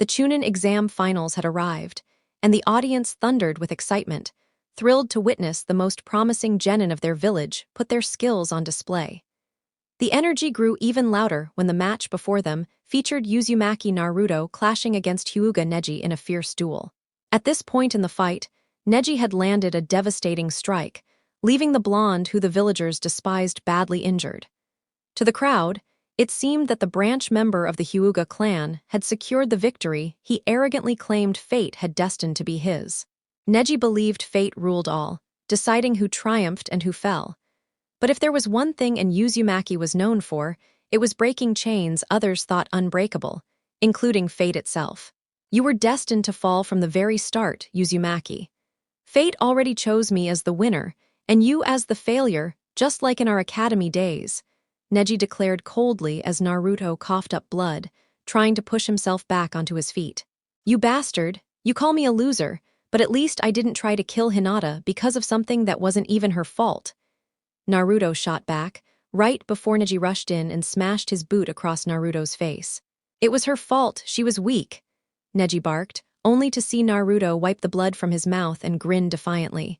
The Chunin exam finals had arrived, and the audience thundered with excitement, thrilled to witness the most promising genin of their village put their skills on display. The energy grew even louder when the match before them featured Uzumaki Naruto clashing against Hyuga Neji in a fierce duel. At this point in the fight, Neji had landed a devastating strike, leaving the blonde who the villagers despised badly injured. To the crowd, it seemed that the branch member of the Hyuga clan had secured the victory he arrogantly claimed fate had destined to be his. Neji believed fate ruled all, deciding who triumphed and who fell. But if there was one thing Uzumaki was known for, it was breaking chains others thought unbreakable, including fate itself. You were destined to fall from the very start, Uzumaki. Fate already chose me as the winner, and you as the failure, just like in our academy days, Neji declared coldly as Naruto coughed up blood, trying to push himself back onto his feet. You bastard, you call me a loser, but at least I didn't try to kill Hinata because of something that wasn't even her fault. Naruto shot back, right before Neji rushed in and smashed his boot across Naruto's face. It was her fault, she was weak, Neji barked, only to see Naruto wipe the blood from his mouth and grin defiantly.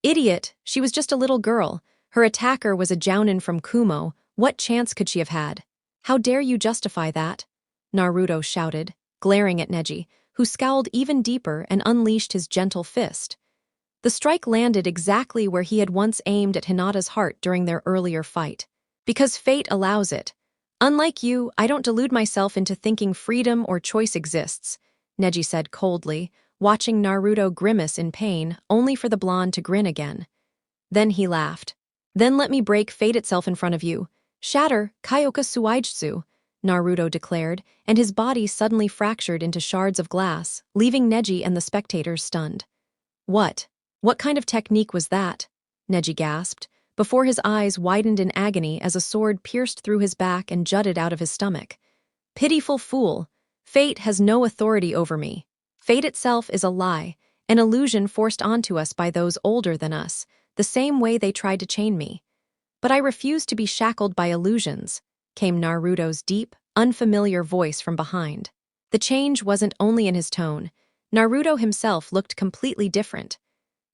Idiot, she was just a little girl. Her attacker was a jounin from Kumo. What chance could she have had? How dare you justify that? Naruto shouted, glaring at Neji, who scowled even deeper and unleashed his gentle fist. The strike landed exactly where he had once aimed at Hinata's heart during their earlier fight. Because fate allows it. Unlike you, I don't delude myself into thinking freedom or choice exists, Neji said coldly, watching Naruto grimace in pain, only for the blonde to grin again. Then he laughed. Then let me break fate itself in front of you. Shatter, Kyoka Suijutsu, Naruto declared, and his body suddenly fractured into shards of glass, leaving Neji and the spectators stunned. What? What kind of technique was that? Neji gasped, before his eyes widened in agony as a sword pierced through his back and jutted out of his stomach. Pitiful fool! Fate has no authority over me. Fate itself is a lie, an illusion forced onto us by those older than us, the same way they tried to chain me. But I refuse to be shackled by illusions, came Naruto's deep, unfamiliar voice from behind. The change wasn't only in his tone. Naruto himself looked completely different.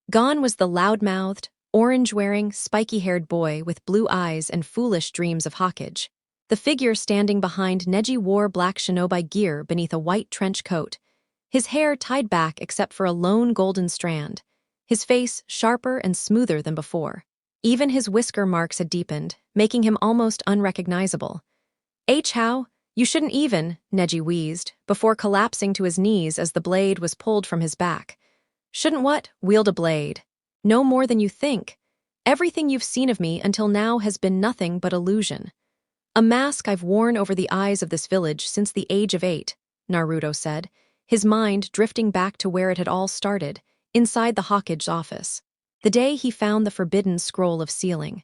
Gone was the loud-mouthed, orange-wearing, spiky-haired boy with blue eyes and foolish dreams of Hokage. The figure standing behind Neji wore black shinobi gear beneath a white trench coat, his hair tied back except for a lone golden strand, his face sharper and smoother than before. Even his whisker marks had deepened, making him almost unrecognizable. How? You shouldn't even, Neji wheezed, before collapsing to his knees as the blade was pulled from his back. Shouldn't what? Wield a blade. No more than you think. Everything you've seen of me until now has been nothing but illusion. A mask I've worn over the eyes of this village since the age of 8, Naruto said, his mind drifting back to where it had all started, inside the Hokage's office. The day he found the forbidden scroll of sealing.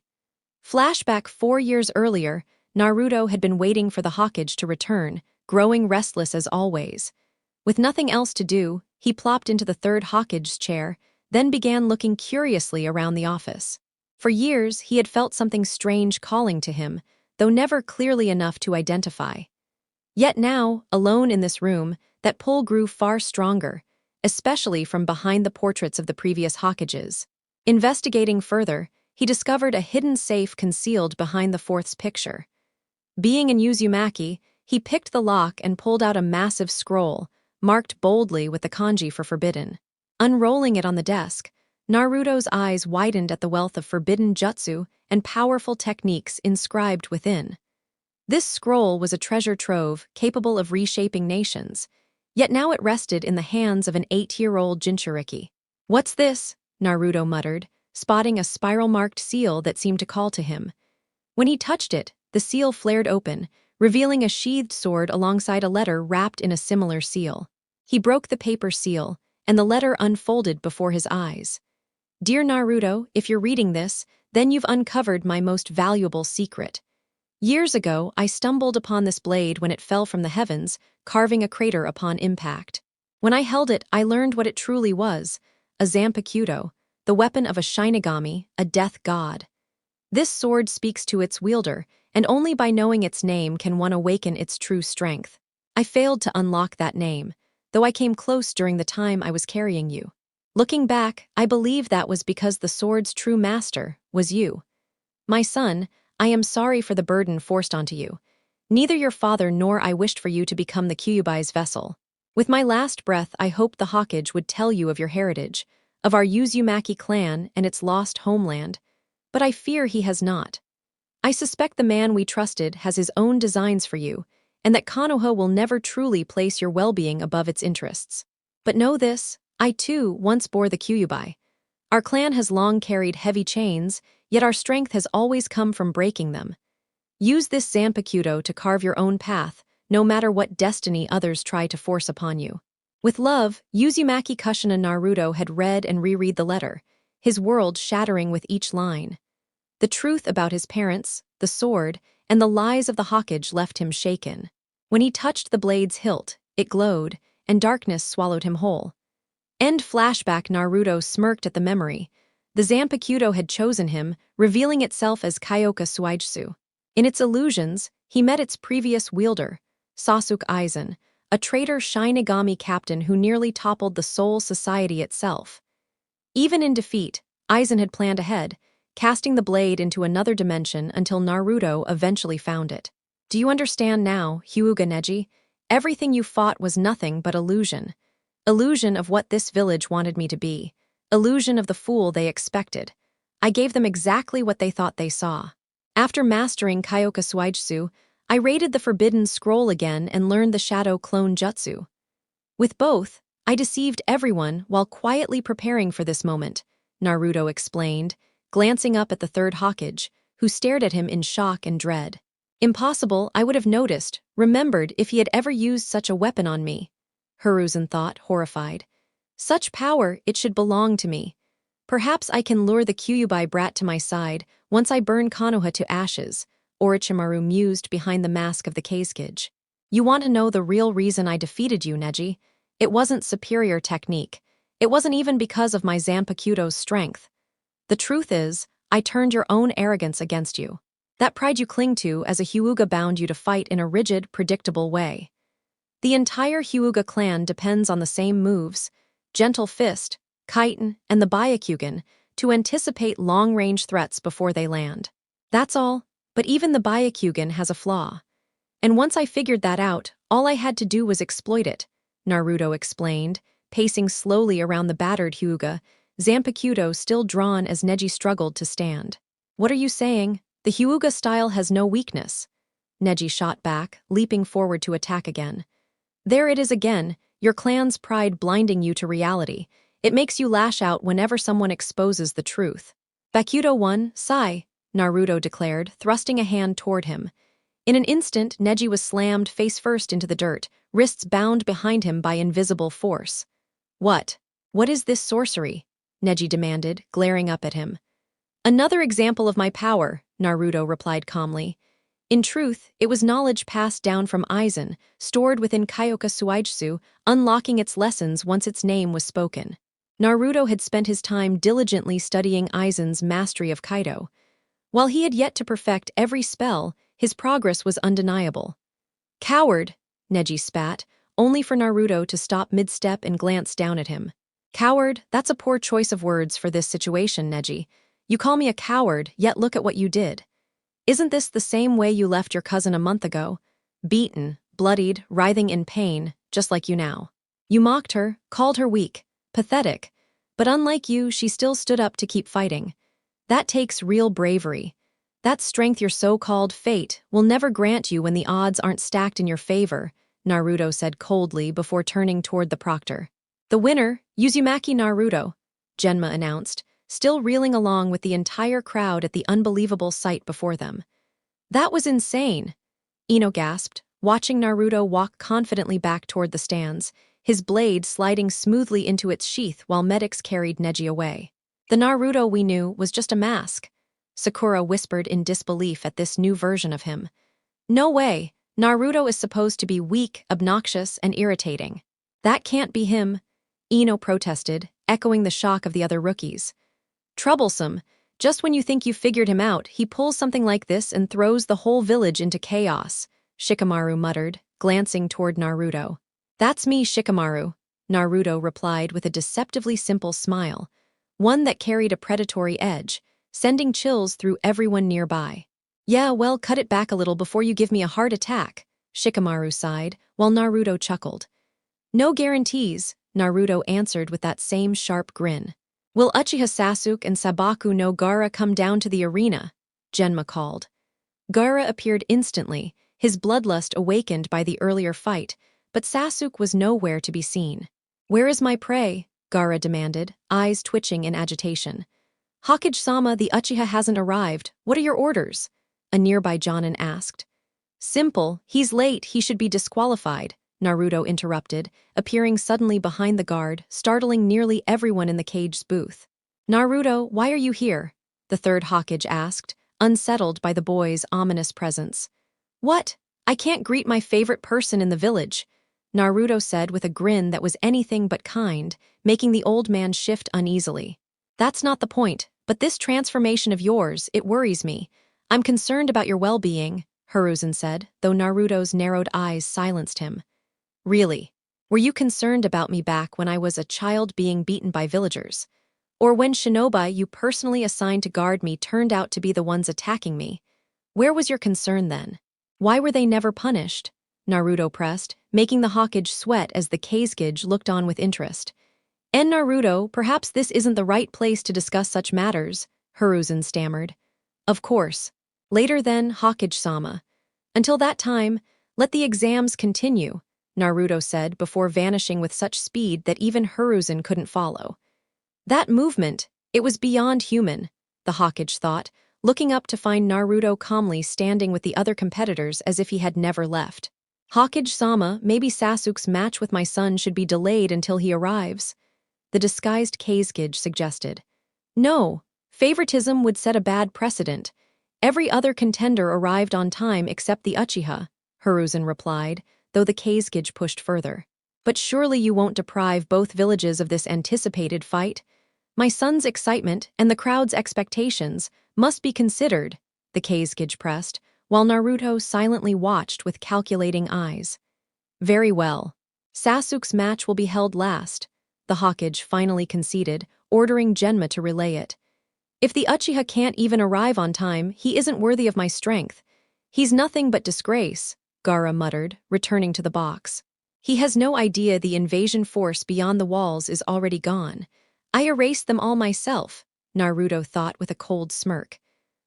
Flashback 4 years earlier, Naruto had been waiting for the Hokage to return, growing restless as always. With nothing else to do, he plopped into the third Hokage's chair, then began looking curiously around the office. For years, he had felt something strange calling to him, though never clearly enough to identify. Yet now, alone in this room, that pull grew far stronger, especially from behind the portraits of the previous Hokages. Investigating further, he discovered a hidden safe concealed behind the fourth's picture. Being in Uzumaki, he picked the lock and pulled out a massive scroll, marked boldly with the kanji for forbidden. Unrolling it on the desk, Naruto's eyes widened at the wealth of forbidden jutsu and powerful techniques inscribed within. This scroll was a treasure trove capable of reshaping nations, yet now it rested in the hands of an 8-year-old Jinchuriki. What's this? Naruto muttered, spotting a spiral-marked seal that seemed to call to him. When he touched it, the seal flared open, revealing a sheathed sword alongside a letter wrapped in a similar seal. He broke the paper seal, and the letter unfolded before his eyes. Dear Naruto, if you're reading this, then you've uncovered my most valuable secret. Years ago, I stumbled upon this blade when it fell from the heavens, carving a crater upon impact. When I held it, I learned what it truly was, a Zanpakuto, the weapon of a Shinigami, a death god. This sword speaks to its wielder, and only by knowing its name can one awaken its true strength. I failed to unlock that name, though I came close during the time I was carrying you. Looking back, I believe that was because the sword's true master was you. My son, I am sorry for the burden forced onto you. Neither your father nor I wished for you to become the Kyubai's vessel. With my last breath, I hoped the Hokage would tell you of your heritage, of our Uzumaki clan and its lost homeland, but I fear he has not. I suspect the man we trusted has his own designs for you, and that Konoha will never truly place your well-being above its interests. But know this, I too once bore the Kyuubi. Our clan has long carried heavy chains, yet our strength has always come from breaking them. Use this Zanpakuto to carve your own path, no matter what destiny others try to force upon you. With love, Uzumaki Kushina Naruto had read and reread the letter, his world shattering with each line. The truth about his parents, the sword, and the lies of the Hokage left him shaken. When he touched the blade's hilt, it glowed, and darkness swallowed him whole. End flashback. Naruto smirked at the memory. The Zanpakuto had chosen him, revealing itself as Kyoka Suijutsu. In its illusions, he met its previous wielder, Sosuke Aizan, a traitor Shinigami captain who nearly toppled the Soul Society itself. Even in defeat, Aizen had planned ahead, casting the blade into another dimension until Naruto eventually found it. Do you understand now, Hyuga Neji? Everything you fought was nothing but illusion. Illusion of what this village wanted me to be. Illusion of the fool they expected. I gave them exactly what they thought they saw. After mastering Kyoka Suijutsu, I raided the Forbidden Scroll again and learned the Shadow Clone Jutsu. With both, I deceived everyone while quietly preparing for this moment, Naruto explained, glancing up at the third Hokage, who stared at him in shock and dread. Impossible, I would have noticed, remembered if he had ever used such a weapon on me. Hiruzen thought, horrified. Such power, it should belong to me. Perhaps I can lure the Kyuubi brat to my side once I burn Konoha to ashes, Orochimaru mused behind the mask of the Kazekage. You want to know the real reason I defeated you, Neji? It wasn't superior technique. It wasn't even because of my Zanpakuto's strength. The truth is, I turned your own arrogance against you. That pride you cling to as a Hyuga bound you to fight in a rigid, predictable way. The entire Hyuga clan depends on the same moves, Gentle Fist, Kaiten, and the Byakugan, to anticipate long-range threats before they land. That's all, but even the Byakugan has a flaw. And once I figured that out, all I had to do was exploit it, Naruto explained, pacing slowly around the battered Hyuga, Zanpakuto still drawn as Neji struggled to stand. What are you saying? The Hyuga style has no weakness. Neji shot back, leaping forward to attack again. There it is again, your clan's pride blinding you to reality. It makes you lash out whenever someone exposes the truth. Bakuto 1, Sai, Naruto declared, thrusting a hand toward him. In an instant, Neji was slammed face first into the dirt, wrists bound behind him by invisible force. What? What is this sorcery? Neji demanded, glaring up at him. Another example of my power, Naruto replied calmly. In truth, it was knowledge passed down from Aizen, stored within Kyoka Suijutsu, unlocking its lessons once its name was spoken. Naruto had spent his time diligently studying Aizen's mastery of Kaido. While he had yet to perfect every spell, his progress was undeniable. Coward, Neji spat, only for Naruto to stop mid-step and glance down at him. Coward, that's a poor choice of words for this situation, Neji. You call me a coward, yet look at what you did. Isn't this the same way you left your cousin a month ago? Beaten, bloodied, writhing in pain, just like you now. You mocked her, called her weak, pathetic, but unlike you, she still stood up to keep fighting. That takes real bravery. That strength your so-called fate will never grant you when the odds aren't stacked in your favor, Naruto said coldly before turning toward the proctor. The winner, Uzumaki Naruto, Genma announced, still reeling along with the entire crowd at the unbelievable sight before them. That was insane, Ino gasped, watching Naruto walk confidently back toward the stands, his blade sliding smoothly into its sheath while medics carried Neji away. The Naruto we knew was just a mask, Sakura whispered in disbelief at this new version of him. No way, Naruto is supposed to be weak, obnoxious, and irritating. That can't be him, Ino protested, echoing the shock of the other rookies. Troublesome. Just when you think you figured him out, he pulls something like this and throws the whole village into chaos, Shikamaru muttered, glancing toward Naruto. That's me, Shikamaru, Naruto replied with a deceptively simple smile, one that carried a predatory edge, sending chills through everyone nearby. Yeah, well, cut it back a little before you give me a heart attack, Shikamaru sighed, while Naruto chuckled. No guarantees, Naruto answered with that same sharp grin. Will Uchiha Sasuke and Sabaku no Gaara come down to the arena? Genma called. Gaara appeared instantly, his bloodlust awakened by the earlier fight, but Sasuke was nowhere to be seen. Where is my prey? Gaara demanded, eyes twitching in agitation. Hokage-sama, the Uchiha hasn't arrived. What are your orders? A nearby Jonin asked. Simple, he's late, he should be disqualified, Naruto interrupted, appearing suddenly behind the guard, startling nearly everyone in the cage's booth. Naruto, why are you here? The third Hokage asked, unsettled by the boy's ominous presence. What? I can't greet my favorite person in the village, Naruto said with a grin that was anything but kind, making the old man shift uneasily. That's not the point, but this transformation of yours, it worries me. I'm concerned about your well-being, Hiruzen said, though Naruto's narrowed eyes silenced him. Really? Were you concerned about me back when I was a child being beaten by villagers? Or when shinobi you personally assigned to guard me turned out to be the ones attacking me? Where was your concern then? Why were they never punished? Naruto pressed, making the Hokage sweat as the Kazekage looked on with interest. And Naruto, perhaps this isn't the right place to discuss such matters, Hiruzen stammered. Of course. Later then, Hokage-sama. Until that time, let the exams continue, Naruto said before vanishing with such speed that even Hiruzen couldn't follow. That movement, it was beyond human, the Hokage thought, looking up to find Naruto calmly standing with the other competitors as if he had never left. Hokage-sama, maybe Sasuke's match with my son should be delayed until he arrives, the disguised Kazekage suggested. No, favoritism would set a bad precedent. Every other contender arrived on time except the Uchiha, Hiruzen replied, though the Kazekage pushed further. But surely you won't deprive both villages of this anticipated fight? My son's excitement and the crowd's expectations must be considered, the Kazekage pressed, while Naruto silently watched with calculating eyes. Very well. Sasuke's match will be held last, the Hokage finally conceded, ordering Genma to relay it. If the Uchiha can't even arrive on time, he isn't worthy of my strength. He's nothing but disgrace, Gaara muttered, returning to the box. He has no idea the invasion force beyond the walls is already gone. I erased them all myself, Naruto thought with a cold smirk.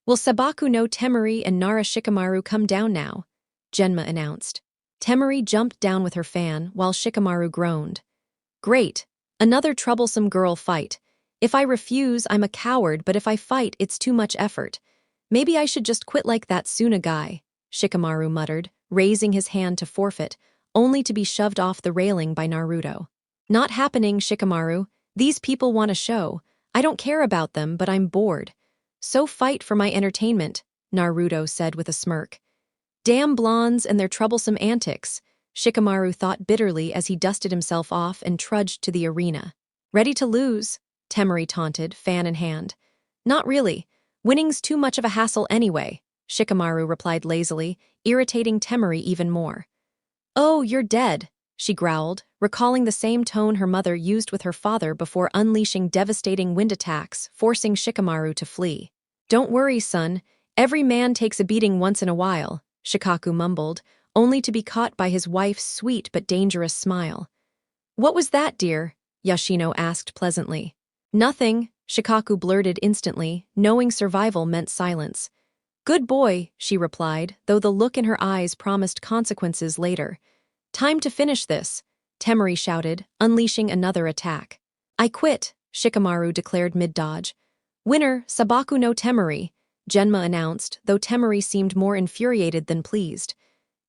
Will Sabaku no Temari and Nara Shikamaru come down now? Genma announced. Temari jumped down with her fan, while Shikamaru groaned. Great. Another troublesome girl fight. If I refuse, I'm a coward, but if I fight, it's too much effort. Maybe I should just quit like that Suna guy, Shikamaru muttered, raising his hand to forfeit, only to be shoved off the railing by Naruto. Not happening, Shikamaru. These people want a show. I don't care about them, but I'm bored. So fight for my entertainment, Naruto said with a smirk. Damn blondes and their troublesome antics, Shikamaru thought bitterly as he dusted himself off and trudged to the arena. Ready to lose? Temari taunted, fan in hand. Not really. Winning's too much of a hassle anyway, Shikamaru replied lazily, irritating Temari even more. Oh, you're dead, she growled, recalling the same tone her mother used with her father before unleashing devastating wind attacks, forcing Shikamaru to flee. Don't worry, son. Every man takes a beating once in a while, Shikaku mumbled, only to be caught by his wife's sweet but dangerous smile. What was that, dear? Yoshino asked pleasantly. Nothing, Shikaku blurted instantly, knowing survival meant silence. Good boy, she replied, though the look in her eyes promised consequences later. Time to finish this, Temari shouted, unleashing another attack. I quit, Shikamaru declared mid-dodge. Winner, Sabaku no Temari, Genma announced, though Temari seemed more infuriated than pleased.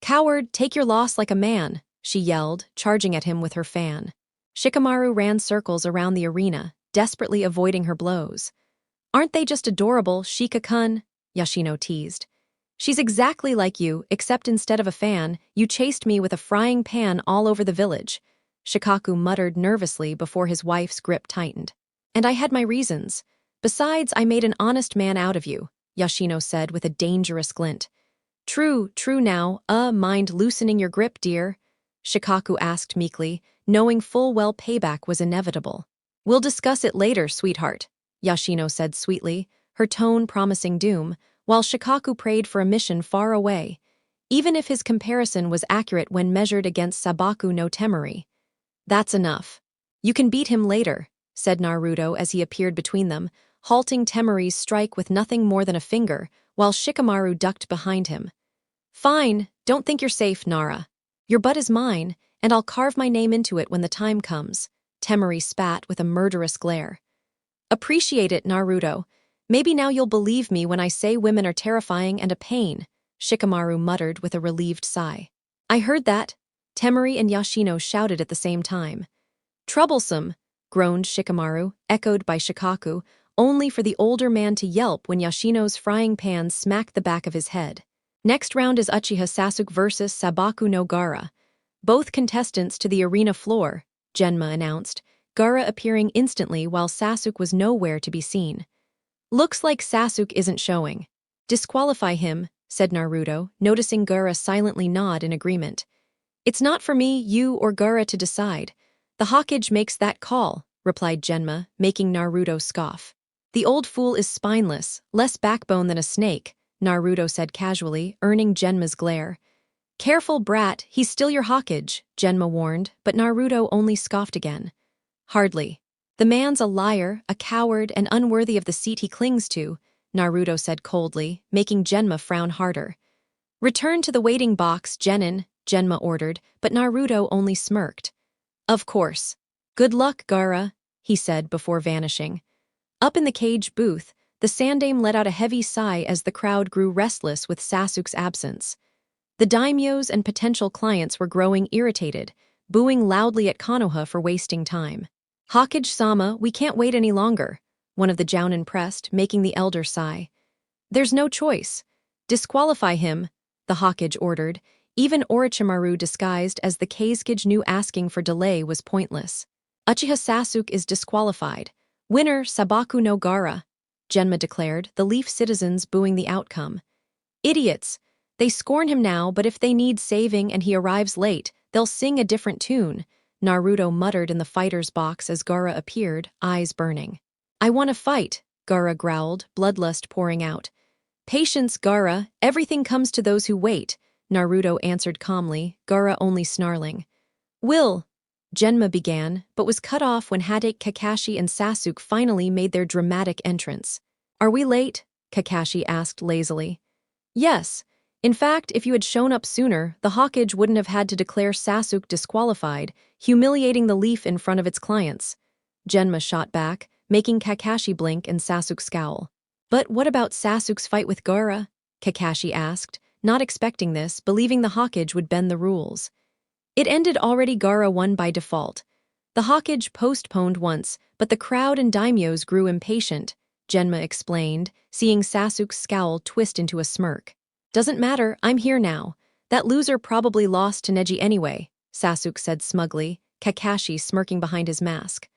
Coward, take your loss like a man, she yelled, charging at him with her fan. Shikamaru ran circles around the arena, desperately avoiding her blows. Aren't they just adorable, Shika-kun? Yoshino teased. She's exactly like you, except instead of a fan, you chased me with a frying pan all over the village, Shikaku muttered nervously before his wife's grip tightened. And I had my reasons. Besides, I made an honest man out of you, Yoshino said with a dangerous glint. True now, mind loosening your grip, dear? Shikaku asked meekly, knowing full well payback was inevitable. We'll discuss it later, sweetheart, Yashino said sweetly, her tone promising doom, while Shikaku prayed for a mission far away, even if his comparison was accurate when measured against Sabaku no Temari. That's enough. You can beat him later, said Naruto as he appeared between them, halting Temari's strike with nothing more than a finger, while Shikamaru ducked behind him. Fine, don't think you're safe, Nara. Your butt is mine, and I'll carve my name into it when the time comes, Temari spat with a murderous glare. Appreciate it, Naruto. Maybe now you'll believe me when I say women are terrifying and a pain, Shikamaru muttered with a relieved sigh. I heard that, Temari and Yashino shouted at the same time. Troublesome, groaned Shikamaru, echoed by Shikaku, only for the older man to yelp when Yashino's frying pan smacked the back of his head. Next round is Uchiha Sasuke versus Sabaku no Gaara. Both contestants to the arena floor, Genma announced, Gaara appearing instantly while Sasuke was nowhere to be seen. Looks like Sasuke isn't showing. Disqualify him, said Naruto, noticing Gaara silently nod in agreement. It's not for me, you, or Gaara to decide. The Hokage makes that call, replied Genma, making Naruto scoff. The old fool is spineless, less backbone than a snake, Naruto said casually, earning Genma's glare. Careful, brat, he's still your Hokage, Genma warned, but Naruto only scoffed again. Hardly. The man's a liar, a coward, and unworthy of the seat he clings to, Naruto said coldly, making Genma frown harder. Return to the waiting box, Genin, Genma ordered, but Naruto only smirked. Of course. Good luck, Gaara, he said before vanishing. Up in the cage booth, the Sandaime let out a heavy sigh as the crowd grew restless with Sasuke's absence. The daimyos and potential clients were growing irritated, booing loudly at Konoha for wasting time. Hokage-sama, we can't wait any longer, one of the jounin pressed, making the elder sigh. There's no choice. Disqualify him, the Hokage ordered. Even Orochimaru disguised as the Kazekage knew asking for delay was pointless. Uchiha Sasuke is disqualified. Winner, Sabaku no Gaara, Genma declared, the Leaf citizens booing the outcome. Idiots! They scorn him now, but if they need saving and he arrives late, they'll sing a different tune, Naruto muttered in the fighter's box as Gaara appeared, eyes burning. I want to fight, Gaara growled, bloodlust pouring out. Patience, Gaara, everything comes to those who wait, Naruto answered calmly, Gaara only snarling. Will, Genma began, but was cut off when Hadake, Kakashi, and Sasuke finally made their dramatic entrance. Are we late? Kakashi asked lazily. Yes. In fact, if you had shown up sooner, the Hokage wouldn't have had to declare Sasuke disqualified, humiliating the Leaf in front of its clients. Genma shot back, making Kakashi blink and Sasuke scowl. But what about Sasuke's fight with Gaara? Kakashi asked, not expecting this, believing the Hokage would bend the rules. It ended already. Gaara won by default. The Hokage postponed once, but the crowd and daimyos grew impatient, Genma explained, seeing Sasuke's scowl twist into a smirk. Doesn't matter, I'm here now. That loser probably lost to Neji anyway, Sasuke said smugly, Kakashi smirking behind his mask.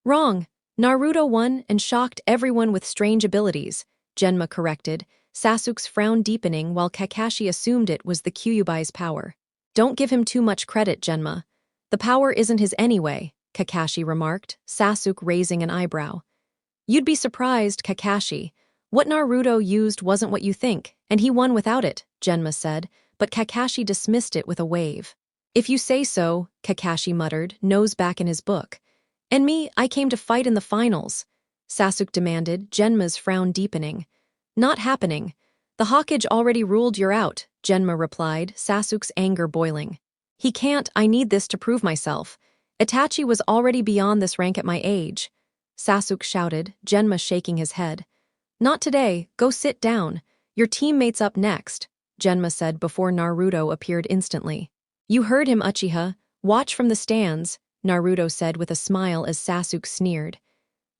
Wrong. Naruto won and shocked everyone with strange abilities, Genma corrected, Sasuke's frown deepening while Kakashi assumed it was the Kyuubi's power. Don't give him too much credit, Genma. The power isn't his anyway, Kakashi remarked, Sasuke raising an eyebrow. You'd be surprised, Kakashi. What Naruto used wasn't what you think, and he won without it, Genma said, but Kakashi dismissed it with a wave. If you say so, Kakashi muttered, nose back in his book. And me, I came to fight in the finals, Sasuke demanded, Genma's frown deepening. Not happening. The Hokage already ruled you're out, Genma replied, Sasuke's anger boiling. He can't, I need this to prove myself. Itachi was already beyond this rank at my age, Sasuke shouted, Genma shaking his head. Not today, go sit down. Your teammate's up next, Genma said before Naruto appeared instantly. You heard him, Uchiha. Watch from the stands, Naruto said with a smile as Sasuke sneered.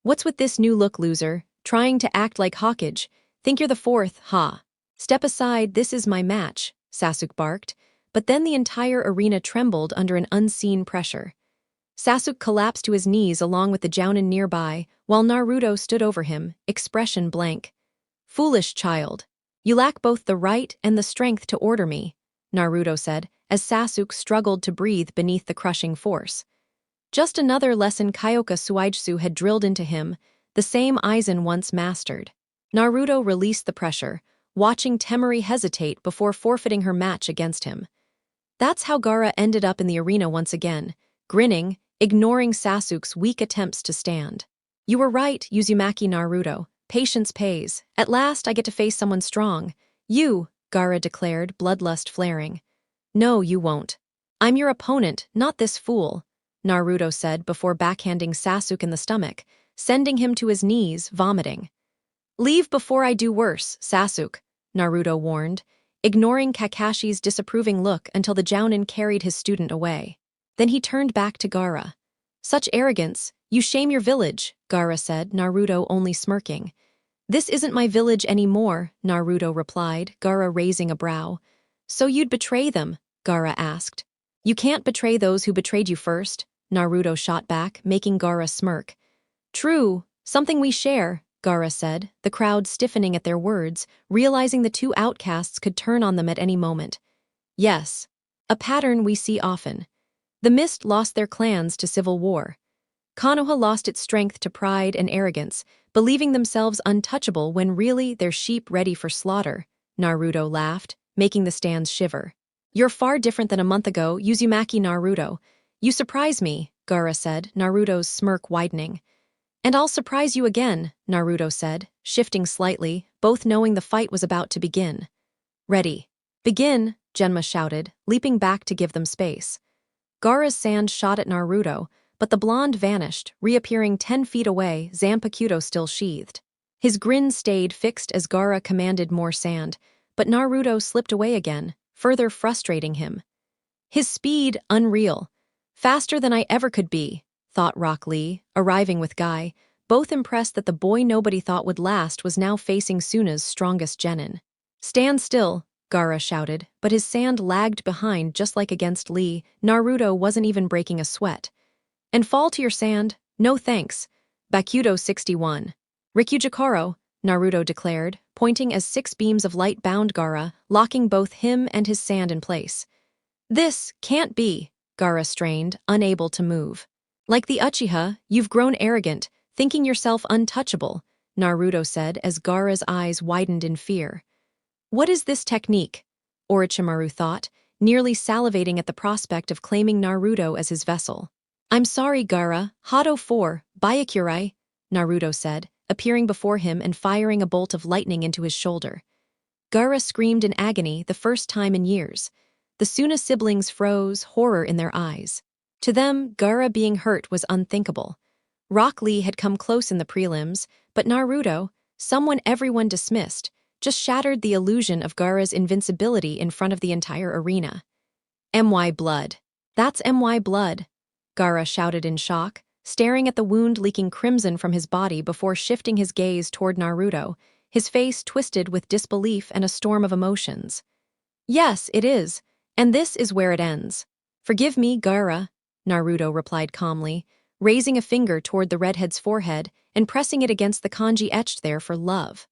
What's with this new look, loser? Trying to act like Hokage. Think you're the fourth, ha. Step aside, this is my match, Sasuke barked, but then the entire arena trembled under an unseen pressure. Sasuke collapsed to his knees along with the jounin nearby, while Naruto stood over him, expression blank. Foolish child. You lack both the right and the strength to order me, Naruto said, as Sasuke struggled to breathe beneath the crushing force. Just another lesson Kyoka Suijutsu had drilled into him, the same Aizen once mastered. Naruto released the pressure, watching Temari hesitate before forfeiting her match against him. That's how Gaara ended up in the arena once again, grinning, ignoring Sasuke's weak attempts to stand. You were right, Uzumaki Naruto. Patience pays. At last I get to face someone strong. You, Gaara declared, bloodlust flaring. No, you won't. I'm your opponent, not this fool, Naruto said before backhanding Sasuke in the stomach, sending him to his knees, vomiting. Leave before I do worse, Sasuke, Naruto warned, ignoring Kakashi's disapproving look until the Jounin carried his student away. Then he turned back to Gaara. Such arrogance, you shame your village, Gaara said, Naruto only smirking. This isn't my village anymore, Naruto replied, Gaara raising a brow. So you'd betray them, Gaara asked. You can't betray those who betrayed you first, Naruto shot back, making Gaara smirk. True, something we share, Gaara said, the crowd stiffening at their words, realizing the two outcasts could turn on them at any moment. Yes, a pattern we see often. The Mist lost their clans to civil war. Konoha lost its strength to pride and arrogance, believing themselves untouchable when really they're sheep ready for slaughter, Naruto laughed, making the stands shiver. You're far different than a month ago, Uzumaki Naruto. You surprise me, Gaara said, Naruto's smirk widening. And I'll surprise you again, Naruto said, shifting slightly, both knowing the fight was about to begin. Ready. Begin, Genma shouted, leaping back to give them space. Gaara's sand shot at Naruto, but the blonde vanished, reappearing 10 feet away, Zanpakuto still sheathed. His grin stayed fixed as Gaara commanded more sand, but Naruto slipped away again, further frustrating him. His speed, unreal. Faster than I ever could be, thought Rock Lee, arriving with Guy, both impressed that the boy nobody thought would last was now facing Suna's strongest genin. Stand still, Gaara shouted, but his sand lagged behind just like against Lee. Naruto wasn't even breaking a sweat. And fall to your sand? No thanks. Bakudo 61. Ryukyukaro, Naruto declared, pointing as 6 beams of light bound Gaara, locking both him and his sand in place. This can't be, Gaara strained, unable to move. Like the Uchiha, you've grown arrogant, thinking yourself untouchable, Naruto said as Gaara's eyes widened in fear. What is this technique? Orochimaru thought, nearly salivating at the prospect of claiming Naruto as his vessel. I'm sorry, Gaara, Hado 4, Byakurai, Naruto said, appearing before him and firing a bolt of lightning into his shoulder. Gaara screamed in agony the first time in years. The Suna siblings froze, horror in their eyes. To them, Gaara being hurt was unthinkable. Rock Lee had come close in the prelims, but Naruto, someone everyone dismissed, just shattered the illusion of Gaara's invincibility in front of the entire arena. My blood. That's my blood, Gaara shouted in shock, staring at the wound leaking crimson from his body before shifting his gaze toward Naruto, his face twisted with disbelief and a storm of emotions. Yes, it is, and this is where it ends. Forgive me, Gaara, Naruto replied calmly, raising a finger toward the redhead's forehead and pressing it against the kanji etched there for love.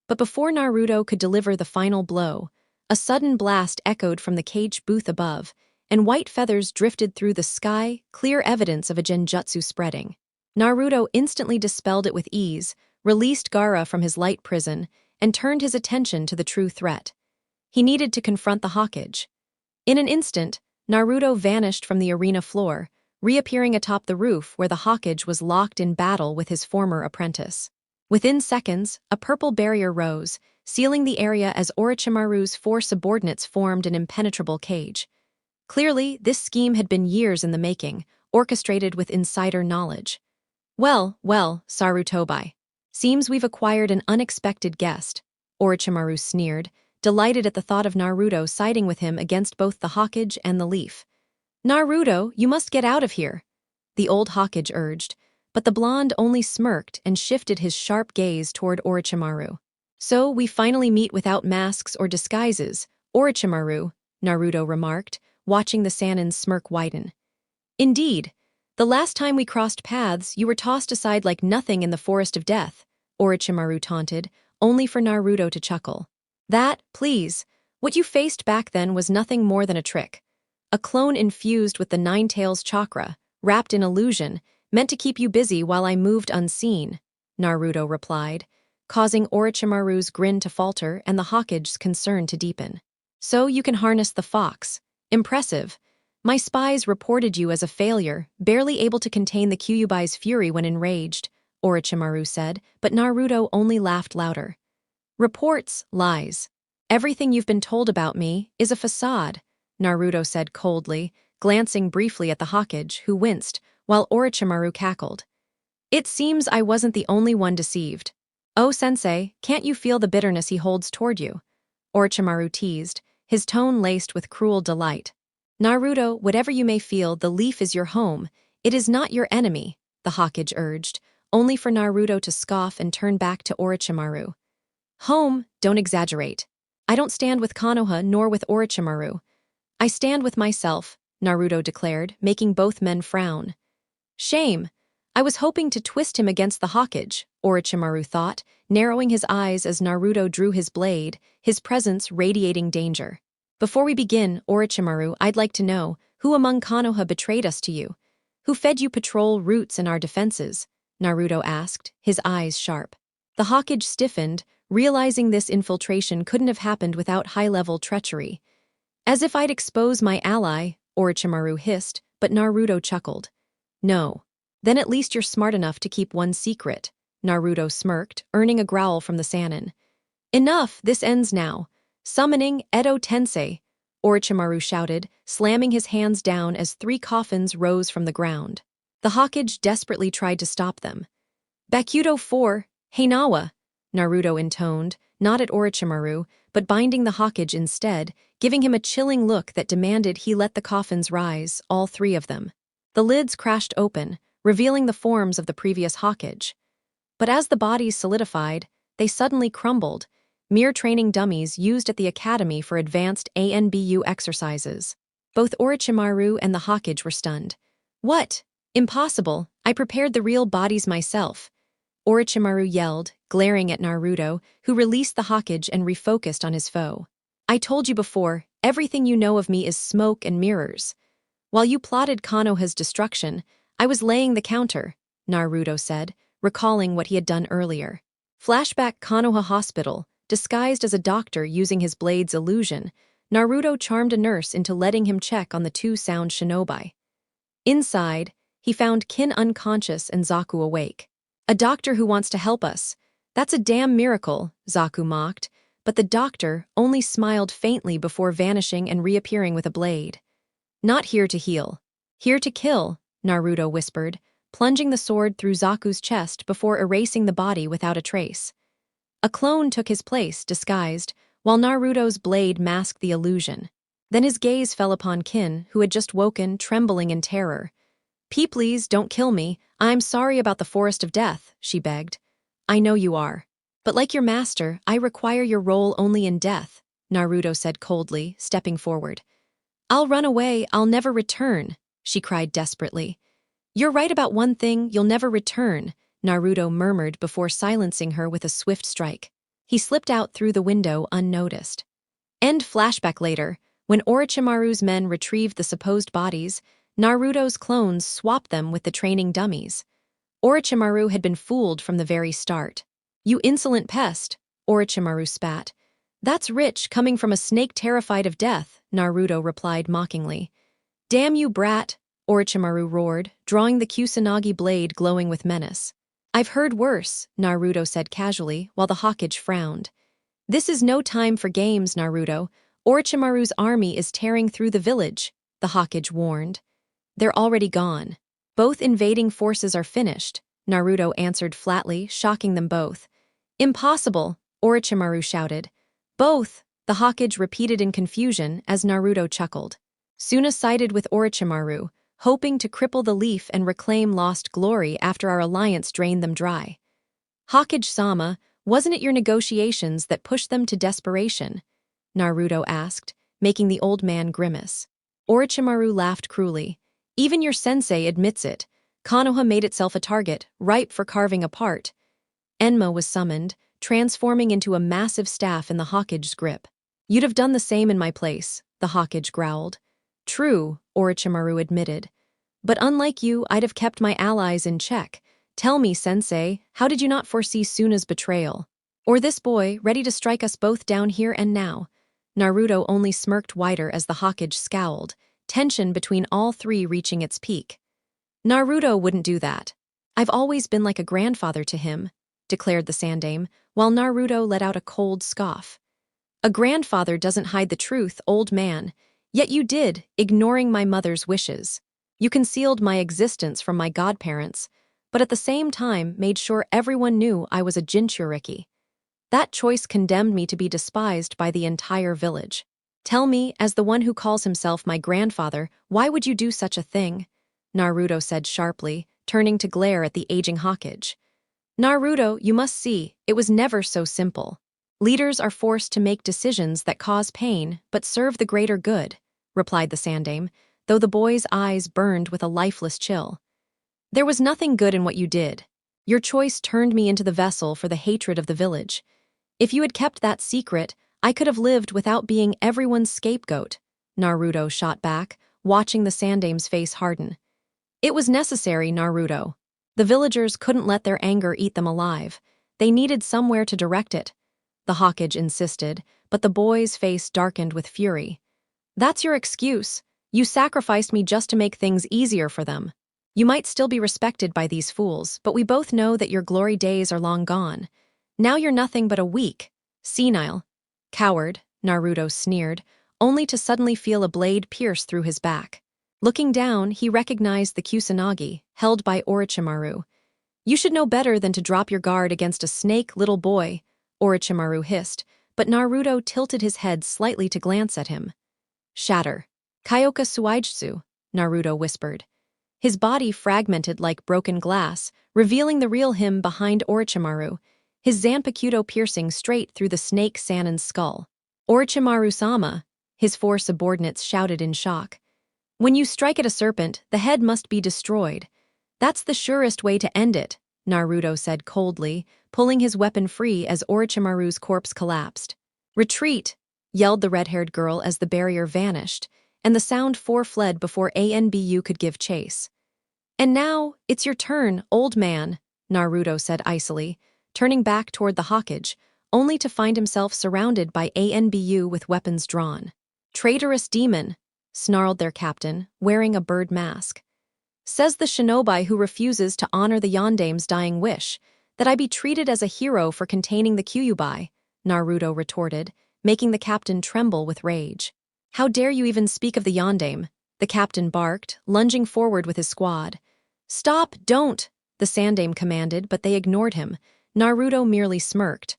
But before Naruto could deliver the final blow, a sudden blast echoed from the cage booth above, and white feathers drifted through the sky, clear evidence of a genjutsu spreading. Naruto instantly dispelled it with ease, released Gaara from his light prison, and turned his attention to the true threat. He needed to confront the Hokage. In an instant, Naruto vanished from the arena floor, reappearing atop the roof where the Hokage was locked in battle with his former apprentice. Within seconds, a purple barrier rose, sealing the area as Orochimaru's 4 subordinates formed an impenetrable cage. Clearly, this scheme had been years in the making, orchestrated with insider knowledge. Well, Sarutobi. Seems we've acquired an unexpected guest, Orochimaru sneered, delighted at the thought of Naruto siding with him against both the Hokage and the Leaf. Naruto, you must get out of here, the old Hokage urged, but the blonde only smirked and shifted his sharp gaze toward Orochimaru. So we finally meet without masks or disguises, Orochimaru, Naruto remarked, watching the Sanin's smirk widen. Indeed, the last time we crossed paths, you were tossed aside like nothing in the forest of death, Orochimaru taunted, only for Naruto to chuckle. Please. What you faced back then was nothing more than a trick. A clone infused with the Nine Tails chakra, wrapped in illusion, meant to keep you busy while I moved unseen, Naruto replied, causing Orochimaru's grin to falter and the Hokage's concern to deepen. So you can harness the fox. Impressive. My spies reported you as a failure, barely able to contain the Kyuubi's fury when enraged, Orochimaru said, but Naruto only laughed louder. Reports, lies. Everything you've been told about me is a facade, Naruto said coldly, glancing briefly at the Hokage, who winced, while Orochimaru cackled. It seems I wasn't the only one deceived. Oh, sensei, can't you feel the bitterness he holds toward you? Orochimaru teased, his tone laced with cruel delight. Naruto, whatever you may feel, the leaf is your home. It is not your enemy, the Hokage urged, only for Naruto to scoff and turn back to Orochimaru. Home, don't exaggerate. I don't stand with Konoha nor with Orochimaru. I stand with myself, Naruto declared, making both men frown. Shame. I was hoping to twist him against the Hokage, Orochimaru thought, narrowing his eyes as Naruto drew his blade, his presence radiating danger. Before we begin, Orochimaru, I'd like to know, who among Konoha betrayed us to you? Who fed you patrol routes in our defenses? Naruto asked, his eyes sharp. The Hokage stiffened, realizing this infiltration couldn't have happened without high-level treachery. As if I'd expose my ally, Orochimaru hissed, but Naruto chuckled. No. Then at least you're smart enough to keep one secret, Naruto smirked, earning a growl from the Sannin. Enough, this ends now. Summoning Edo Tensei, Orochimaru shouted, slamming his hands down as 3 coffins rose from the ground. The Hokage desperately tried to stop them. Bakudo 4, Heinawa, Naruto intoned, not at Orochimaru, but binding the Hokage instead, giving him a chilling look that demanded he let the coffins rise, all 3 of them. The lids crashed open, revealing the forms of the previous Hokage. But as the bodies solidified, they suddenly crumbled, mere training dummies used at the academy for advanced ANBU exercises. Both Orochimaru and the Hokage were stunned. What? Impossible. I prepared the real bodies myself. Orochimaru yelled, glaring at Naruto, who released the Hokage and refocused on his foe. I told you before, everything you know of me is smoke and mirrors. While you plotted Konoha's destruction, I was laying the counter, Naruto said, recalling what he had done earlier. Flashback Konoha Hospital, disguised as a doctor using his blade's illusion, Naruto charmed a nurse into letting him check on the 2 sound shinobi. Inside, he found Kin unconscious and Zaku awake. A doctor who wants to help us. That's a damn miracle, Zaku mocked, but the doctor only smiled faintly before vanishing and reappearing with a blade. Not here to heal. Here to kill, Naruto whispered, plunging the sword through Zaku's chest before erasing the body without a trace. A clone took his place, disguised, while Naruto's blade masked the illusion. Then his gaze fell upon Kin, who had just woken, trembling in terror. Please, don't kill me. I'm sorry about the Forest of Death, she begged. I know you are. But like your master, I require your role only in death, Naruto said coldly, stepping forward. I'll run away, I'll never return, she cried desperately. You're right about one thing, you'll never return, Naruto murmured before silencing her with a swift strike. He slipped out through the window unnoticed. End flashback later, when Orochimaru's men retrieved the supposed bodies, Naruto's clones swapped them with the training dummies. Orochimaru had been fooled from the very start. You insolent pest, Orochimaru spat. That's rich coming from a snake terrified of death, Naruto replied mockingly. Damn you brat, Orochimaru roared, drawing the Kusanagi blade glowing with menace. I've heard worse, Naruto said casually, while the Hokage frowned. This is no time for games, Naruto. Orochimaru's army is tearing through the village, the Hokage warned. They're already gone. Both invading forces are finished, Naruto answered flatly, shocking them both. Impossible, Orochimaru shouted. Both, the Hokage repeated in confusion as Naruto chuckled. Suna sided with Orochimaru, hoping to cripple the leaf and reclaim lost glory after our alliance drained them dry. Hokage-sama, wasn't it your negotiations that pushed them to desperation? Naruto asked, making the old man grimace. Orochimaru laughed cruelly. Even your sensei admits it. Konoha made itself a target, ripe for carving apart. Enma was summoned, transforming into a massive staff in the Hawkage's grip. You'd have done the same in my place, the Hawkage growled. True, Orochimaru admitted. But unlike you, I'd have kept my allies in check. Tell me, Sensei, how did you not foresee Suna's betrayal? Or this boy, ready to strike us both down here and now? Naruto only smirked wider as the Hawkage scowled, tension between all three reaching its peak. Naruto wouldn't do that. I've always been like a grandfather to him, declared the Sandaime, while Naruto let out a cold scoff. A grandfather doesn't hide the truth, old man. Yet you did, ignoring my mother's wishes. You concealed my existence from my godparents, but at the same time made sure everyone knew I was a Jinchuriki. That choice condemned me to be despised by the entire village. Tell me, as the one who calls himself my grandfather, why would you do such a thing? Naruto said sharply, turning to glare at the aging Hawkage. Naruto, you must see, it was never so simple. Leaders are forced to make decisions that cause pain but serve the greater good, replied the Sandaime, though the boy's eyes burned with a lifeless chill. There was nothing good in what you did. Your choice turned me into the vessel for the hatred of the village. If you had kept that secret, I could have lived without being everyone's scapegoat, Naruto shot back, watching the Sandaime's face harden. It was necessary, Naruto. The villagers couldn't let their anger eat them alive. They needed somewhere to direct it. The Hawkage insisted, but the boy's face darkened with fury. That's your excuse. You sacrificed me just to make things easier for them. You might still be respected by these fools, but we both know that your glory days are long gone. Now you're nothing but a weak, senile coward, Naruto sneered, only to suddenly feel a blade pierce through his back. Looking down, he recognized the Kusanagi, held by Orochimaru. You should know better than to drop your guard against a snake, little boy, Orochimaru hissed, but Naruto tilted his head slightly to glance at him. Shatter. Kyoka Suijutsu, Naruto whispered. His body fragmented like broken glass, revealing the real him behind Orochimaru, his Zanpakuto piercing straight through the snake Sannin's skull. Orochimaru-sama, his four subordinates shouted in shock. When you strike at a serpent, the head must be destroyed. That's the surest way to end it, Naruto said coldly, pulling his weapon free as Orochimaru's corpse collapsed. Retreat, yelled the red-haired girl as the barrier vanished, and the sound four fled before ANBU could give chase. And now, it's your turn, old man, Naruto said icily, turning back toward the Hawkage, only to find himself surrounded by ANBU with weapons drawn. Traitorous demon, snarled their captain, wearing a bird mask. Says the shinobi who refuses to honor the Yondaime's dying wish, that I be treated as a hero for containing the Kyuubi, Naruto retorted, making the captain tremble with rage. How dare you even speak of the Yondaime? The captain barked, lunging forward with his squad. Stop, don't, the Sandaime commanded, but they ignored him. Naruto merely smirked.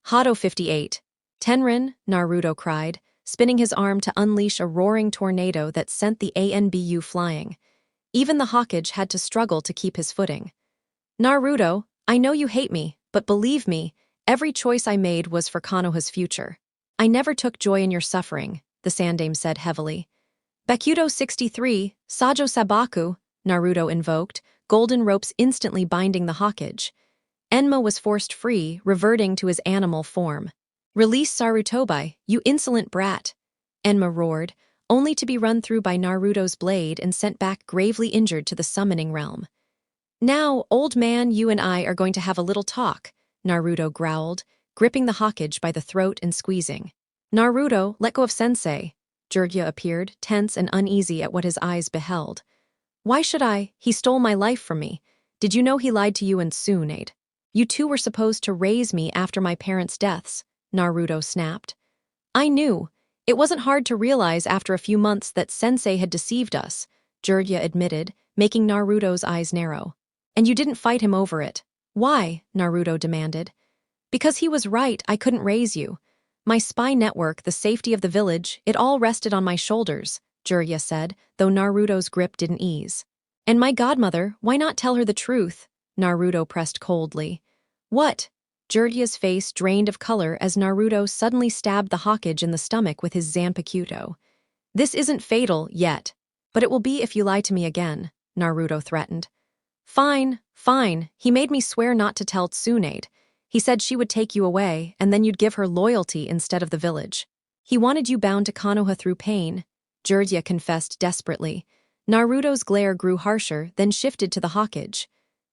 Hado 58. Tenrin, Naruto cried, spinning his arm to unleash a roaring tornado that sent the ANBU flying. Even the Hawkage had to struggle to keep his footing. Naruto, I know you hate me, but believe me, every choice I made was for Konoha's future. I never took joy in your suffering, the Sandaime said heavily. Bakudo 63, Sajo Sabaku, Naruto invoked, golden ropes instantly binding the Hawkage. Enma was forced free, reverting to his animal form. Release Sarutobi, you insolent brat, Enma roared, only to be run through by Naruto's blade and sent back gravely injured to the summoning realm. Now, old man, you and I are going to have a little talk, Naruto growled, gripping the Hawkage by the throat and squeezing. Naruto, let go of sensei. Jiraiya appeared, tense and uneasy at what his eyes beheld. Why should I? He stole my life from me. Did you know he lied to you and Tsunade? You two were supposed to raise me after my parents' deaths, Naruto snapped. I knew. It wasn't hard to realize after a few months that sensei had deceived us, Jiraiya admitted, making Naruto's eyes narrow. And you didn't fight him over it. Why? Naruto demanded. Because he was right, I couldn't raise you. My spy network, the safety of the village, it all rested on my shoulders, Jiraiya said, though Naruto's grip didn't ease. And my godmother, why not tell her the truth? Naruto pressed coldly. What? Jiraiya's face drained of color as Naruto suddenly stabbed the Hawkage in the stomach with his Zanpakuto. This isn't fatal yet, but it will be if you lie to me again, Naruto threatened. Fine, fine, he made me swear not to tell Tsunade. He said she would take you away, and then you'd give her loyalty instead of the village. He wanted you bound to Konoha through pain, Jiraiya confessed desperately. Naruto's glare grew harsher, then shifted to the Hokage.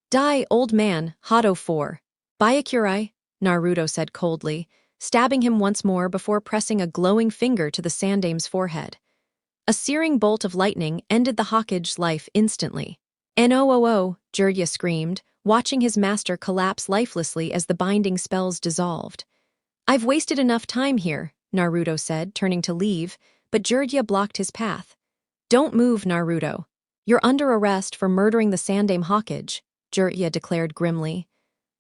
Die, old man, Hado 4. Byakurai, Naruto said coldly, stabbing him once more before pressing a glowing finger to the Sandame's forehead. A searing bolt of lightning ended the Hokage's life instantly. "No!" Jiraiya screamed, watching his master collapse lifelessly as the binding spells dissolved. "I've wasted enough time here," Naruto said, turning to leave, but Jiraiya blocked his path. "Don't move, Naruto. You're under arrest for murdering the Sandame Hokage," Jiraiya declared grimly.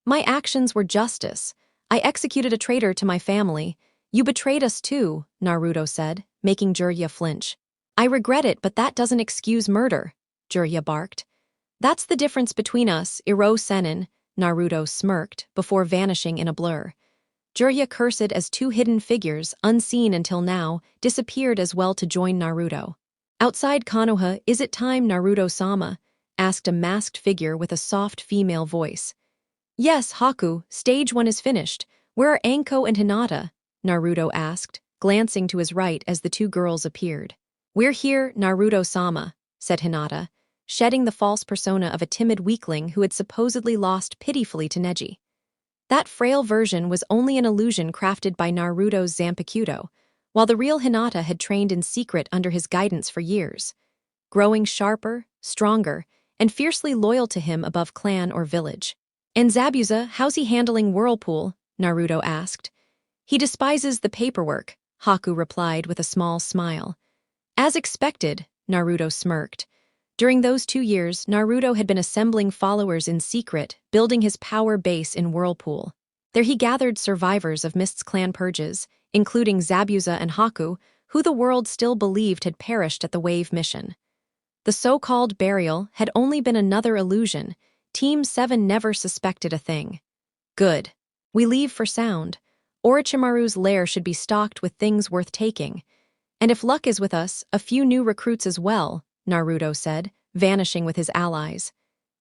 "My actions were justice. I executed a traitor to my family. You betrayed us too," Naruto said, making Jiraiya flinch. "I regret it, but that doesn't excuse murder," Jiraiya barked. "That's the difference between us, Iro Sennin," Naruto smirked, before vanishing in a blur. Jiraiya cursed as two hidden figures, unseen until now, disappeared as well to join Naruto. Outside Konoha, "Is it time, Naruto-sama?" asked a masked figure with a soft female voice. "Yes, Haku, stage 1 is finished. Where are Anko and Hinata?" Naruto asked, glancing to his right as the two girls appeared. "We're here, Naruto-sama," said Hinata, shedding the false persona of a timid weakling who had supposedly lost pitifully to Neji. That frail version was only an illusion crafted by Naruto's Zanpakuto, while the real Hinata had trained in secret under his guidance for years, growing sharper, stronger, and fiercely loyal to him above clan or village. "And Zabuza, how's he handling Whirlpool?" Naruto asked. "He despises the paperwork," Haku replied with a small smile. "As expected," Naruto smirked. During those 2 years, Naruto had been assembling followers in secret, building his power base in Whirlpool. There he gathered survivors of Mist's clan purges, including Zabuza and Haku, who the world still believed had perished at the Wave mission. The so-called burial had only been another illusion. Team 7 never suspected a thing. "Good. We leave for Sound. Orochimaru's lair should be stocked with things worth taking. And if luck is with us, a few new recruits as well," Naruto said, vanishing with his allies.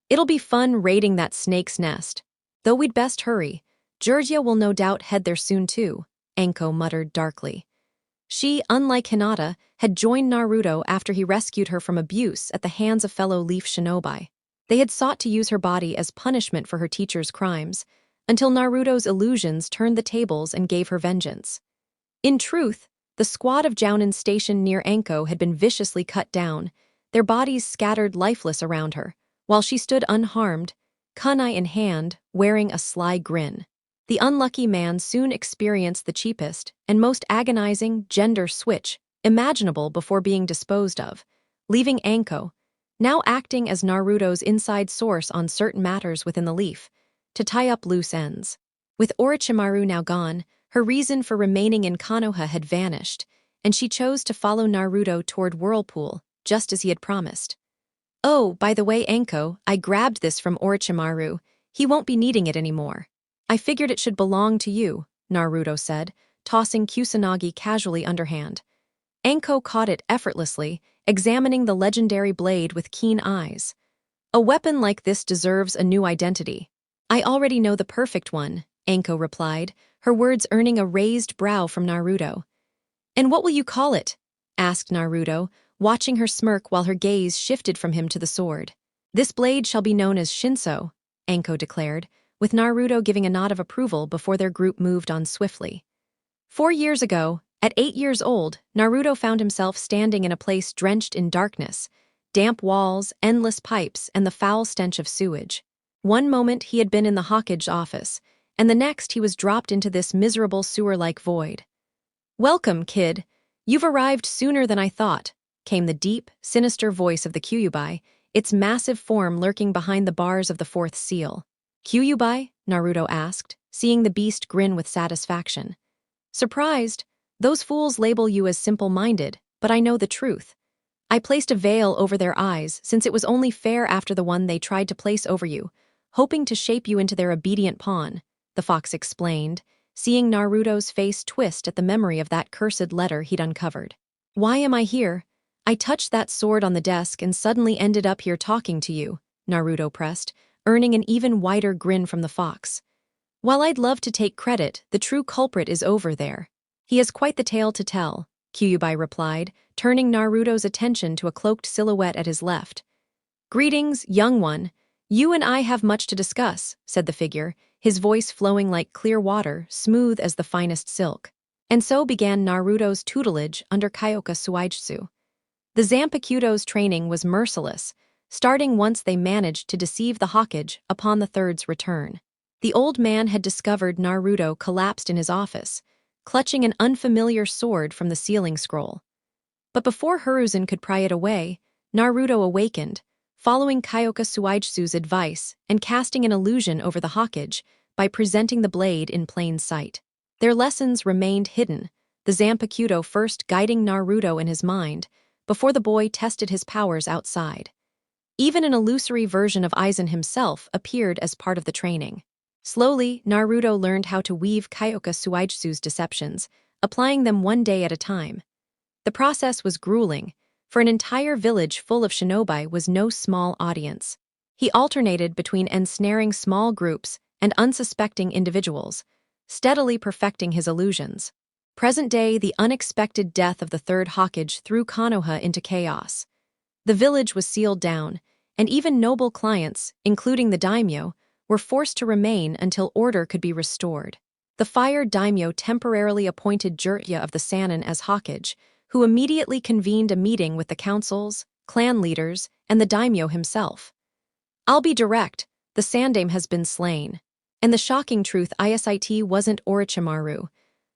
"It'll be fun raiding that snake's nest. Though we'd best hurry. Jiraiya will no doubt head there soon too," Anko muttered darkly. She, unlike Hinata, had joined Naruto after he rescued her from abuse at the hands of fellow Leaf Shinobi. They had sought to use her body as punishment for her teacher's crimes, until Naruto's illusions turned the tables and gave her vengeance. In truth, the squad of Jounin stationed near Anko had been viciously cut down, their bodies scattered lifeless around her, while she stood unharmed, kunai in hand, wearing a sly grin. The unlucky man soon experienced the cheapest and most agonizing gender switch imaginable before being disposed of, leaving Anko, now acting as Naruto's inside source on certain matters within the Leaf, to tie up loose ends. With Orochimaru now gone, her reason for remaining in Konoha had vanished, and she chose to follow Naruto toward Whirlpool, just as he had promised. "Oh, by the way, Anko, I grabbed this from Orochimaru. He won't be needing it anymore. I figured it should belong to you," Naruto said, tossing Kusanagi casually underhand. Anko caught it effortlessly, examining the legendary blade with keen eyes. "A weapon like this deserves a new identity." "I already know the perfect one," Anko replied, her words earning a raised brow from Naruto. "And what will you call it?" asked Naruto, watching her smirk while her gaze shifted from him to the sword. "This blade shall be known as Shinso," Anko declared, with Naruto giving a nod of approval before their group moved on swiftly. 4 years ago, at 8 years old, Naruto found himself standing in a place drenched in darkness, damp walls, endless pipes, and the foul stench of sewage. One moment he had been in the Hokage's office, and the next he was dropped into this miserable sewer-like void. "Welcome, kid. You've arrived sooner than I thought," came the deep, sinister voice of the Kyuubi, its massive form lurking behind the bars of the fourth seal. "Kyuubi?" Naruto asked, seeing the beast grin with satisfaction. "Surprised? Those fools label you as simple-minded, but I know the truth. I placed a veil over their eyes since it was only fair after the one they tried to place over you, hoping to shape you into their obedient pawn," the fox explained, seeing Naruto's face twist at the memory of that cursed letter he'd uncovered. "Why am I here? I touched that sword on the desk and suddenly ended up here talking to you," Naruto pressed, earning an even wider grin from the fox. While I'd love to take credit, the true culprit is over there. He has quite the tale to tell, Kyuubi replied, turning Naruto's attention to a cloaked silhouette at his left. Greetings, young one. You and I have much to discuss, said the figure, his voice flowing like clear water, smooth as the finest silk. And so began Naruto's tutelage under Kyoka Suijutsu. The Zanpakuto's training was merciless, starting once they managed to deceive the Hokage upon the third's return. The old man had discovered Naruto collapsed in his office, clutching an unfamiliar sword from the sealing scroll. But before Hiruzen could pry it away, Naruto awakened, following Kyoka Suijutsu's advice and casting an illusion over the Hokage by presenting the blade in plain sight. Their lessons remained hidden, the Zanpakuto first guiding Naruto in his mind, before the boy tested his powers outside. Even an illusory version of Aizen himself appeared as part of the training. Slowly, Naruto learned how to weave Kyoka Suijutsu's deceptions, applying them one day at a time. The process was grueling, for an entire village full of shinobi was no small audience. He alternated between ensnaring small groups and unsuspecting individuals, steadily perfecting his illusions. Present day, the unexpected death of the third Hokage threw Konoha into chaos. The village was sealed down, and even noble clients, including the daimyo, were forced to remain until order could be restored. The fired daimyo temporarily appointed Jiraiya of the Sannin as Hokage, who immediately convened a meeting with the councils, clan leaders, and the daimyo himself. I'll be direct, the Sandaime has been slain. And the shocking truth it wasn't Orochimaru.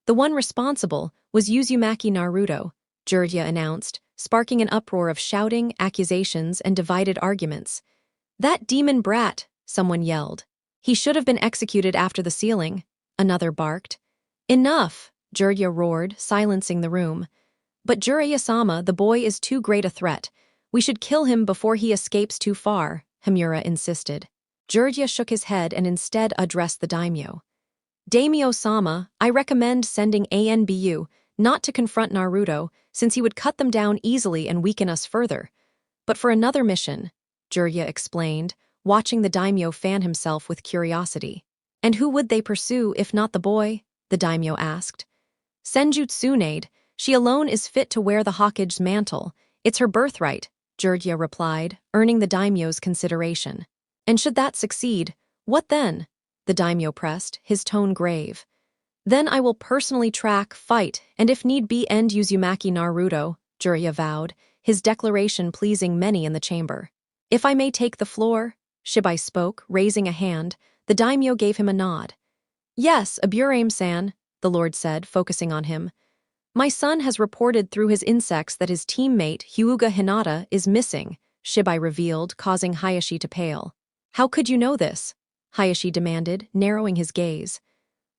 The one responsible was Uzumaki Naruto, Jiraiya announced, sparking an uproar of shouting, accusations, and divided arguments. That demon brat, someone yelled. He should have been executed after the sealing, another barked. Enough, Jiraiya roared, silencing the room. But Jiraiya-sama, the boy is too great a threat. We should kill him before he escapes too far, Himura insisted. Jiraiya shook his head and instead addressed the daimyo. Daimyo-sama, I recommend sending ANBU, not to confront Naruto, since he would cut them down easily and weaken us further. But for another mission, Jiraiya explained, watching the daimyo fan himself with curiosity. And who would they pursue if not the boy? The daimyo asked. Senju Tsunade, she alone is fit to wear the Hokage's mantle. It's her birthright, Jiraiya replied, earning the daimyo's consideration. And should that succeed, what then? The daimyo pressed, his tone grave. Then I will personally track, fight, and if need be end Uzumaki Naruto, Jiraiya vowed, his declaration pleasing many in the chamber. If I may take the floor, Shibai spoke, raising a hand. The daimyo gave him a nod. Yes, Aburame-san, the lord said, focusing on him. My son has reported through his insects that his teammate, Hyuga Hinata, is missing, Shibai revealed, causing Hayashi to pale. How could you know this? Hayashi demanded, narrowing his gaze.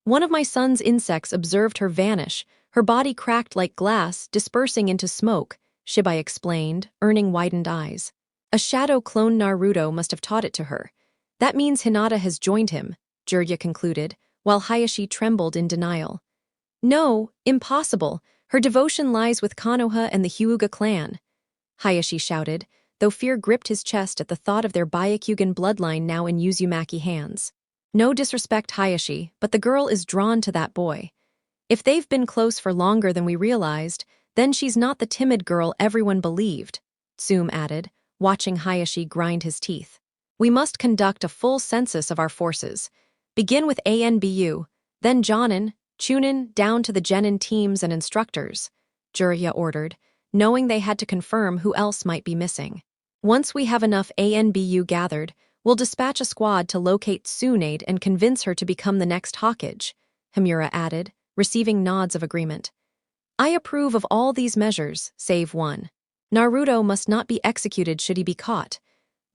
One of my son's insects observed her vanish, her body cracked like glass, dispersing into smoke, Shibai explained, earning widened eyes. A shadow clone Naruto must have taught it to her. That means Hinata has joined him, Jiraiya concluded, while Hayashi trembled in denial. No, impossible. Her devotion lies with Konoha and the Hyuga clan, Hayashi shouted, though fear gripped his chest at the thought of their Byakugan bloodline now in Uzumaki hands. No disrespect, Hayashi, but the girl is drawn to that boy. If they've been close for longer than we realized, then she's not the timid girl everyone believed, Tsume added, watching Hayashi grind his teeth. We must conduct a full census of our forces. Begin with ANBU, then Jonin, Chunin, down to the Genin teams and instructors, Jiraiya ordered, knowing they had to confirm who else might be missing. Once we have enough ANBU gathered, we'll dispatch a squad to locate Tsunade and convince her to become the next Hokage, Himura added, receiving nods of agreement. I approve of all these measures, save one. Naruto must not be executed should he be caught.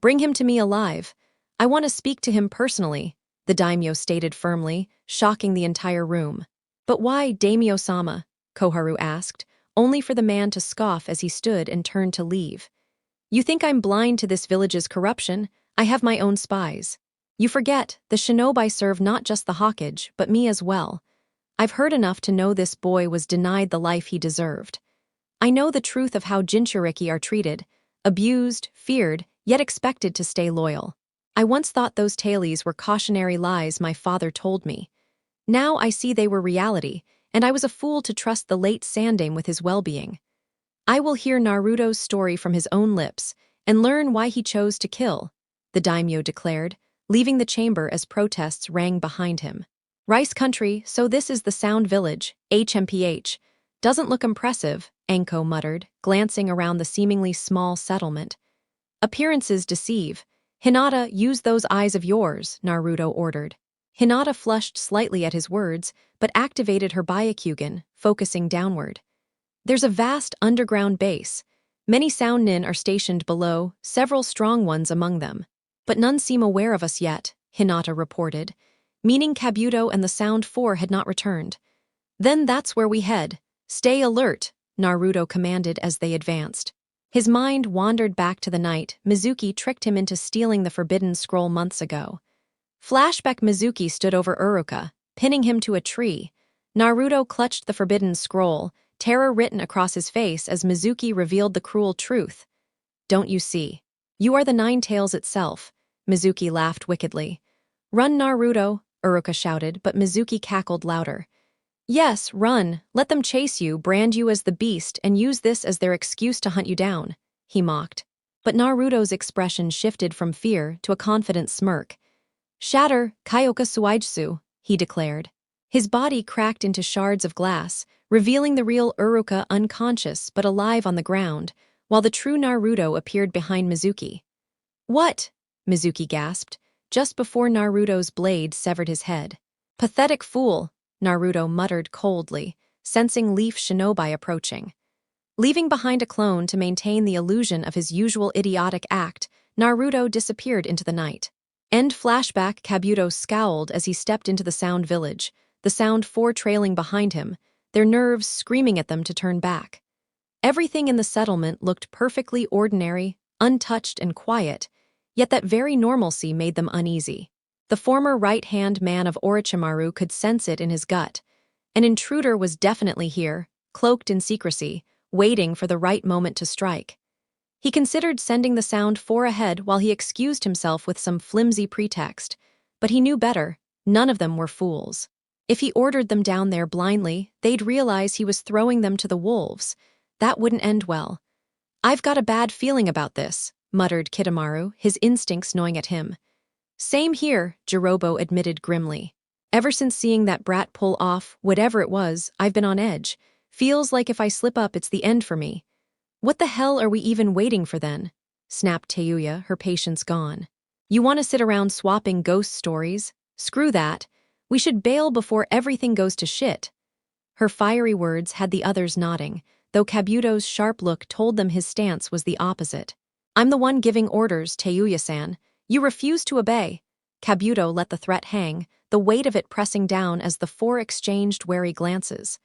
Bring him to me alive. I want to speak to him personally, the daimyo stated firmly, shocking the entire room. But why daimyo-sama? Koharu asked, only for the man to scoff as he stood and turned to leave. You think I'm blind to this village's corruption? I have my own spies. You forget, the shinobi serve not just the Hokage, but me as well. I've heard enough to know this boy was denied the life he deserved. I know the truth of how Jinchuriki are treated, abused, feared, yet expected to stay loyal. I once thought those tales were cautionary lies my father told me. Now I see they were reality, and I was a fool to trust the late Sandaime with his well-being. I will hear Naruto's story from his own lips and learn why he chose to kill, the daimyo declared, leaving the chamber as protests rang behind him. Rice country, so this is the Sound Village, HMPH. Doesn't look impressive, Anko muttered, glancing around the seemingly small settlement. Appearances deceive. Hinata, use those eyes of yours, Naruto ordered. Hinata flushed slightly at his words, but activated her Byakugan, focusing downward. There's a vast underground base. Many sound nin are stationed below, several strong ones among them. But none seem aware of us yet, Hinata reported, meaning Kabuto and the Sound Four had not returned. Then that's where we head. Stay alert, Naruto commanded as they advanced. His mind wandered back to the night Mizuki tricked him into stealing the forbidden scroll months ago. Flashback: Mizuki stood over Uruka, pinning him to a tree. Naruto clutched the forbidden scroll, terror written across his face as Mizuki revealed the cruel truth. Don't you see? You are the Nine Tails itself, Mizuki laughed wickedly. Run, Naruto, Uruka shouted, but Mizuki cackled louder. Yes, run, let them chase you, brand you as the beast, and use this as their excuse to hunt you down, he mocked. But Naruto's expression shifted from fear to a confident smirk. Shatter, Kyoka Suijutsu, he declared. His body cracked into shards of glass, revealing the real Uruka unconscious but alive on the ground, while the true Naruto appeared behind Mizuki. What? Mizuki gasped, just before Naruto's blade severed his head. Pathetic fool, Naruto muttered coldly, sensing Leaf Shinobi approaching. Leaving behind a clone to maintain the illusion of his usual idiotic act, Naruto disappeared into the night. End flashback: Kabuto scowled as he stepped into the Sound Village, the Sound Four trailing behind him, their nerves screaming at them to turn back. Everything in the settlement looked perfectly ordinary, untouched and quiet, yet that very normalcy made them uneasy. The former right-hand man of Orochimaru could sense it in his gut. An intruder was definitely here, cloaked in secrecy, waiting for the right moment to strike. He considered sending the Sound Four ahead while he excused himself with some flimsy pretext, but he knew better. None of them were fools. If he ordered them down there blindly, they'd realize he was throwing them to the wolves. That wouldn't end well. I've got a bad feeling about this, muttered Kitamaro, his instincts gnawing at him. Same here, Jirobo admitted grimly. Ever since seeing that brat pull off whatever it was, I've been on edge. Feels like if I slip up, it's the end for me. What the hell are we even waiting for then? Snapped Tayuya, her patience gone. You want to sit around swapping ghost stories? Screw that. We should bail before everything goes to shit. Her fiery words had the others nodding, though Kabuto's sharp look told them his stance was the opposite. I'm the one giving orders, Tayuya-san. You refuse to obey. Kabuto let the threat hang, the weight of it pressing down as the four exchanged wary glances.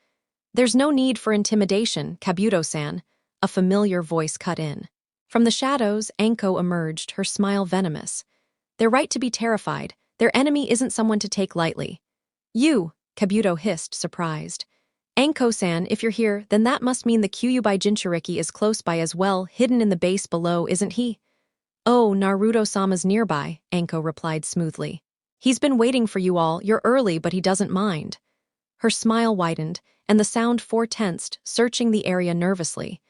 There's no need for intimidation, Kabuto-san, a familiar voice cut in. From the shadows, Anko emerged, her smile venomous. They're right to be terrified. Their enemy isn't someone to take lightly. You, Kabuto hissed, surprised. Anko-san, if you're here, then that must mean the Kyuubi Jinchuriki is close by as well, hidden in the base below, isn't he? Oh, Naruto-sama's nearby, Anko replied smoothly. He's been waiting for you all. You're early, but he doesn't mind. Her smile widened, and the Sound Four tensed, searching the area nervously.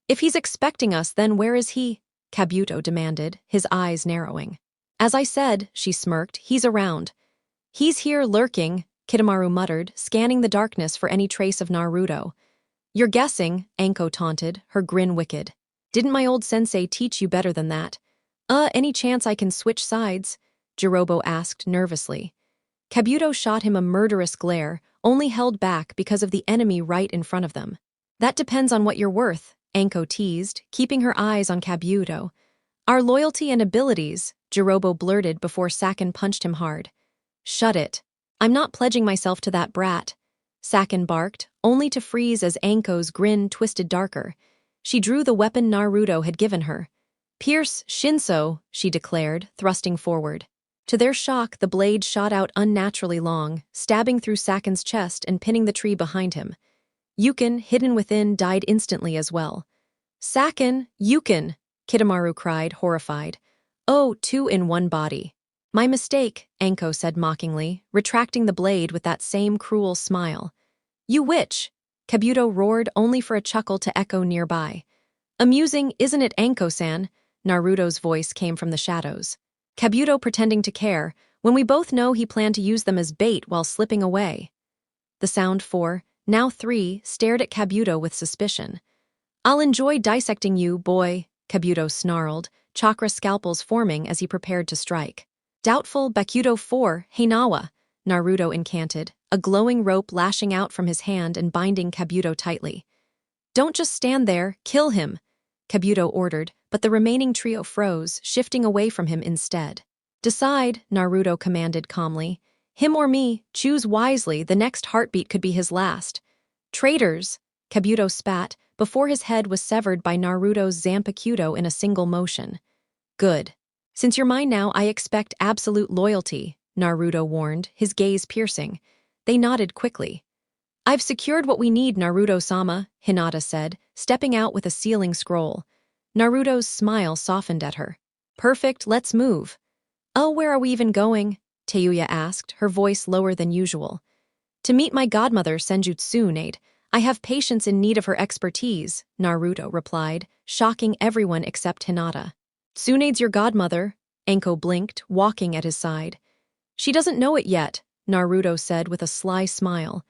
If he's expecting us, then where is he? Kabuto demanded, his eyes narrowing. As I said, she smirked, he's around. He's here lurking, Kitamaro muttered, scanning the darkness for any trace of Naruto. You're guessing, Anko taunted, her grin wicked. Didn't my old sensei teach you better than that? Any chance I can switch sides? Jirobo asked nervously. Kabuto shot him a murderous glare, only held back because of the enemy right in front of them. That depends on what you're worth, Anko teased, keeping her eyes on Kabuto. Our loyalty and abilities, Jirobo blurted before Sakin punched him hard. Shut it. I'm not pledging myself to that brat. Sakin barked, only to freeze as Anko's grin twisted darker. She drew the weapon Naruto had given her. Pierce, Shinso, she declared, thrusting forward. To their shock, the blade shot out unnaturally long, stabbing through Sakin's chest and pinning the tree behind him. Yukin, hidden within, died instantly as well. Sakin, Yukin, Kitamaro cried, horrified. Oh, two in one body. My mistake, Anko said mockingly, retracting the blade with that same cruel smile. You witch! Kabuto roared only for a chuckle to echo nearby. Amusing, isn't it, Anko-san? Naruto's voice came from the shadows. Kabuto pretending to care, when we both know he planned to use them as bait while slipping away. The Sound 4, now 3, stared at Kabuto with suspicion. I'll enjoy dissecting you, boy, Kabuto snarled, chakra scalpels forming as he prepared to strike. Doubtful Bakuto 4, Heinawa, Naruto incanted, a glowing rope lashing out from his hand and binding Kabuto tightly. Don't just stand there, kill him, Kabuto ordered, but the remaining trio froze, shifting away from him instead. Decide, Naruto commanded calmly. Him or me, choose wisely, the next heartbeat could be his last. Traitors, Kabuto spat, before his head was severed by Naruto's Zanpakuto in a single motion. Good. Since you're mine now, I expect absolute loyalty, Naruto warned, his gaze piercing. They nodded quickly. I've secured what we need, Naruto-sama, Hinata said, stepping out with a sealing scroll. Naruto's smile softened at her. Perfect, let's move. Oh, where are we even going? Teuya asked, her voice lower than usual. To meet my godmother, Senju Tsunade. I have patients in need of her expertise, Naruto replied, shocking everyone except Hinata. Tsunade's your godmother, Anko blinked, walking at his side. She doesn't know it yet, Naruto said with a sly smile.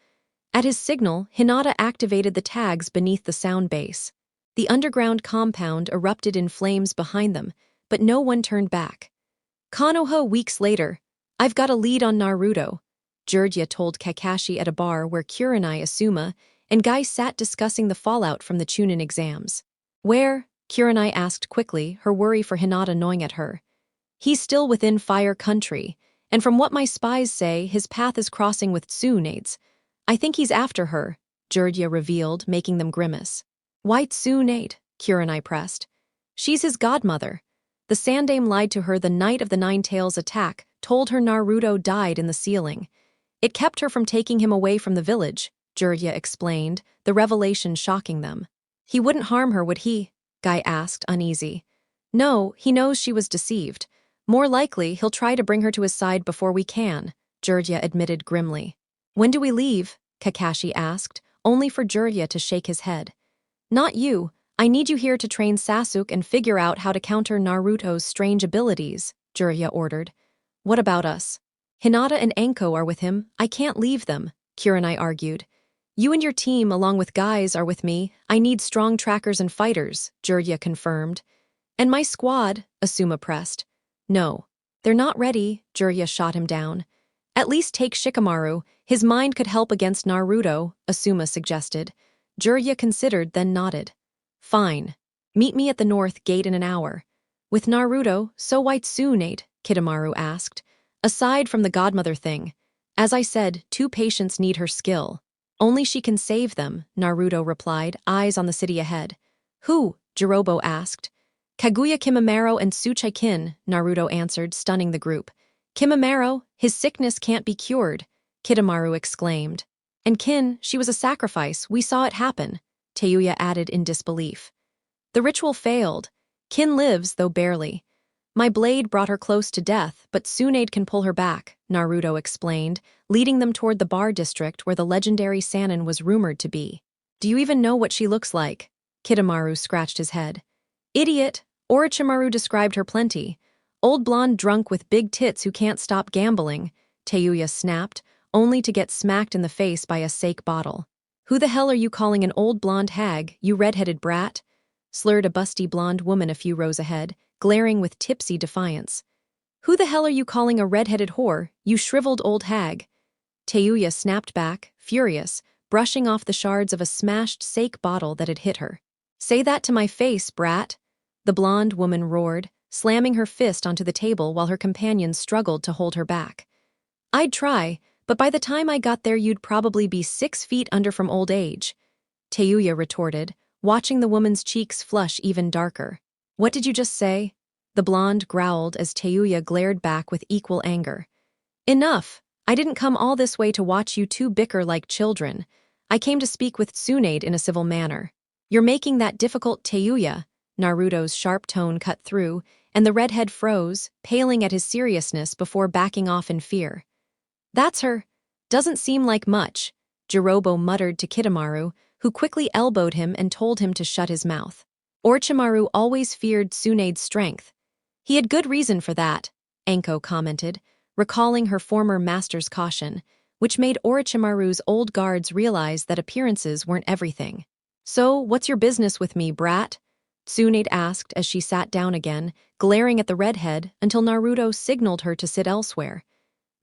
At his signal, Hinata activated the tags beneath the sound base. The underground compound erupted in flames behind them, but no one turned back. Konoha weeks later. I've got a lead on Naruto, Jiraiya told Kakashi at a bar where Kurenai, Asuma, and Guy sat discussing the fallout from the Chunin exams. Where? Kurenai asked quickly, her worry for Hinata gnawing at her. He's still within Fire Country, and from what my spies say, his path is crossing with Tsunade's. I think he's after her, Jiraiya revealed, making them grimace. Why Tsunade? Kurenai pressed. She's his godmother. The Sandaime lied to her the night of the Nine-Tails attack, told her Naruto died in the ceiling. It kept her from taking him away from the village, Jiraiya explained, the revelation shocking them. He wouldn't harm her, would he? Guy asked, uneasy. No, he knows she was deceived. More likely, he'll try to bring her to his side before we can, Jiraiya admitted grimly. When do we leave? Kakashi asked, only for Jiraiya to shake his head. Not you. I need you here to train Sasuke and figure out how to counter Naruto's strange abilities, Jiraiya ordered. What about us? Hinata and Anko are with him. I can't leave them, Kurenai argued. You and your team, along with Guys, are with me. I need strong trackers and fighters, Jiraiya confirmed. And my squad, Asuma pressed. No. They're not ready, Jiraiya shot him down. At least take Shikamaru. His mind could help against Naruto, Asuma suggested. Jiraiya considered, then nodded. Fine. Meet me at the north gate in an hour. With Naruto, so why Tsunade? Kidomaru asked. Aside from the godmother thing. As I said, 2 patients need her skill. Only she can save them, Naruto replied, eyes on the city ahead. Who? Jirobo asked. Kaguya Kimimaro and Tsuchikin, Naruto answered, stunning the group. Kimimaro, his sickness can't be cured, Kidomaru exclaimed. And Kin, she was a sacrifice, we saw it happen, Teuya added in disbelief. The ritual failed. Kin lives, though barely. My blade brought her close to death, but Tsunade can pull her back, Naruto explained, leading them toward the bar district where the legendary Sannin was rumored to be. Do you even know what she looks like? Kidomaru scratched his head. Idiot, Orochimaru described her plenty. Old blonde drunk with big tits who can't stop gambling, Teuya snapped, only to get smacked in the face by a sake bottle. Who the hell are you calling an old blonde hag, you red-headed brat? Slurred a busty blonde woman a few rows ahead, glaring with tipsy defiance. Who the hell are you calling a red-headed whore, you shriveled old hag? Teuya snapped back, furious, brushing off the shards of a smashed sake bottle that had hit her. Say that to my face, brat, the blonde woman roared, slamming her fist onto the table while her companions struggled to hold her back. I'd try, but by the time I got there you'd probably be 6 feet under from old age, Teuya retorted, watching the woman's cheeks flush even darker. What did you just say? The blonde growled as Teuya glared back with equal anger. Enough! I didn't come all this way to watch you 2 bicker like children. I came to speak with Tsunade in a civil manner. You're making that difficult, Teuya, Naruto's sharp tone cut through, and the redhead froze, paling at his seriousness before backing off in fear. "That's her. Doesn't seem like much," Jirobo muttered to Kitamaru, who quickly elbowed him and told him to shut his mouth. Orochimaru always feared Tsunade's strength. "He had good reason for that," Anko commented, recalling her former master's caution, which made Orochimaru's old guards realize that appearances weren't everything. "So, what's your business with me, brat?" Tsunade asked as she sat down again, glaring at the redhead until Naruto signaled her to sit elsewhere.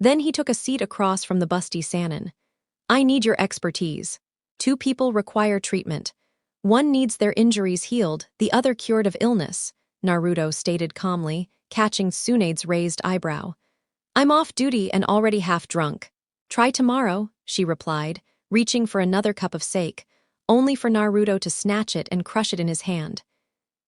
Then he took a seat across from the busty Sannin. "I need your expertise. 2 people require treatment. One needs their injuries healed, the other cured of illness," Naruto stated calmly, catching Tsunade's raised eyebrow. "I'm off duty and already half drunk. Try tomorrow," she replied, reaching for another cup of sake, only for Naruto to snatch it and crush it in his hand.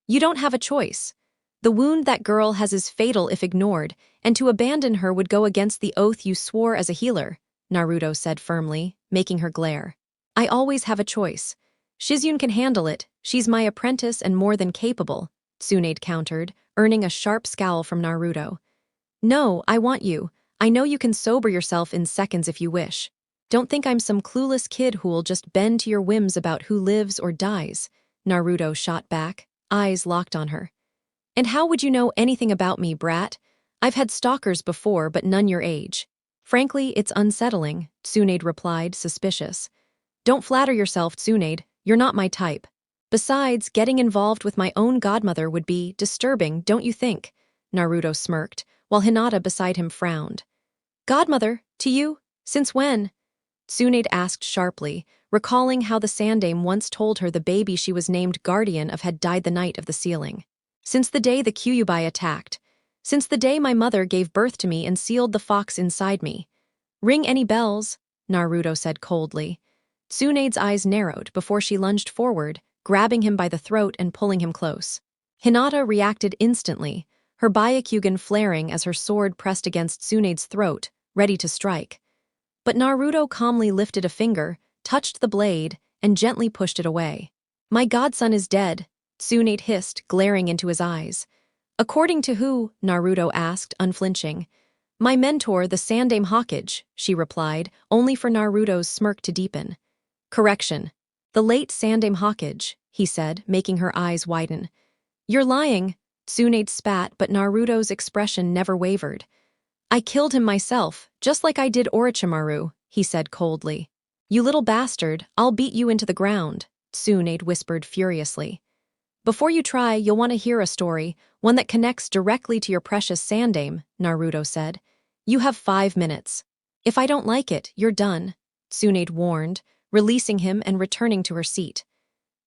"You don't have a choice. The wound that girl has is fatal if ignored, and to abandon her would go against the oath you swore as a healer," Naruto said firmly, making her glare. "I always have a choice. Shizune can handle it, she's my apprentice and more than capable," Tsunade countered, earning a sharp scowl from Naruto. "No, I want you. I know you can sober yourself in seconds if you wish. Don't think I'm some clueless kid who'll just bend to your whims about who lives or dies," Naruto shot back, eyes locked on her. "And how would you know anything about me, brat? I've had stalkers before, but none your age." "Frankly, it's unsettling," Tsunade replied, suspicious. "Don't flatter yourself, Tsunade. You're not my type. Besides, getting involved with my own godmother would be disturbing, don't you think?" Naruto smirked, while Hinata beside him frowned. "Godmother? To you? Since when?" Tsunade asked sharply, recalling how the Sandaime once told her the baby she was named guardian of had died the night of the sealing. "Since the day the Kyuubi attacked. Since the day my mother gave birth to me and sealed the fox inside me." "Ring any bells?" Naruto said coldly. Tsunade's eyes narrowed before she lunged forward, grabbing him by the throat and pulling him close. Hinata reacted instantly, her Byakugan flaring as her sword pressed against Tsunade's throat, ready to strike. But Naruto calmly lifted a finger, touched the blade, and gently pushed it away. "My godson is dead," Tsunade hissed, glaring into his eyes. "According to who?" Naruto asked, unflinching. "My mentor, the Sandaime Hokage," she replied, only for Naruto's smirk to deepen. "Correction. The late Sandaime Hokage," he said, making her eyes widen. "You're lying," Tsunade spat, but Naruto's expression never wavered. "I killed him myself, just like I did Orochimaru," he said coldly. "You little bastard, I'll beat you into the ground," Tsunade whispered furiously. "Before you try, you'll want to hear a story, one that connects directly to your precious Sandaime," Naruto said. "You have 5 minutes. If I don't like it, you're done," Tsunade warned, releasing him and returning to her seat.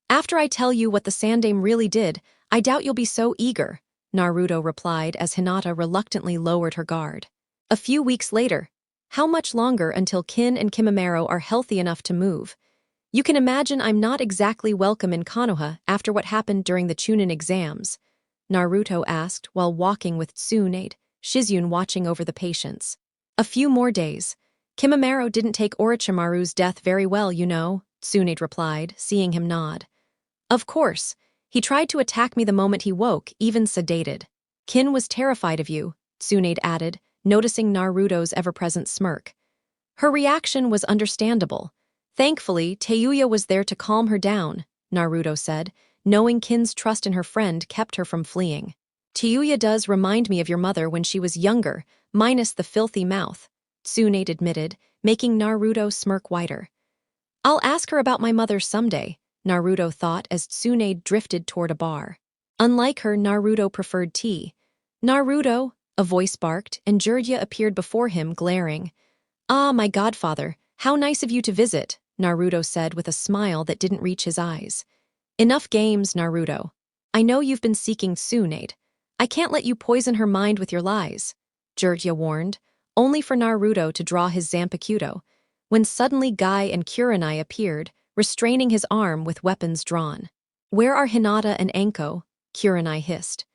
"After I tell you what the Sandaime really did, I doubt you'll be so eager," Naruto replied as Hinata reluctantly lowered her guard. A few weeks later. How much longer until Kin and Kimimaro are healthy enough to move? You can imagine I'm not exactly welcome in Konoha after what happened during the Chunin exams, Naruto asked while walking with Tsunade, Shizune watching over the patients. "A few more days. Kimimaro didn't take Orochimaru's death very well, you know," Tsunade replied, seeing him nod. "Of course. He tried to attack me the moment he woke, even sedated. Kin was terrified of you," Tsunade added, noticing Naruto's ever-present smirk. Her reaction was understandable. "Thankfully, Teuya was there to calm her down," Naruto said, knowing Kin's trust in her friend kept her from fleeing. "Teuya does remind me of your mother when she was younger, minus the filthy mouth," Tsunade admitted, making Naruto smirk wider. "I'll ask her about my mother someday," Naruto thought as Tsunade drifted toward a bar. Unlike her, Naruto preferred tea. "Naruto," a voice barked, and Jiraiya appeared before him, glaring. "Ah, my godfather, how nice of you to visit," Naruto said with a smile that didn't reach his eyes. "Enough games, Naruto. I know you've been seeking Tsunade. I can't let you poison her mind with your lies," Jiraiya warned, only for Naruto to draw his Zanpakuto, when suddenly Guy and Kurenai appeared, restraining his arm with weapons drawn. "Where are Hinata and Anko?" Kurenai hissed.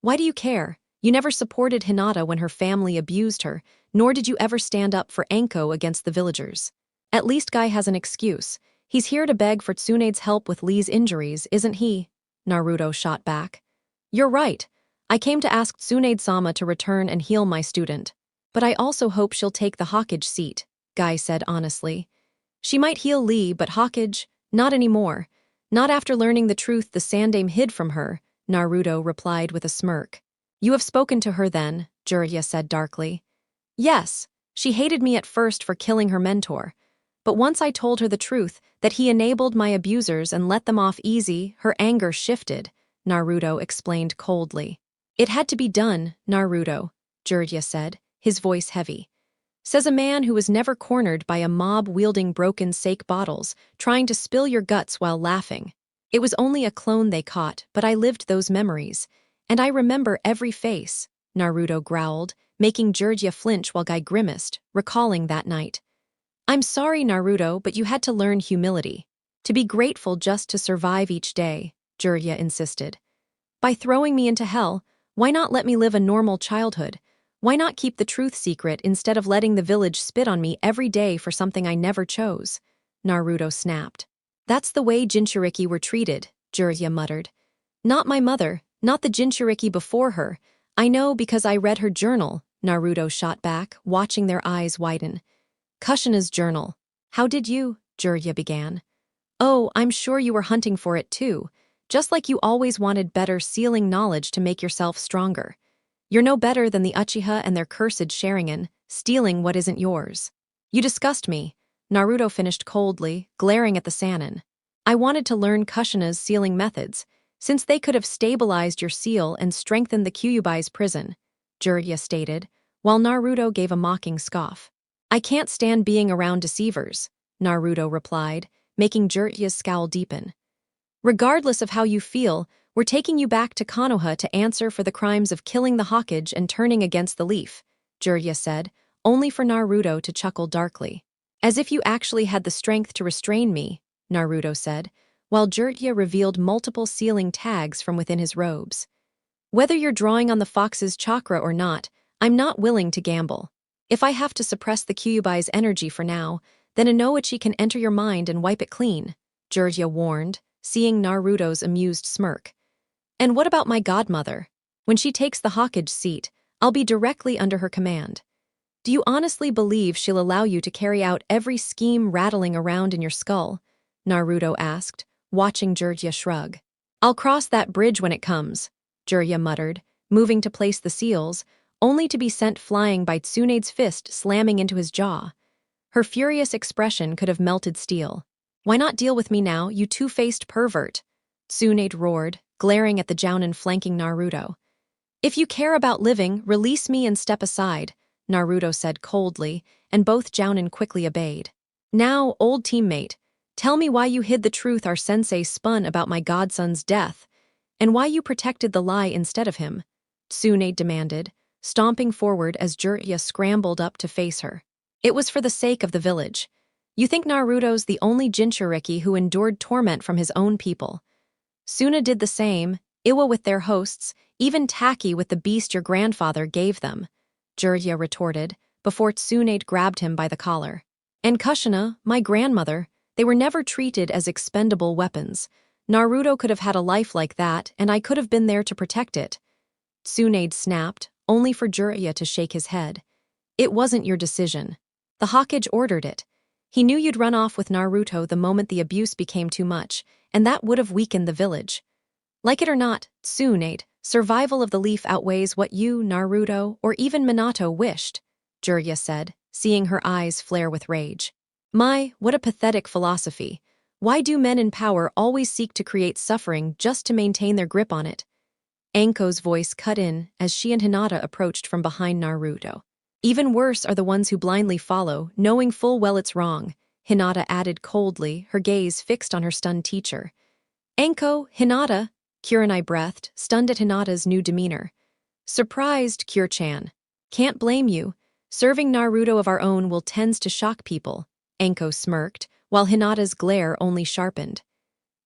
"Why do you care? You never supported Hinata when her family abused her, nor did you ever stand up for Anko against the villagers. At least Guy has an excuse. He's here to beg for Tsunade's help with Lee's injuries, isn't he?" Naruto shot back. "You're right. I came to ask Tsunade-sama to return and heal my student. But I also hope she'll take the Hokage seat, Guy said honestly. She might heal Lee, but Hokage, not anymore. Not after learning the truth the Sandaime hid from her, Naruto replied with a smirk. You have spoken to her then, Jiraiya said darkly. Yes, she hated me at first for killing her mentor. But once I told her the truth, that he enabled my abusers and let them off easy, her anger shifted, Naruto explained coldly. It had to be done, Naruto, Jiraiya said, his voice heavy. Says a man who was never cornered by a mob wielding broken sake bottles, trying to spill your guts while laughing. It was only a clone they caught, but I lived those memories. And I remember every face, Naruto growled, making Jiraiya flinch while Guy grimaced, recalling that night. I'm sorry, Naruto, but you had to learn humility. To be grateful just to survive each day, Jiraiya insisted. By throwing me into hell, why not let me live a normal childhood? Why not keep the truth secret instead of letting the village spit on me every day for something I never chose? Naruto snapped. That's the way Jinchuriki were treated, Jiraiya muttered. Not my mother, not the Jinchuriki before her. I know because I read her journal, Naruto shot back, watching their eyes widen. Kushina's journal. How did you? Jiraiya began. Oh, I'm sure you were hunting for it too. Just like you always wanted better sealing knowledge to make yourself stronger. You're no better than the Uchiha and their cursed Sharingan, stealing what isn't yours. You disgust me, Naruto finished coldly, glaring at the Sannin. I wanted to learn Kushina's sealing methods, since they could have stabilized your seal and strengthened the Kyubai's prison, Jiraiya stated, while Naruto gave a mocking scoff. I can't stand being around deceivers, Naruto replied, making Jiraiya's scowl deepen. Regardless of how you feel, we're taking you back to Konoha to answer for the crimes of killing the Hokage and turning against the Leaf, Jiraiya said, only for Naruto to chuckle darkly. As if you actually had the strength to restrain me, Naruto said, while Jiraiya revealed multiple sealing tags from within his robes. Whether you're drawing on the fox's chakra or not, I'm not willing to gamble. If I have to suppress the Kyubai's energy for now, then Inoichi can enter your mind and wipe it clean, Jiraiya warned, seeing Naruto's amused smirk. And what about my godmother? When she takes the Hokage seat, I'll be directly under her command. Do you honestly believe she'll allow you to carry out every scheme rattling around in your skull? Naruto asked, watching Jiraiya shrug. I'll cross that bridge when it comes, Jiraiya muttered, moving to place the seals, only to be sent flying by Tsunade's fist slamming into his jaw. Her furious expression could have melted steel. Why not deal with me now, you two-faced pervert? Tsunade roared, glaring at the Jounin flanking Naruto. If you care about living, release me and step aside, Naruto said coldly, and both Jounin quickly obeyed. Now, old teammate, tell me why you hid the truth our sensei spun about my godson's death, and why you protected the lie instead of him, Tsunade demanded, stomping forward as Jiraiya scrambled up to face her. It was for the sake of the village. You think Naruto's the only Jinchuriki who endured torment from his own people. Suna did the same, Iwa with their hosts, even Taki with the beast your grandfather gave them, Jiraiya retorted, before Tsunade grabbed him by the collar. And Kushina, my grandmother, they were never treated as expendable weapons. Naruto could have had a life like that, and I could have been there to protect it. Tsunade snapped, only for Jiraiya to shake his head. It wasn't your decision. The Hokage ordered it. He knew you'd run off with Naruto the moment the abuse became too much, and that would have weakened the village. Like it or not, Tsunade, survival of the Leaf outweighs what you, Naruto, or even Minato wished, Jiraiya said, seeing her eyes flare with rage. My, what a pathetic philosophy. Why do men in power always seek to create suffering just to maintain their grip on it? Anko's voice cut in as she and Hinata approached from behind Naruto. Even worse are the ones who blindly follow, knowing full well it's wrong, Hinata added coldly, her gaze fixed on her stunned teacher. Anko, Hinata, Kurenai breathed, stunned at Hinata's new demeanor. Surprised, Kure-chan. Can't blame you. Serving Naruto of our own will tends to shock people, Anko smirked, while Hinata's glare only sharpened.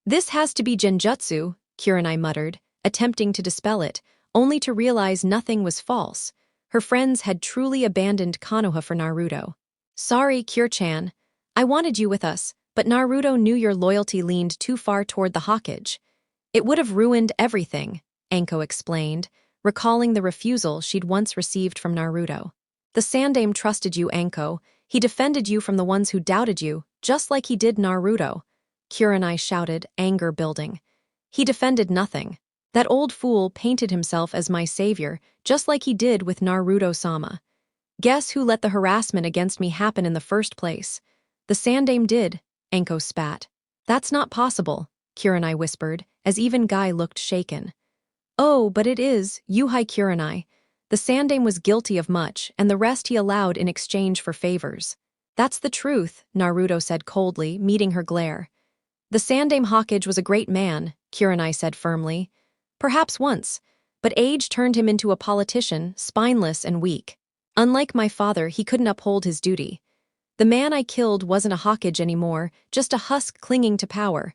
This has to be genjutsu, Kurenai muttered, attempting to dispel it, only to realize nothing was false. Her friends had truly abandoned Konoha for Naruto. Sorry, Kure-chan. I wanted you with us, but Naruto knew your loyalty leaned too far toward the Hokage. It would have ruined everything, Anko explained, recalling the refusal she'd once received from Naruto. The Sandaime trusted you, Anko. He defended you from the ones who doubted you, just like he did Naruto. Kurenai shouted, anger building. He defended nothing. That old fool painted himself as my savior, just like he did with Naruto-sama. Guess who let the harassment against me happen in the first place? The Sandaime did, Anko spat. That's not possible, Kurenai whispered, as even Guy looked shaken. Oh, but it is, Yuhai Kurenai. The Sandaime was guilty of much, and the rest he allowed in exchange for favors. That's the truth, Naruto said coldly, meeting her glare. The Sandaime Hokage was a great man, Kurenai said firmly. Perhaps once, but age turned him into a politician, spineless and weak. Unlike my father, he couldn't uphold his duty. The man I killed wasn't a Hokage anymore, just a husk clinging to power.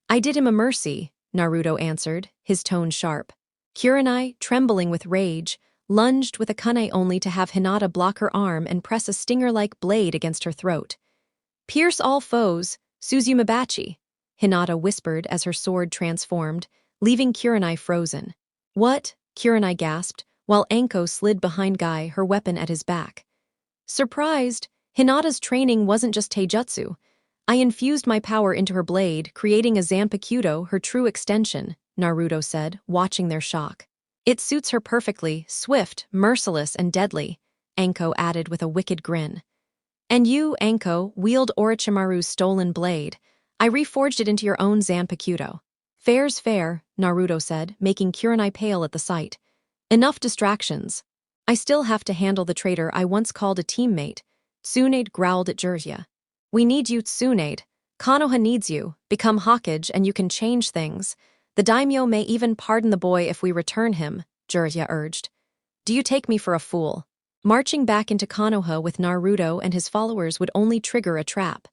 I did him a mercy, Naruto answered, his tone sharp. Kurenai, trembling with rage, lunged with a kunai only to have Hinata block her arm and press a stinger-like blade against her throat. Pierce all foes, Suzumabachi, Hinata whispered as her sword transformed, leaving Kurenai frozen. What? Kurenai gasped, while Anko slid behind Guy, her weapon at his back. Surprised, Hinata's training wasn't just taijutsu. I infused my power into her blade, creating a Zanpakuto, her true extension, Naruto said, watching their shock. It suits her perfectly, swift, merciless, and deadly, Anko added with a wicked grin. And you, Anko, wield Orochimaru's stolen blade. I reforged it into your own Zanpakuto. Fair's fair, Naruto said, making Kurenai pale at the sight. Enough distractions. I still have to handle the traitor I once called a teammate. Tsunade growled at Jiraiya. We need you, Tsunade. Konoha needs you. Become Hokage and you can change things. The daimyo may even pardon the boy if we return him, Jiraiya urged. Do you take me for a fool? Marching back into Konoha with Naruto and his followers would only trigger a trap.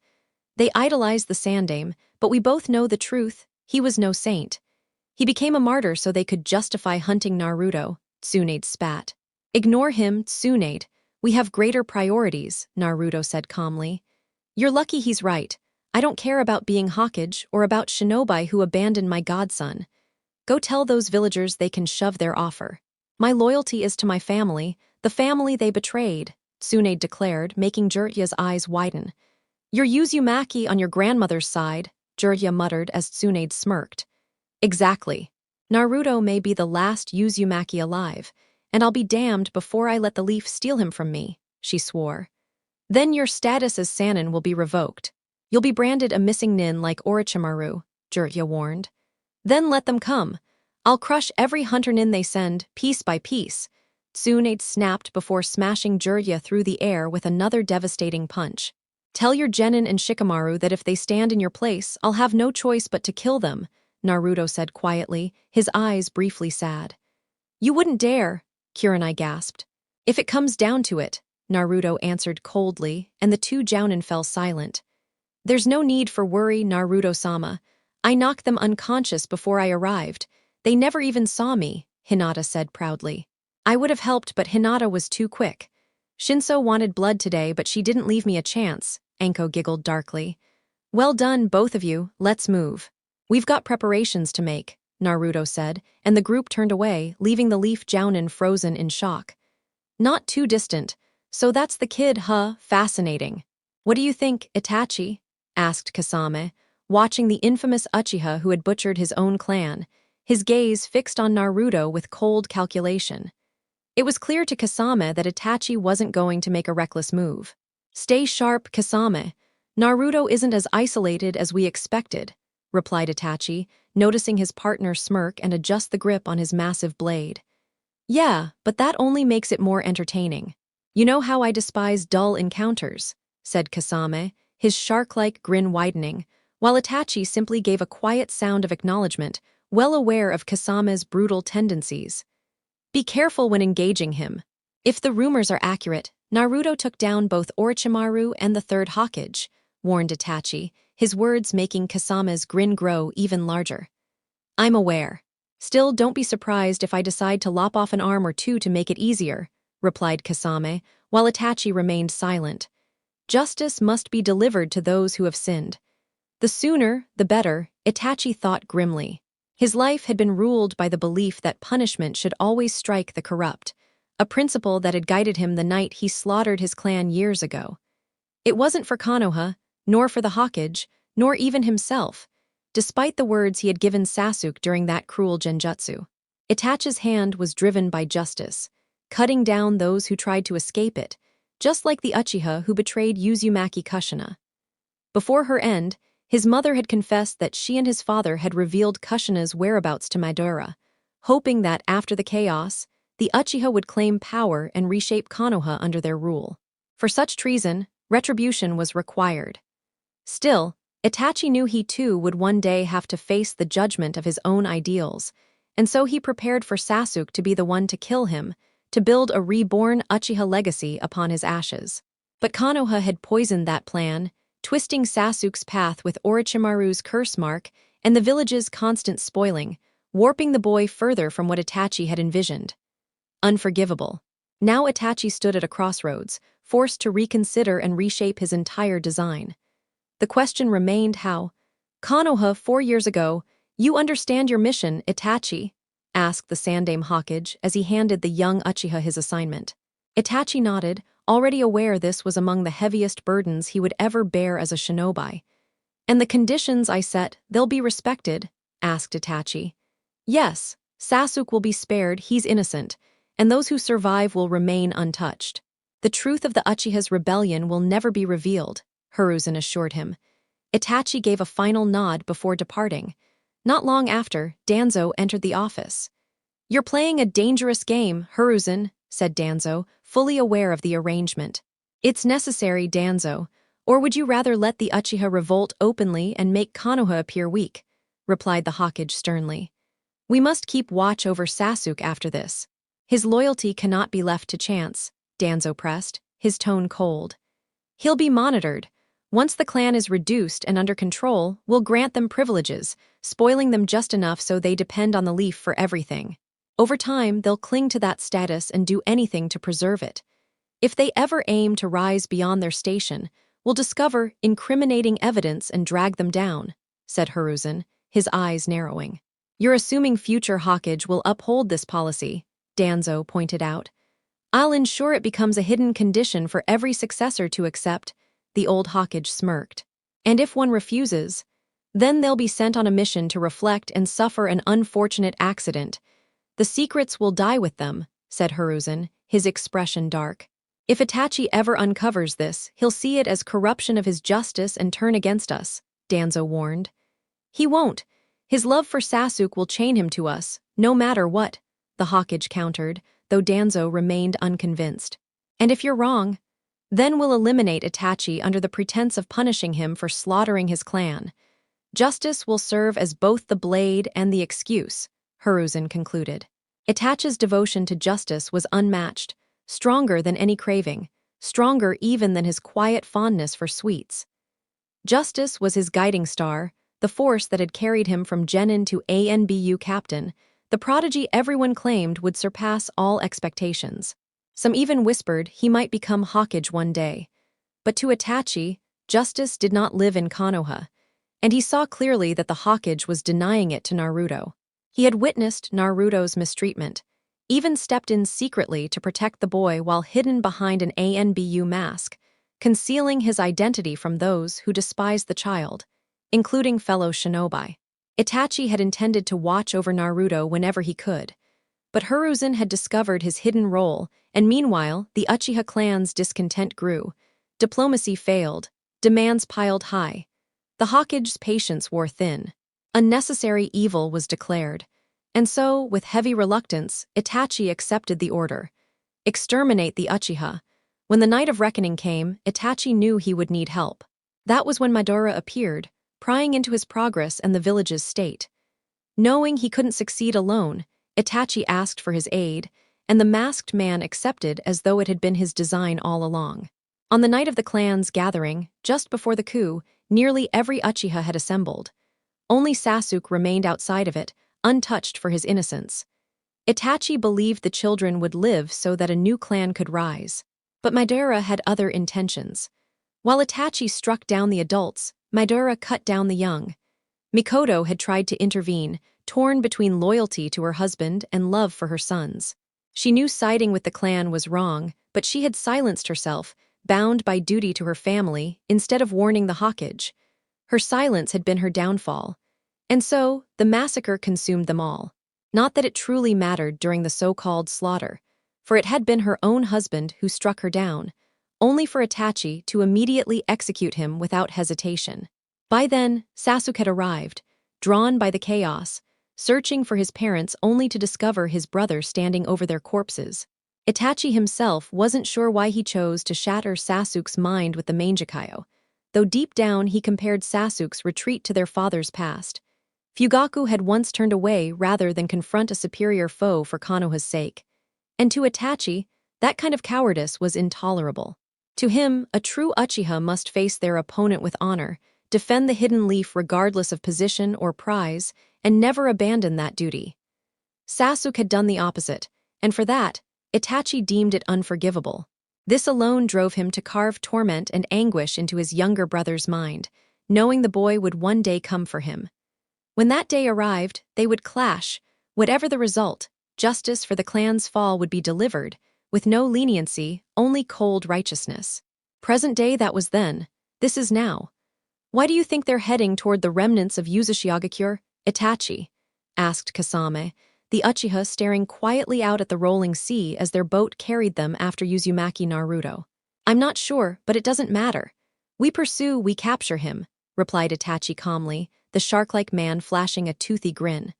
They idolized the Sandaime, but we both know the truth. He was no saint. He became a martyr so they could justify hunting Naruto, Tsunade spat. Ignore him, Tsunade. We have greater priorities, Naruto said calmly. You're lucky he's right. I don't care about being Hokage or about shinobi who abandoned my godson. Go tell those villagers they can shove their offer. My loyalty is to my family, the family they betrayed, Tsunade declared, making Jiraiya's eyes widen. You're Uzumaki on your grandmother's side, Jiraiya muttered as Tsunade smirked. Exactly. Naruto may be the last Uzumaki alive, and I'll be damned before I let the leaf steal him from me, she swore. Then your status as Sannin will be revoked. You'll be branded a missing nin like Orochimaru, Jiraiya warned. Then let them come. I'll crush every hunter nin they send, piece by piece. Tsunade snapped before smashing Jiraiya through the air with another devastating punch. Tell your genin and Shikamaru that if they stand in your place, I'll have no choice but to kill them, Naruto said quietly, his eyes briefly sad. You wouldn't dare, Kurenai gasped. If it comes down to it, Naruto answered coldly, and the two jounin fell silent. There's no need for worry, Naruto-sama. I knocked them unconscious before I arrived. They never even saw me, Hinata said proudly. I would have helped, but Hinata was too quick. Shinso wanted blood today, but she didn't leave me a chance, Anko giggled darkly. Well done, both of you, let's move. We've got preparations to make, Naruto said, and the group turned away, leaving the leaf jounin frozen in shock. Not too distant. So that's the kid, huh? Fascinating. What do you think, Itachi? Asked Kasame, watching the infamous Uchiha who had butchered his own clan, his gaze fixed on Naruto with cold calculation. It was clear to Kasame that Itachi wasn't going to make a reckless move. Stay sharp, Kasame. Naruto isn't as isolated as we expected, replied Itachi, noticing his partner smirk and adjust the grip on his massive blade. Yeah, but that only makes it more entertaining. You know how I despise dull encounters, said Kasame, his shark-like grin widening, while Itachi simply gave a quiet sound of acknowledgement, well aware of Kasame's brutal tendencies. Be careful when engaging him. If the rumors are accurate, Naruto took down both Orochimaru and the third Hokage, warned Itachi, his words making Kasame's grin grow even larger. I'm aware. Still, don't be surprised if I decide to lop off an arm or two to make it easier, replied Kasame, while Itachi remained silent. Justice must be delivered to those who have sinned. The sooner, the better, Itachi thought grimly. His life had been ruled by the belief that punishment should always strike the corrupt, a principle that had guided him the night he slaughtered his clan years ago. It wasn't for Konoha, nor for the Hokage, nor even himself, despite the words he had given Sasuke during that cruel genjutsu. Itachi's hand was driven by justice, cutting down those who tried to escape it, just like the Uchiha who betrayed Uzumaki Kushina. Before her end, his mother had confessed that she and his father had revealed Kushina's whereabouts to Madara, hoping that after the chaos, the Uchiha would claim power and reshape Konoha under their rule. For such treason, retribution was required. Still, Itachi knew he too would one day have to face the judgment of his own ideals, and so he prepared for Sasuke to be the one to kill him, to build a reborn Uchiha legacy upon his ashes. But Konoha had poisoned that plan, twisting Sasuke's path with Orochimaru's curse mark and the village's constant spoiling, warping the boy further from what Itachi had envisioned. Unforgivable. Now Itachi stood at a crossroads, forced to reconsider and reshape his entire design. The question remained how. "Konoha, 4 years ago, you understand your mission, Itachi?" asked the Sandaime Hokage as he handed the young Uchiha his assignment. Itachi nodded, already aware this was among the heaviest burdens he would ever bear as a shinobi. "And the conditions I set, they'll be respected?" asked Itachi. "Yes, Sasuke will be spared, he's innocent, and those who survive will remain untouched. The truth of the Uchiha's rebellion will never be revealed," Hiruzen assured him. Itachi gave a final nod before departing. Not long after, Danzo entered the office. "You're playing a dangerous game, Hiruzen," said Danzo, fully aware of the arrangement. "It's necessary, Danzo, or would you rather let the Uchiha revolt openly and make Konoha appear weak?" replied the Hokage sternly. "We must keep watch over Sasuke after this. His loyalty cannot be left to chance," Danzo pressed, his tone cold. "He'll be monitored. Once the clan is reduced and under control, we'll grant them privileges, spoiling them just enough so they depend on the leaf for everything. Over time, they'll cling to that status and do anything to preserve it. If they ever aim to rise beyond their station, we'll discover incriminating evidence and drag them down," said Hiruzen, his eyes narrowing. "You're assuming future Hokage will uphold this policy," Danzo pointed out. "I'll ensure it becomes a hidden condition for every successor to accept," the old Hokage smirked. "And if one refuses, then they'll be sent on a mission to reflect and suffer an unfortunate accident. The secrets will die with them," said Hiruzen, his expression dark. "If Itachi ever uncovers this, he'll see it as corruption of his justice and turn against us," Danzo warned. "He won't. His love for Sasuke will chain him to us, no matter what," the Hokage countered, though Danzo remained unconvinced. "And if you're wrong, then we'll eliminate Itachi under the pretense of punishing him for slaughtering his clan. Justice will serve as both the blade and the excuse," Hiruzen concluded. Itachi's devotion to justice was unmatched, stronger than any craving, stronger even than his quiet fondness for sweets. Justice was his guiding star, the force that had carried him from genin to ANBU captain, the prodigy everyone claimed would surpass all expectations. Some even whispered he might become Hokage one day. But to Itachi, justice did not live in Konoha, and he saw clearly that the Hokage was denying it to Naruto. He had witnessed Naruto's mistreatment, even stepped in secretly to protect the boy while hidden behind an ANBU mask, concealing his identity from those who despised the child, including fellow shinobi. Itachi had intended to watch over Naruto whenever he could, but Hiruzen had discovered his hidden role, and meanwhile, the Uchiha clan's discontent grew. Diplomacy failed, demands piled high. The Hokage's patience wore thin. Unnecessary evil was declared, and so, with heavy reluctance, Itachi accepted the order. Exterminate the Uchiha. When the night of reckoning came, Itachi knew he would need help. That was when Madara appeared, prying into his progress and the village's state. Knowing he couldn't succeed alone, Itachi asked for his aid, and the masked man accepted as though it had been his design all along. On the night of the clan's gathering, just before the coup, nearly every Uchiha had assembled. Only Sasuke remained outside of it, untouched for his innocence. Itachi believed the children would live so that a new clan could rise. But Madara had other intentions. While Itachi struck down the adults, Madara cut down the young. Mikoto had tried to intervene, torn between loyalty to her husband and love for her sons. She knew siding with the clan was wrong, but she had silenced herself, bound by duty to her family, instead of warning the Hokage. Her silence had been her downfall. And so, the massacre consumed them all. Not that it truly mattered during the so-called slaughter, for it had been her own husband who struck her down, only for Itachi to immediately execute him without hesitation. By then, Sasuke had arrived, drawn by the chaos, searching for his parents only to discover his brother standing over their corpses. Itachi himself wasn't sure why he chose to shatter Sasuke's mind with the Mangekyo, though deep down he compared Sasuke's retreat to their father's past. Fugaku had once turned away rather than confront a superior foe for Konoha's sake. And to Itachi, that kind of cowardice was intolerable. To him, a true Uchiha must face their opponent with honor, defend the hidden leaf regardless of position or prize, and never abandon that duty. Sasuke had done the opposite, and for that, Itachi deemed it unforgivable. This alone drove him to carve torment and anguish into his younger brother's mind, knowing the boy would one day come for him. When that day arrived, they would clash. Whatever the result, justice for the clan's fall would be delivered, with no leniency, only cold righteousness. Present day that was then, this is now. Why do you think they're heading toward the remnants of Uzushiagakure, Itachi? Asked Kasame, the Uchiha staring quietly out at the rolling sea as their boat carried them after Uzumaki Naruto. I'm not sure, but it doesn't matter. We pursue, we capture him, replied Itachi calmly, the shark-like man flashing a toothy grin.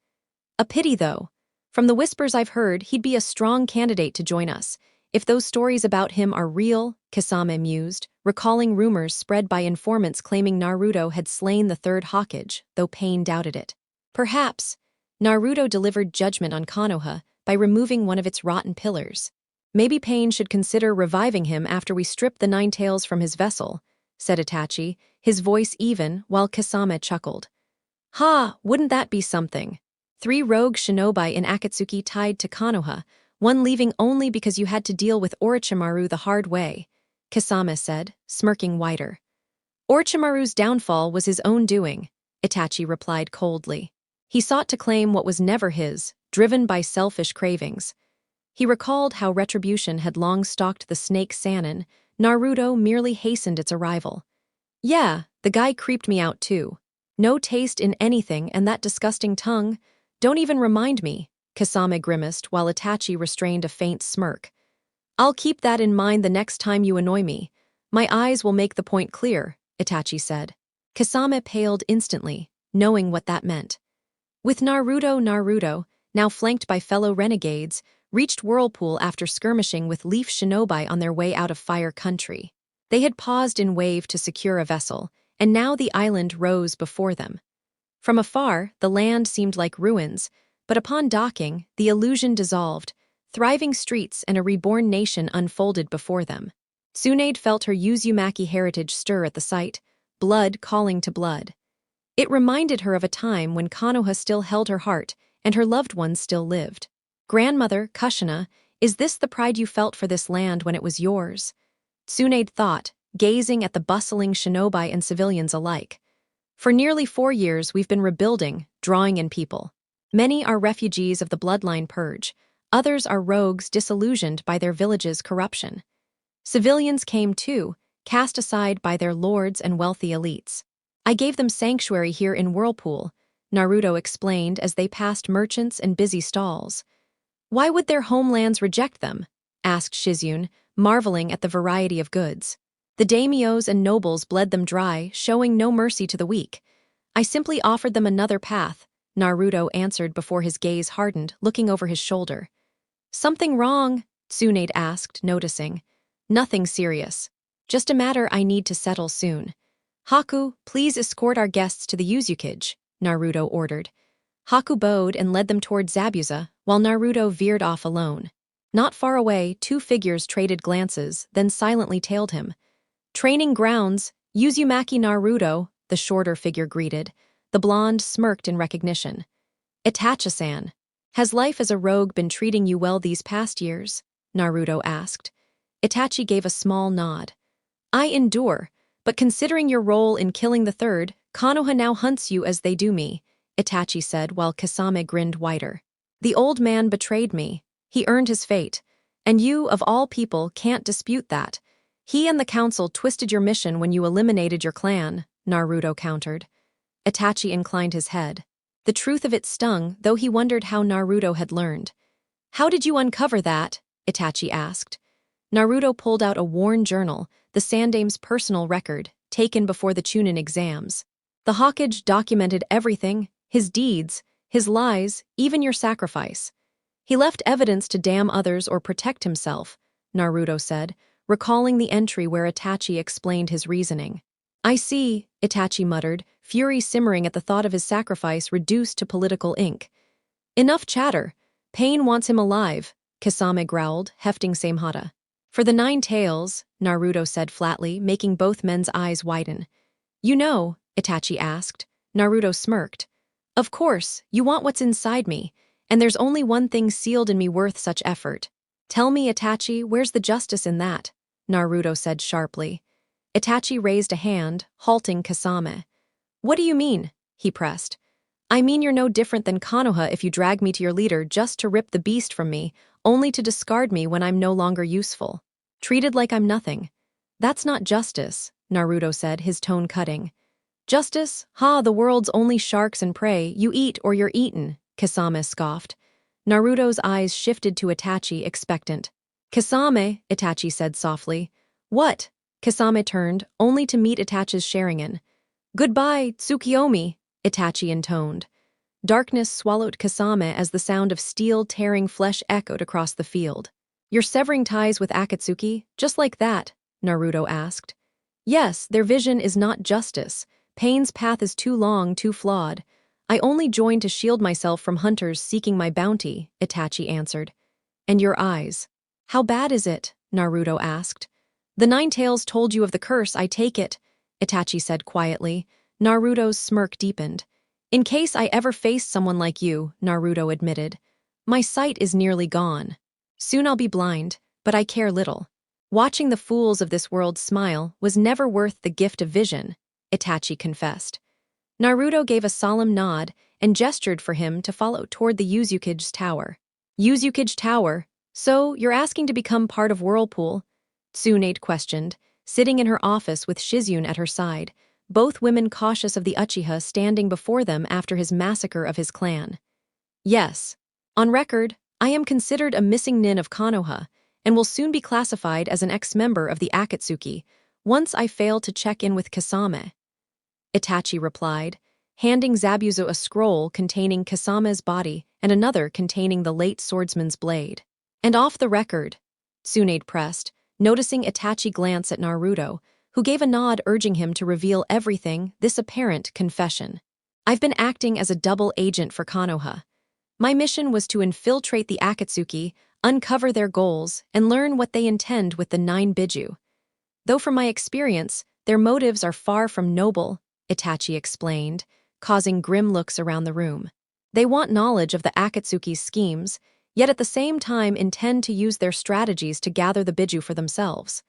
A pity, though. From the whispers I've heard, he'd be a strong candidate to join us. If those stories about him are real, Kasame mused, recalling rumors spread by informants claiming Naruto had slain the third Hokage, though Pain doubted it. Perhaps, Naruto delivered judgment on Konoha by removing one of its rotten pillars. Maybe Pain should consider reviving him after we strip the Nine Tails from his vessel, said Itachi, his voice even, while Kasame chuckled. Ha, wouldn't that be something? 3 rogue shinobi in Akatsuki tied to Konoha, one leaving only because you had to deal with Orochimaru the hard way, Kasame said, smirking wider. Orochimaru's downfall was his own doing, Itachi replied coldly. He sought to claim what was never his, driven by selfish cravings. He recalled how retribution had long stalked the snake Sannin. Naruto merely hastened its arrival. Yeah, the guy creeped me out too. No taste in anything, and that disgusting tongue. Don't even remind me, Kasame grimaced while Itachi restrained a faint smirk. I'll keep that in mind the next time you annoy me. My eyes will make the point clear, Itachi said. Kasame paled instantly, knowing what that meant. With Naruto, now flanked by fellow renegades, reached Whirlpool after skirmishing with Leaf Shinobi on their way out of Fire Country. They had paused in wave to secure a vessel, and now the island rose before them. From afar, the land seemed like ruins, but upon docking, the illusion dissolved. Thriving streets and a reborn nation unfolded before them. Tsunade felt her Uzumaki heritage stir at the sight, blood calling to blood. It reminded her of a time when Konoha still held her heart and her loved ones still lived. Grandmother, Kushina, is this the pride you felt for this land when it was yours? Tsunade thought, gazing at the bustling shinobi and civilians alike. For nearly 4 years we've been rebuilding, drawing in people. Many are refugees of the bloodline purge, others are rogues disillusioned by their village's corruption. Civilians came too, cast aside by their lords and wealthy elites. I gave them sanctuary here in Whirlpool, Naruto explained as they passed merchants and busy stalls. Why would their homelands reject them? Asked Shizune, marveling at the variety of goods. The daimyos and nobles bled them dry, showing no mercy to the weak. I simply offered them another path, Naruto answered before his gaze hardened, looking over his shoulder. Something wrong? Tsunade asked, noticing. Nothing serious. Just a matter I need to settle soon. Haku, please escort our guests to the Uzukage, Naruto ordered. Haku bowed and led them toward Zabuza, while Naruto veered off alone. Not far away, 2 figures traded glances, then silently tailed him. Training grounds, Uzumaki Naruto, the shorter figure greeted. The blonde smirked in recognition. Itachi-san, has life as a rogue been treating you well these past years? Naruto asked. Itachi gave a small nod. I endure, but considering your role in killing the third, Konoha now hunts you as they do me, Itachi said while Kasame grinned wider. The old man betrayed me. He earned his fate. And you, of all people, can't dispute that. He and the council twisted your mission when you eliminated your clan, Naruto countered. Itachi inclined his head. The truth of it stung, though he wondered how Naruto had learned. How did you uncover that? Itachi asked. Naruto pulled out a worn journal, the Sandame's personal record, taken before the Chunin exams. The Hokage documented everything, his deeds, his lies, even your sacrifice. He left evidence to damn others or protect himself, Naruto said, recalling the entry where Itachi explained his reasoning. I see, Itachi muttered, fury simmering at the thought of his sacrifice reduced to political ink. Enough chatter. Pain wants him alive, Kasame growled, hefting Samehada. For the 9 tails, Naruto said flatly, making both men's eyes widen. You know, Itachi asked. Naruto smirked. Of course, you want what's inside me, and there's only one thing sealed in me worth such effort. Tell me, Itachi, where's the justice in that? Naruto said sharply. Itachi raised a hand, halting Kasame. What do you mean? He pressed. I mean you're no different than Konoha if you drag me to your leader just to rip the beast from me, only to discard me when I'm no longer useful. Treated like I'm nothing. That's not justice, Naruto said, his tone cutting. Justice? Ha, the world's only sharks and prey, you eat or you're eaten, Kasame scoffed. Naruto's eyes shifted to Itachi, expectant. Kasame, Itachi said softly. What? Kasame turned, only to meet Itachi's Sharingan. Goodbye, Tsukiyomi, Itachi intoned. Darkness swallowed Kasame as the sound of steel tearing flesh echoed across the field. You're severing ties with Akatsuki, just like that? Naruto asked. Yes, their vision is not justice. Pain's path is too long, too flawed. I only joined to shield myself from hunters seeking my bounty, Itachi answered. And your eyes. How bad is it? Naruto asked. The 9 tails told you of the curse, I take it, Itachi said quietly. Naruto's smirk deepened. In case I ever face someone like you, Naruto admitted. My sight is nearly gone. Soon I'll be blind, but I care little. Watching the fools of this world smile was never worth the gift of vision, Itachi confessed. Naruto gave a solemn nod and gestured for him to follow toward the Uzukage's tower. Uzukage Tower? So, you're asking to become part of Whirlpool? Tsunade questioned, sitting in her office with Shizune at her side, both women cautious of the Uchiha standing before them after his massacre of his clan. Yes. On record, I am considered a missing nin of Konoha, and will soon be classified as an ex-member of the Akatsuki, once I fail to check in with Kasame. Itachi replied, handing Zabuza a scroll containing Kasame's body and another containing the late swordsman's blade. And off the record, Tsunade pressed, noticing Itachi glance at Naruto, who gave a nod urging him to reveal everything, this apparent confession. I've been acting as a double agent for Konoha. My mission was to infiltrate the Akatsuki, uncover their goals, and learn what they intend with the 9 Biju. Though from my experience, their motives are far from noble, Itachi explained, causing grim looks around the room. They want knowledge of the Akatsuki's schemes, yet at the same time intend to use their strategies to gather the Biju for themselves.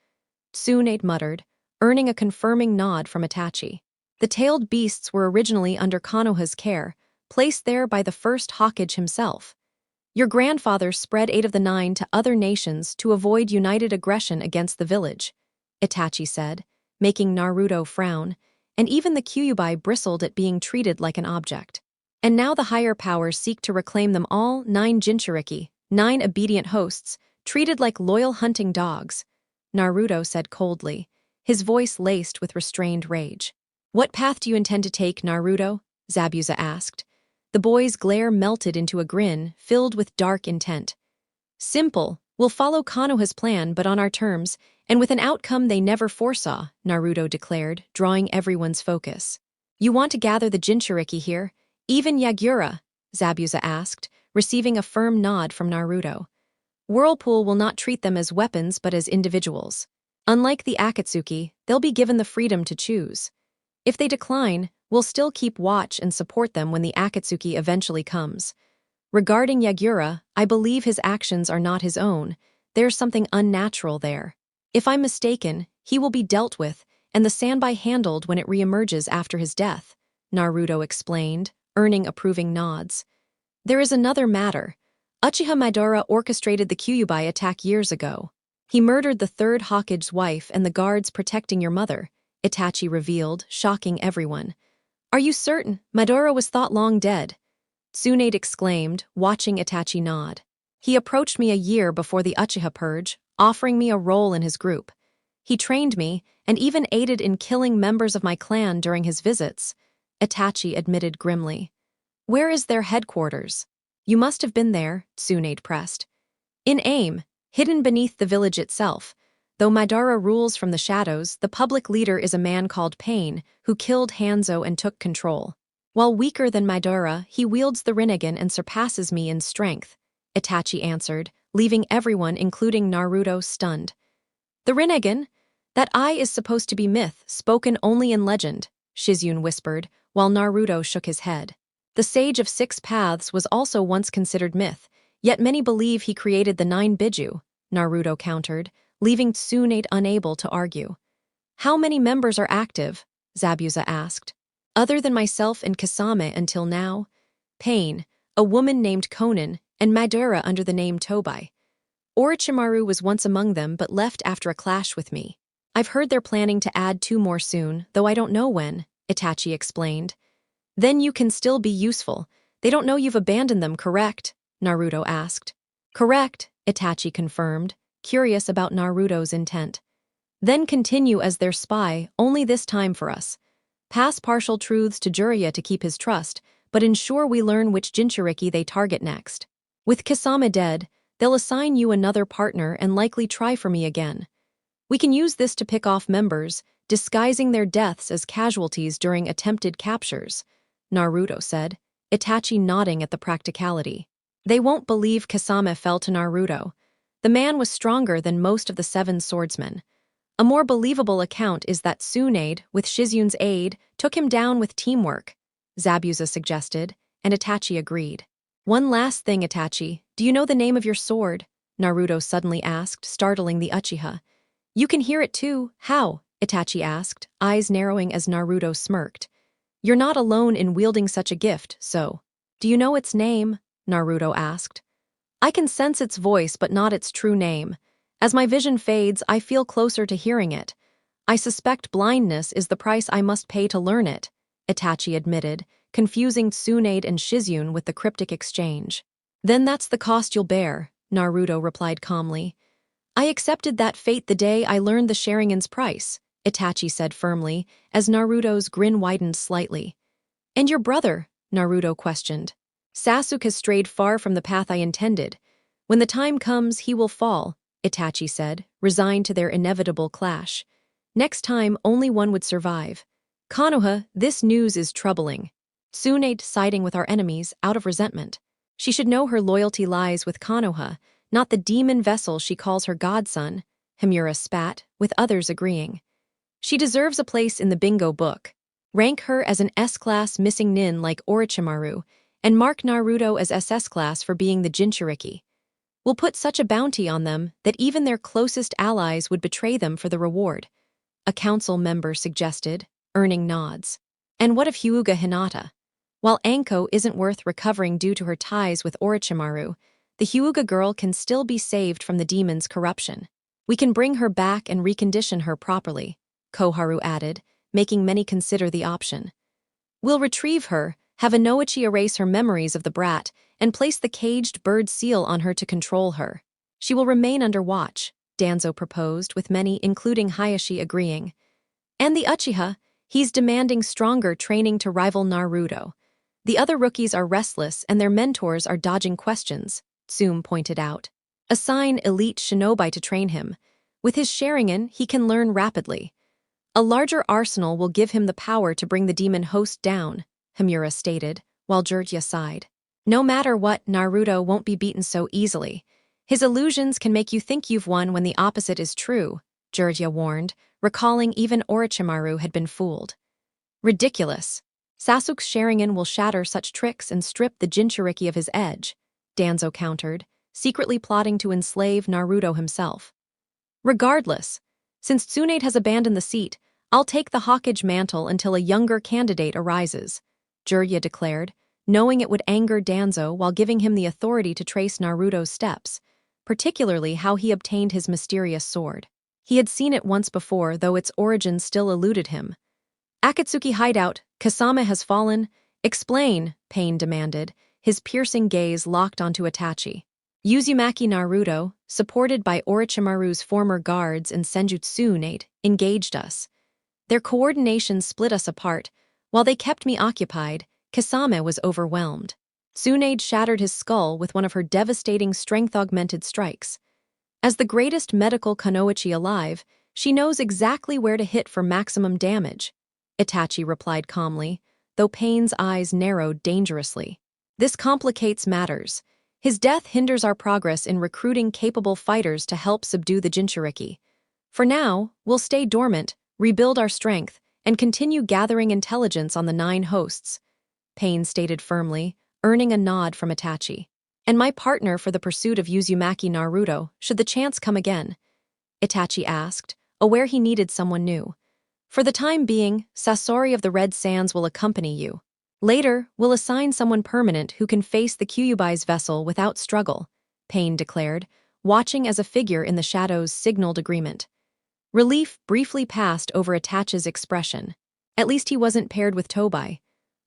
Tsunade muttered, earning a confirming nod from Itachi. The tailed beasts were originally under Konoha's care, placed there by the first Hokage himself. Your grandfather spread 8 of the 9 to other nations to avoid united aggression against the village, Itachi said, making Naruto frown, and even the Kyuubi bristled at being treated like an object. And now the higher powers seek to reclaim them all, 9 Jinchuriki, 9 obedient hosts, treated like loyal hunting dogs, Naruto said coldly, his voice laced with restrained rage. What path do you intend to take, Naruto? Zabuza asked. The boy's glare melted into a grin, filled with dark intent. Simple, we'll follow Konoha's plan but on our terms, and with an outcome they never foresaw, Naruto declared, drawing everyone's focus. You want to gather the Jinchuriki here? Even Yagura? Zabuza asked, receiving a firm nod from Naruto. Whirlpool will not treat them as weapons but as individuals. Unlike the Akatsuki, they'll be given the freedom to choose. If they decline, we'll still keep watch and support them when the Akatsuki eventually comes. Regarding Yagura, I believe his actions are not his own. There's something unnatural there. If I'm mistaken, he will be dealt with, and the standby handled when it reemerges after his death, Naruto explained, earning approving nods. There is another matter. Uchiha Madara orchestrated the Kyuubi attack years ago. He murdered the third Hokage's wife and the guards protecting your mother, Itachi revealed, shocking everyone. Are you certain? Madara was thought long dead. Tsunade exclaimed, watching Itachi nod. He approached me a year before the Uchiha Purge, offering me a role in his group. He trained me, and even aided in killing members of my clan during his visits, Itachi admitted grimly. Where is their headquarters? You must have been there, Tsunade pressed. In AIM, hidden beneath the village itself. Though Madara rules from the shadows, the public leader is a man called Pain, who killed Hanzo and took control. While weaker than Madara, he wields the Rinnegan and surpasses me in strength, Itachi answered, leaving everyone, including Naruto, stunned. The Rinnegan? That eye is supposed to be myth, spoken only in legend, Shizune whispered, while Naruto shook his head. The Sage of Six Paths was also once considered myth, yet many believe he created the 9 Biju, Naruto countered, leaving Tsunade unable to argue. How many members are active? Zabuza asked. Other than myself and Kasame until now? Pain, a woman named Konan, and Madara under the name Tobai. Orochimaru was once among them but left after a clash with me. I've heard they're planning to add 2 more soon, though I don't know when, Itachi explained. Then you can still be useful. They don't know you've abandoned them, correct? Naruto asked. Correct, Itachi confirmed, curious about Naruto's intent. Then continue as their spy, only this time for us. Pass partial truths to Jiraiya to keep his trust, but ensure we learn which Jinchuriki they target next. With Kasame dead, they'll assign you another partner and likely try for me again. We can use this to pick off members, disguising their deaths as casualties during attempted captures, Naruto said, Itachi nodding at the practicality. They won't believe Kasame fell to Naruto. The man was stronger than most of the 7 swordsmen. A more believable account is that Tsunade, with Shizune's aid, took him down with teamwork, Zabuza suggested, and Itachi agreed. One last thing, Itachi, do you know the name of your sword? Naruto suddenly asked, startling the Uchiha. You can hear it too, how? Itachi asked, eyes narrowing as Naruto smirked. You're not alone in wielding such a gift, so. Do you know its name? Naruto asked. I can sense its voice but not its true name. As my vision fades, I feel closer to hearing it. I suspect blindness is the price I must pay to learn it, Itachi admitted, confusing Tsunade and Shizune with the cryptic exchange. Then that's the cost you'll bear, Naruto replied calmly. I accepted that fate the day I learned the Sharingan's price, Itachi said firmly, as Naruto's grin widened slightly. And your brother? Naruto questioned. Sasuke has strayed far from the path I intended. When the time comes, he will fall, Itachi said, resigned to their inevitable clash. Next time, only one would survive. Konoha, this news is troubling. Tsunade siding with our enemies out of resentment. She should know her loyalty lies with Konoha, not the demon vessel she calls her godson, Himura spat, with others agreeing. She deserves a place in the bingo book. Rank her as an S-class missing nin like Orochimaru, and mark Naruto as SS class for being the Jinchuriki. We'll put such a bounty on them that even their closest allies would betray them for the reward, a council member suggested, earning nods. And what of Hyuga Hinata? While Anko isn't worth recovering due to her ties with Orochimaru, the Hyuga girl can still be saved from the demon's corruption. We can bring her back and recondition her properly, Koharu added, making many consider the option. We'll retrieve her, have Inoichi erase her memories of the brat, and place the caged bird seal on her to control her. She will remain under watch, Danzo proposed, with many, including Hayashi, agreeing. And the Uchiha, he's demanding stronger training to rival Naruto. The other rookies are restless and their mentors are dodging questions, Tsume pointed out. Assign elite shinobi to train him. With his Sharingan, he can learn rapidly. A larger arsenal will give him the power to bring the demon host down, Himura stated, while Jiraiya sighed. No matter what, Naruto won't be beaten so easily. His illusions can make you think you've won when the opposite is true, Jiraiya warned, recalling even Orochimaru had been fooled. Ridiculous. Sasuke's Sharingan will shatter such tricks and strip the Jinchuriki of his edge, Danzo countered, secretly plotting to enslave Naruto himself. Regardless, since Tsunade has abandoned the seat, I'll take the Hokage mantle until a younger candidate arises, Jiraiya declared, knowing it would anger Danzo while giving him the authority to trace Naruto's steps, particularly how he obtained his mysterious sword. He had seen it once before, though its origin still eluded him. Akatsuki hideout, Kasame has fallen. Explain, Pain demanded, his piercing gaze locked onto Itachi. Uzumaki Naruto, supported by Orochimaru's former guards and Senjutsu, engaged us. Their coordination split us apart. While they kept me occupied, Kasame was overwhelmed. Tsunade shattered his skull with one of her devastating strength-augmented strikes. As the greatest medical kunoichi alive, she knows exactly where to hit for maximum damage, Itachi replied calmly, though Pain's eyes narrowed dangerously. This complicates matters. His death hinders our progress in recruiting capable fighters to help subdue the Jinchuriki. For now, we'll stay dormant, rebuild our strength, and continue gathering intelligence on the 9 hosts, Pain stated firmly, earning a nod from Itachi. And my partner for the pursuit of Uzumaki Naruto, should the chance come again, Itachi asked, aware he needed someone new. For the time being, Sasori of the Red Sands will accompany you. Later, we'll assign someone permanent who can face the Kyubai's vessel without struggle, Pain declared, watching as a figure in the shadows signaled agreement. Relief briefly passed over Itachi's expression. At least he wasn't paired with Tobai.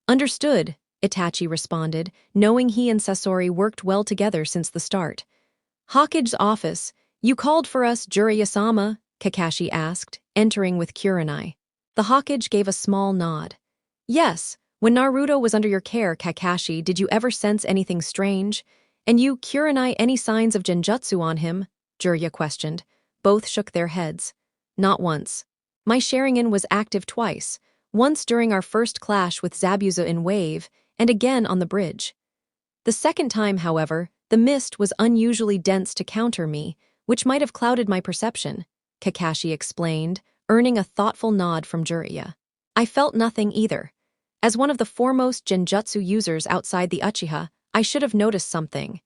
Understood, Itachi responded, knowing he and Sasori worked well together since the start. Hokage's office, you called for us, Jiraiya-sama? Kakashi asked, entering with Kurenai. The Hokage gave a small nod. Yes, when Naruto was under your care, Kakashi, did you ever sense anything strange? And you, Kurenai, any signs of genjutsu on him? Jiraiya questioned. Both shook their heads. Not once. My Sharingan was active twice, once during our first clash with Zabuza in Wave, and again on the bridge. The second time, however, the mist was unusually dense to counter me, which might have clouded my perception, Kakashi explained, earning a thoughtful nod from Jiraiya. I felt nothing either. As one of the foremost genjutsu users outside the Uchiha, I should have noticed something.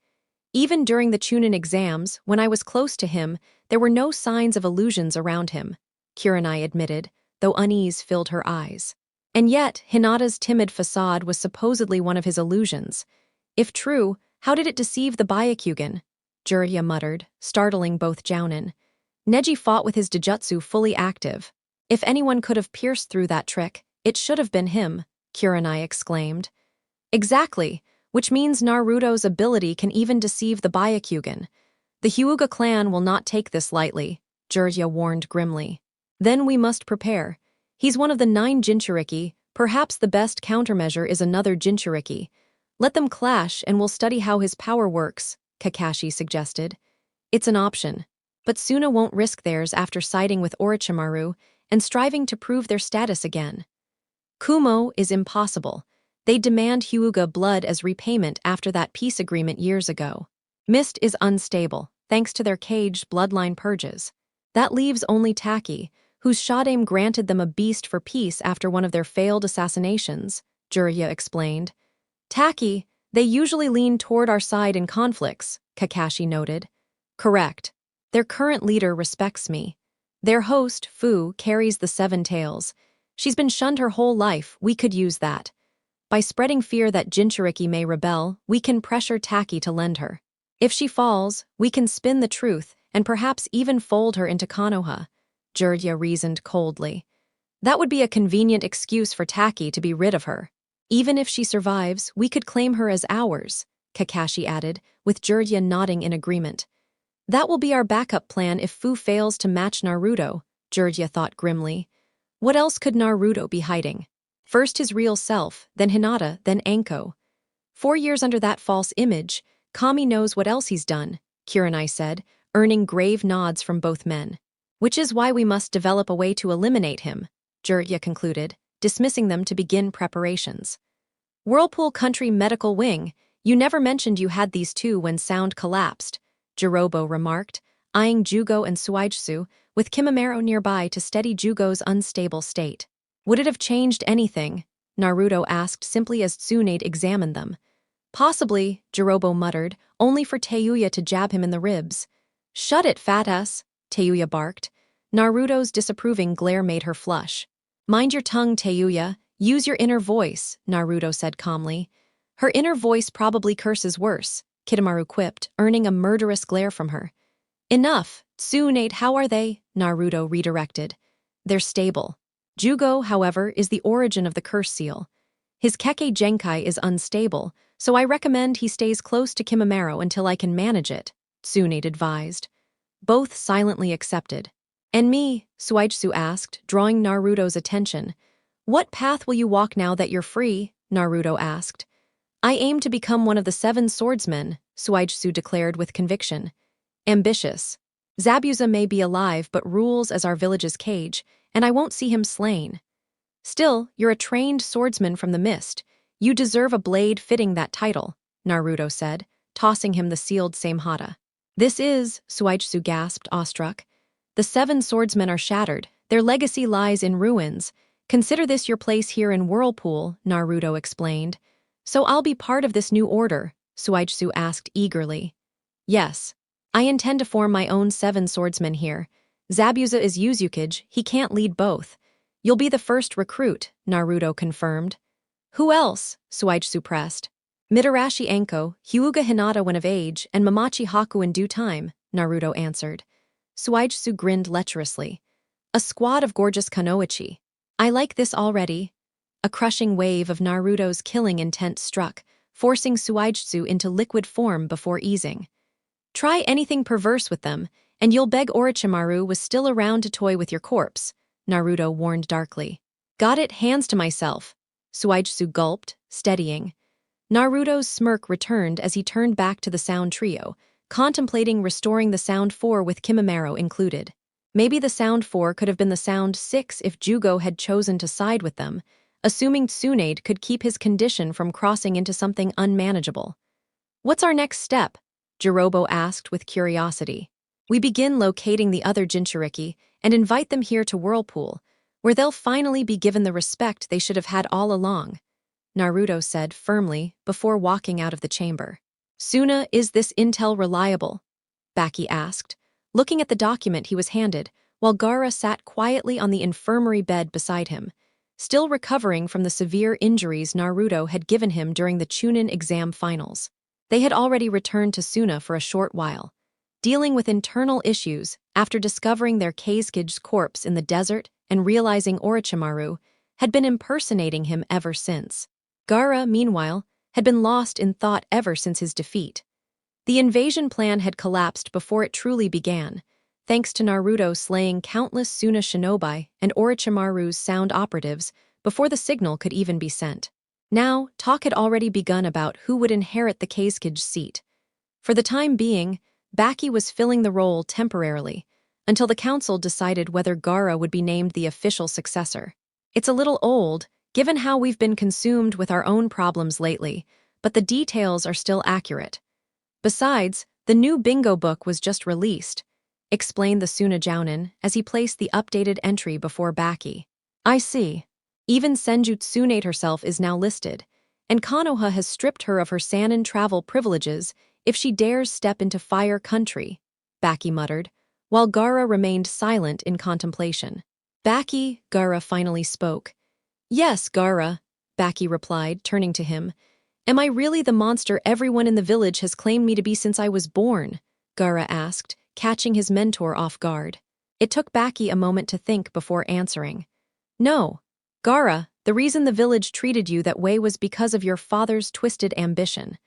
Even during the Chunin exams, when I was close to him, there were no signs of illusions around him, Kurenai admitted, though unease filled her eyes. And yet, Hinata's timid facade was supposedly one of his illusions. If true, how did it deceive the Byakugan? Jiraiya muttered, startling both Jounin. Neji fought with his Dijutsu fully active. If anyone could have pierced through that trick, it should have been him, Kurenai exclaimed. Exactly, which means Naruto's ability can even deceive the Byakugan. The Hyuga clan will not take this lightly, Jiraiya warned grimly. Then we must prepare. He's one of the 9 Jinchuriki, perhaps the best countermeasure is another Jinchuriki. Let them clash and we'll study how his power works, Kakashi suggested. It's an option. But Suna won't risk theirs after siding with Orochimaru and striving to prove their status again. Kumo is impossible. They demand Hyuga blood as repayment after that peace agreement years ago. Mist is unstable, thanks to their caged bloodline purges. That leaves only Taki, whose Shadaim granted them a beast for peace after one of their failed assassinations, Jiraiya explained. Taki, they usually lean toward our side in conflicts, Kakashi noted. Correct. Their current leader respects me. Their host, Fu, carries the 7 tails. She's been shunned her whole life, we could use that. By spreading fear that Jinchuriki may rebel, we can pressure Taki to lend her. If she falls, we can spin the truth and perhaps even fold her into Konoha, Jiraiya reasoned coldly. That would be a convenient excuse for Taki to be rid of her. Even if she survives, we could claim her as ours, Kakashi added, with Jiraiya nodding in agreement. That will be our backup plan if Fu fails to match Naruto, Jiraiya thought grimly. What else could Naruto be hiding? First his real self, then Hinata, then Anko. 4 years under that false image, Kami knows what else he's done, Kurenai said, earning grave nods from both men. Which is why we must develop a way to eliminate him, Jiraiya concluded, dismissing them to begin preparations. Whirlpool Country Medical Wing, you never mentioned you had these 2 when sound collapsed, Jirobo remarked, eyeing Jugo and Suijutsu, with Kimimaro nearby to steady Jugo's unstable state. Would it have changed anything? Naruto asked simply as Tsunade examined them. Possibly, Jirobo muttered, only for Teuya to jab him in the ribs. Shut it, fat ass, Teuya barked. Naruto's disapproving glare made her flush. "Mind your tongue, Teuya. Use your inner voice," Naruto said calmly. "Her inner voice probably curses worse," Kitamaru quipped, earning a murderous glare from her. "Enough! Tsunade, how are they?" Naruto redirected. "They're stable. Jugo, however, is the origin of the curse seal. His Kekkei Genkai is unstable, so I recommend he stays close to Kimimaro until I can manage it," Tsunade advised. Both silently accepted. "And me?" Suigetsu asked, drawing Naruto's attention. "What path will you walk now that you're free?" Naruto asked. "I aim to become one of the 7 swordsmen," Suigetsu declared with conviction. "Ambitious. Zabuza may be alive but rules as our village's cage, and I won't see him slain. Still, you're a trained swordsman from the mist. You deserve a blade fitting that title," Naruto said, tossing him the sealed samehata. "This is," Suigetsu gasped, awestruck. "The 7 swordsmen are shattered. Their legacy lies in ruins. Consider this your place here in Whirlpool," Naruto explained. "So I'll be part of this new order?" Suigetsu asked eagerly. "Yes. I intend to form my own 7 swordsmen here. Zabuza is Uzukage, he can't lead both. You'll be the first recruit," Naruto confirmed. "Who else?" Suigetsu pressed. "Mitarashi Anko, Hyuga Hinata when of age, and Mamachi Haku in due time," Naruto answered. Suigetsu grinned lecherously. "A squad of gorgeous Kanoichi. I like this already." A crushing wave of Naruto's killing intent struck, forcing Suigetsu into liquid form before easing. "Try anything perverse with them, and you'll beg Orochimaru was still around to toy with your corpse," Naruto warned darkly. "Got it, hands to myself." Suigetsu gulped, steadying. Naruto's smirk returned as he turned back to the Sound Trio, contemplating restoring the Sound 4 with Kimimaro included. Maybe the Sound 4 could have been the Sound 6 if Jugo had chosen to side with them, assuming Tsunade could keep his condition from crossing into something unmanageable. "What's our next step?" Jirobo asked with curiosity. "We begin locating the other Jinchuriki and invite them here to Whirlpool, where they'll finally be given the respect they should have had all along," Naruto said firmly before walking out of the chamber. "Suna, is this intel reliable?" Baki asked, looking at the document he was handed, while Gaara sat quietly on the infirmary bed beside him, still recovering from the severe injuries Naruto had given him during the Chunin exam finals. They had already returned to Suna for a short while, dealing with internal issues after discovering their Kazekage's corpse in the desert and realizing Orochimaru had been impersonating him ever since. Gaara, meanwhile, had been lost in thought ever since his defeat. The invasion plan had collapsed before it truly began, thanks to Naruto slaying countless Suna shinobi and Orochimaru's sound operatives before the signal could even be sent. Now, talk had already begun about who would inherit the Kazekage seat. For the time being, Baki was filling the role temporarily, until the council decided whether Gaara would be named the official successor. It's a little old, given how we've been consumed with our own problems lately, but the details are still accurate. Besides, the new bingo book was just released, explained the Suna Jounin as he placed the updated entry before Baki. "I see. Even Senju Tsunade herself is now listed, and Konoha has stripped her of her Sannin travel privileges if she dares step into Fire Country," Baki muttered, while Gaara remained silent in contemplation. "Baki," Gaara finally spoke. "Yes, Gaara," Baki replied, turning to him. "Am I really the monster everyone in the village has claimed me to be since I was born?" Gaara asked, catching his mentor off guard. It took Baki a moment to think before answering. "No. Gaara, the reason the village treated you that way was because of your father's twisted ambition.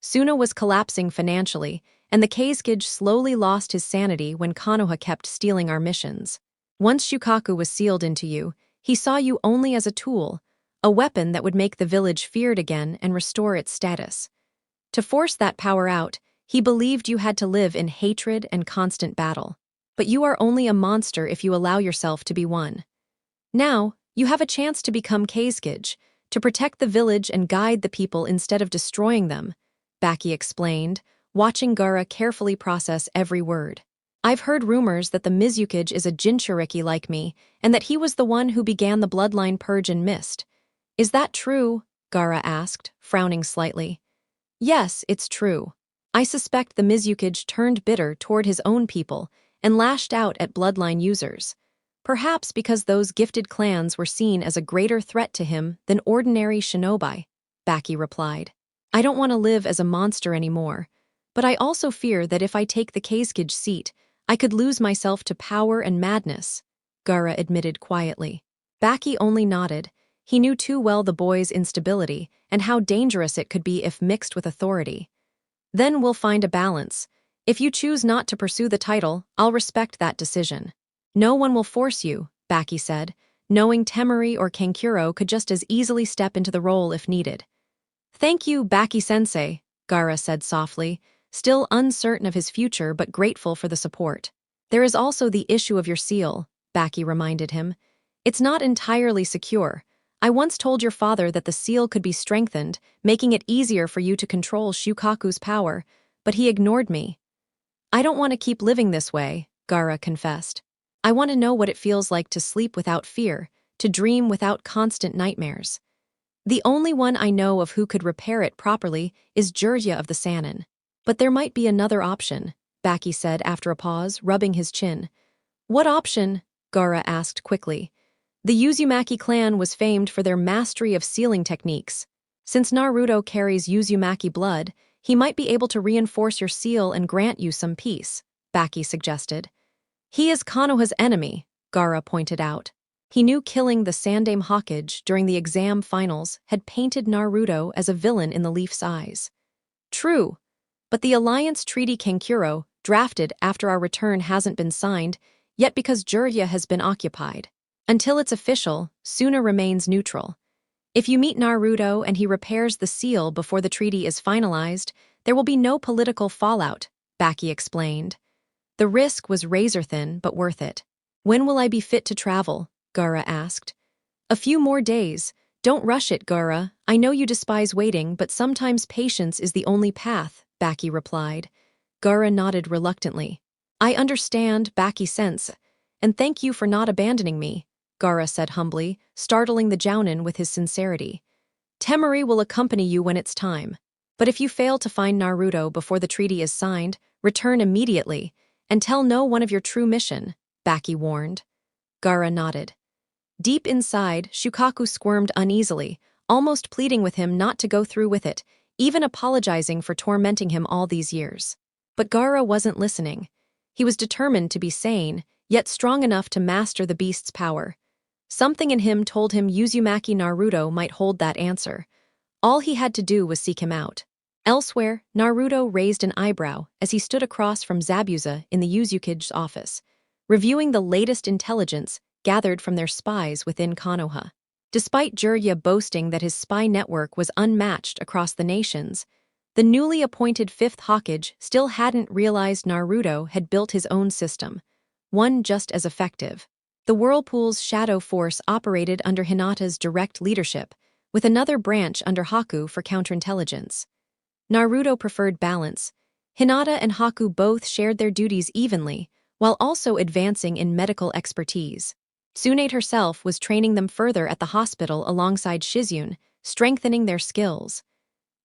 Suna was collapsing financially, and the Kazekage slowly lost his sanity when Konoha kept stealing our missions. Once Shukaku was sealed into you, he saw you only as a tool, a weapon that would make the village feared again and restore its status. To force that power out, he believed you had to live in hatred and constant battle. But you are only a monster if you allow yourself to be one. Now, you have a chance to become Kazekage, to protect the village and guide the people instead of destroying them," Baki explained, watching Gaara carefully process every word. "I've heard rumors that the Mizukage is a Jinchuriki like me, and that he was the one who began the bloodline purge in Mist. Is that true?" Gaara asked, frowning slightly. "Yes, it's true. I suspect the Mizukage turned bitter toward his own people and lashed out at bloodline users. Perhaps because those gifted clans were seen as a greater threat to him than ordinary shinobi, Baki replied. I don't want to live as a monster anymore, but I also fear that if I take the Kazekage seat, I could lose myself to power and madness, Gaara admitted quietly. Baki only nodded. He knew too well the boy's instability and how dangerous it could be if mixed with authority. Then we'll find a balance. If you choose not to pursue the title, I'll respect that decision. No one will force you, Baki said, knowing Temari or Kankuro could just as easily step into the role if needed. Thank you, Baki-sensei, Gaara said softly, still uncertain of his future but grateful for the support. There is also the issue of your seal, Baki reminded him. It's not entirely secure. I once told your father that the seal could be strengthened, making it easier for you to control Shukaku's power, but he ignored me. I don't want to keep living this way, Gaara confessed. I want to know what it feels like to sleep without fear, to dream without constant nightmares. The only one I know of who could repair it properly is Jirya of the Sannin. But there might be another option, Baki said after a pause, rubbing his chin. What option? Gaara asked quickly. The Uzumaki clan was famed for their mastery of sealing techniques. Since Naruto carries Uzumaki blood, he might be able to reinforce your seal and grant you some peace, Baki suggested. He is Konoha's enemy, Gaara pointed out. He knew killing the Sandaime Hokage during the exam finals had painted Naruto as a villain in the Leaf's eyes. True, but the Alliance Treaty Kankuro, drafted after our return, hasn't been signed, yet because Jirya has been occupied. Until it's official, Suna remains neutral. If you meet Naruto and he repairs the seal before the treaty is finalized, there will be no political fallout, Baki explained. The risk was razor-thin, but worth it. When will I be fit to travel? Gaara asked. A few more days. Don't rush it, Gaara. I know you despise waiting, but sometimes patience is the only path, Baki replied. Gaara nodded reluctantly. I understand, Baki-sense, and thank you for not abandoning me, Gaara said humbly, startling the Jounin with his sincerity. Temari will accompany you when it's time. But if you fail to find Naruto before the treaty is signed, return immediately, and tell no one of your true mission, Baki warned. Gaara nodded. Deep inside, Shukaku squirmed uneasily, almost pleading with him not to go through with it, even apologizing for tormenting him all these years. But Gaara wasn't listening. He was determined to be sane, yet strong enough to master the beast's power. Something in him told him Uzumaki Naruto might hold that answer. All he had to do was seek him out. Elsewhere, Naruto raised an eyebrow as he stood across from Zabuza in the Uzukage's office, reviewing the latest intelligence gathered from their spies within Konoha. Despite Jirya boasting that his spy network was unmatched across the nations, the newly appointed 5th Hokage still hadn't realized Naruto had built his own system, one just as effective. The Whirlpool's shadow force operated under Hinata's direct leadership, with another branch under Haku for counterintelligence. Naruto preferred balance. Hinata and Haku both shared their duties evenly, while also advancing in medical expertise. Tsunade herself was training them further at the hospital alongside Shizune, strengthening their skills.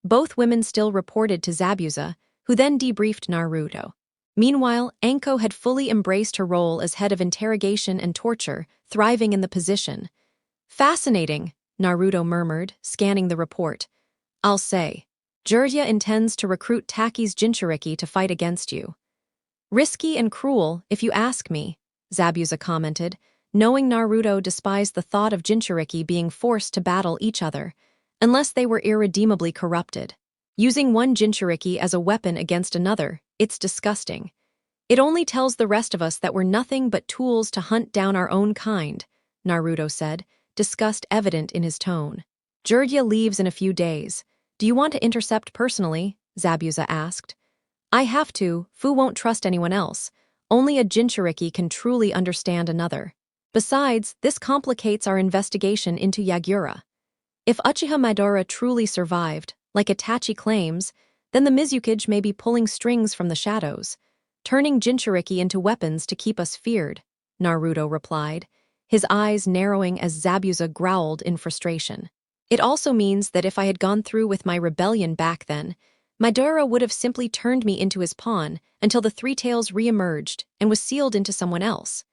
Both women still reported to Zabuza, who then debriefed Naruto. Meanwhile, Anko had fully embraced her role as head of interrogation and torture, thriving in the position. Fascinating, Naruto murmured, scanning the report. I'll say. Jirya intends to recruit Taki's Jinchuriki to fight against you. Risky and cruel, if you ask me, Zabuza commented, knowing Naruto despised the thought of Jinchuriki being forced to battle each other, unless they were irredeemably corrupted. Using one Jinchuriki as a weapon against another, it's disgusting. It only tells the rest of us that we're nothing but tools to hunt down our own kind, Naruto said, disgust evident in his tone. Jirya leaves in a few days. Do you want to intercept personally? Zabuza asked. I have to. Fu won't trust anyone else. Only a Jinchuriki can truly understand another. Besides, this complicates our investigation into Yagura. If Uchiha Madara truly survived, like Itachi claims, then the Mizukage may be pulling strings from the shadows, turning Jinchuriki into weapons to keep us feared, Naruto replied, his eyes narrowing as Zabuza growled in frustration. It also means that if I had gone through with my rebellion back then, Madara would have simply turned me into his pawn until the three tails re-emerged and was sealed into someone else,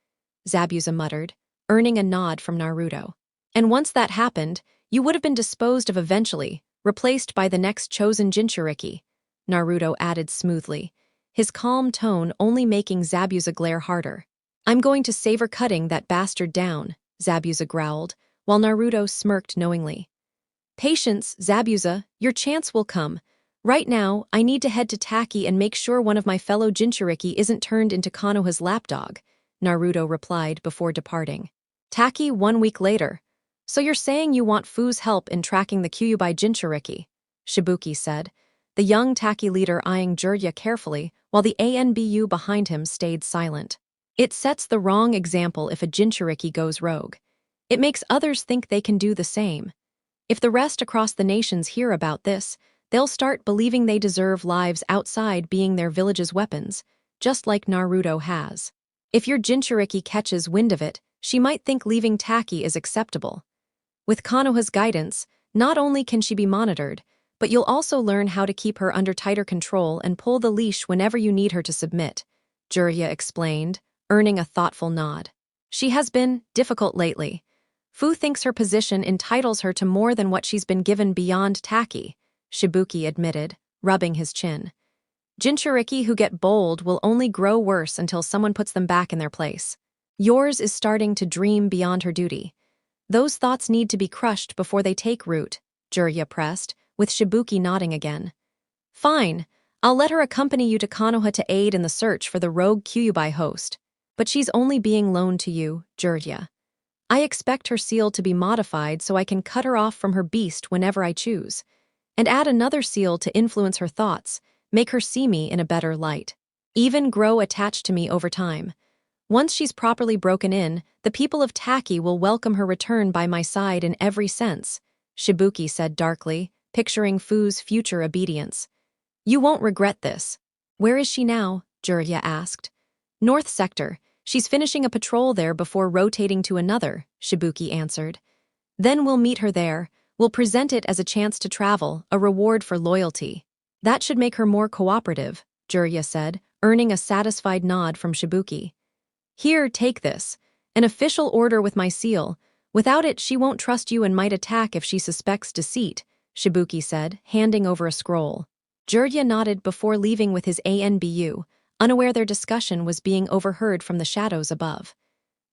Zabuza muttered, earning a nod from Naruto. And once that happened, you would have been disposed of eventually, replaced by the next chosen Jinchuriki, Naruto added smoothly, his calm tone only making Zabuza glare harder. I'm going to savor cutting that bastard down, Zabuza growled, while Naruto smirked knowingly. Patience, Zabuza, your chance will come. Right now, I need to head to Taki and make sure one of my fellow Jinchuriki isn't turned into Konoha's lapdog, Naruto replied before departing. Taki 1 week later. So you're saying you want Fu's help in tracking the Kyuubi Jinchuriki, Shibuki said, the young Taki leader eyeing Jiraiya carefully while the ANBU behind him stayed silent. It sets the wrong example if a Jinchuriki goes rogue. It makes others think they can do the same. If the rest across the nations hear about this, they'll start believing they deserve lives outside being their village's weapons, just like Naruto has. If your Jinchuriki catches wind of it, she might think leaving Taki is acceptable. With Konoha's guidance, not only can she be monitored, but you'll also learn how to keep her under tighter control and pull the leash whenever you need her to submit, Jiraiya explained, earning a thoughtful nod. She has been difficult lately. Fu thinks her position entitles her to more than what she's been given beyond Taki, Shibuki admitted, rubbing his chin. Jinchuriki who get bold will only grow worse until someone puts them back in their place. Yours is starting to dream beyond her duty. Those thoughts need to be crushed before they take root, Jiraiya pressed, with Shibuki nodding again. Fine, I'll let her accompany you to Konoha to aid in the search for the rogue Kyuubi host. But she's only being loaned to you, Jiraiya. I expect her seal to be modified so I can cut her off from her beast whenever I choose, and add another seal to influence her thoughts, make her see me in a better light. Even grow attached to me over time. Once she's properly broken in, the people of Taki will welcome her return by my side in every sense, Shibuki said darkly, picturing Fu's future obedience. You won't regret this. Where is she now? Jiraiya asked. North Sector. She's finishing a patrol there before rotating to another, Shibuki answered. Then we'll meet her there. We'll present it as a chance to travel, a reward for loyalty. That should make her more cooperative, Jiraiya said, earning a satisfied nod from Shibuki. Here, take this. An official order with my seal. Without it, she won't trust you and might attack if she suspects deceit, Shibuki said, handing over a scroll. Jiraiya nodded before leaving with his ANBU, unaware their discussion was being overheard from the shadows above.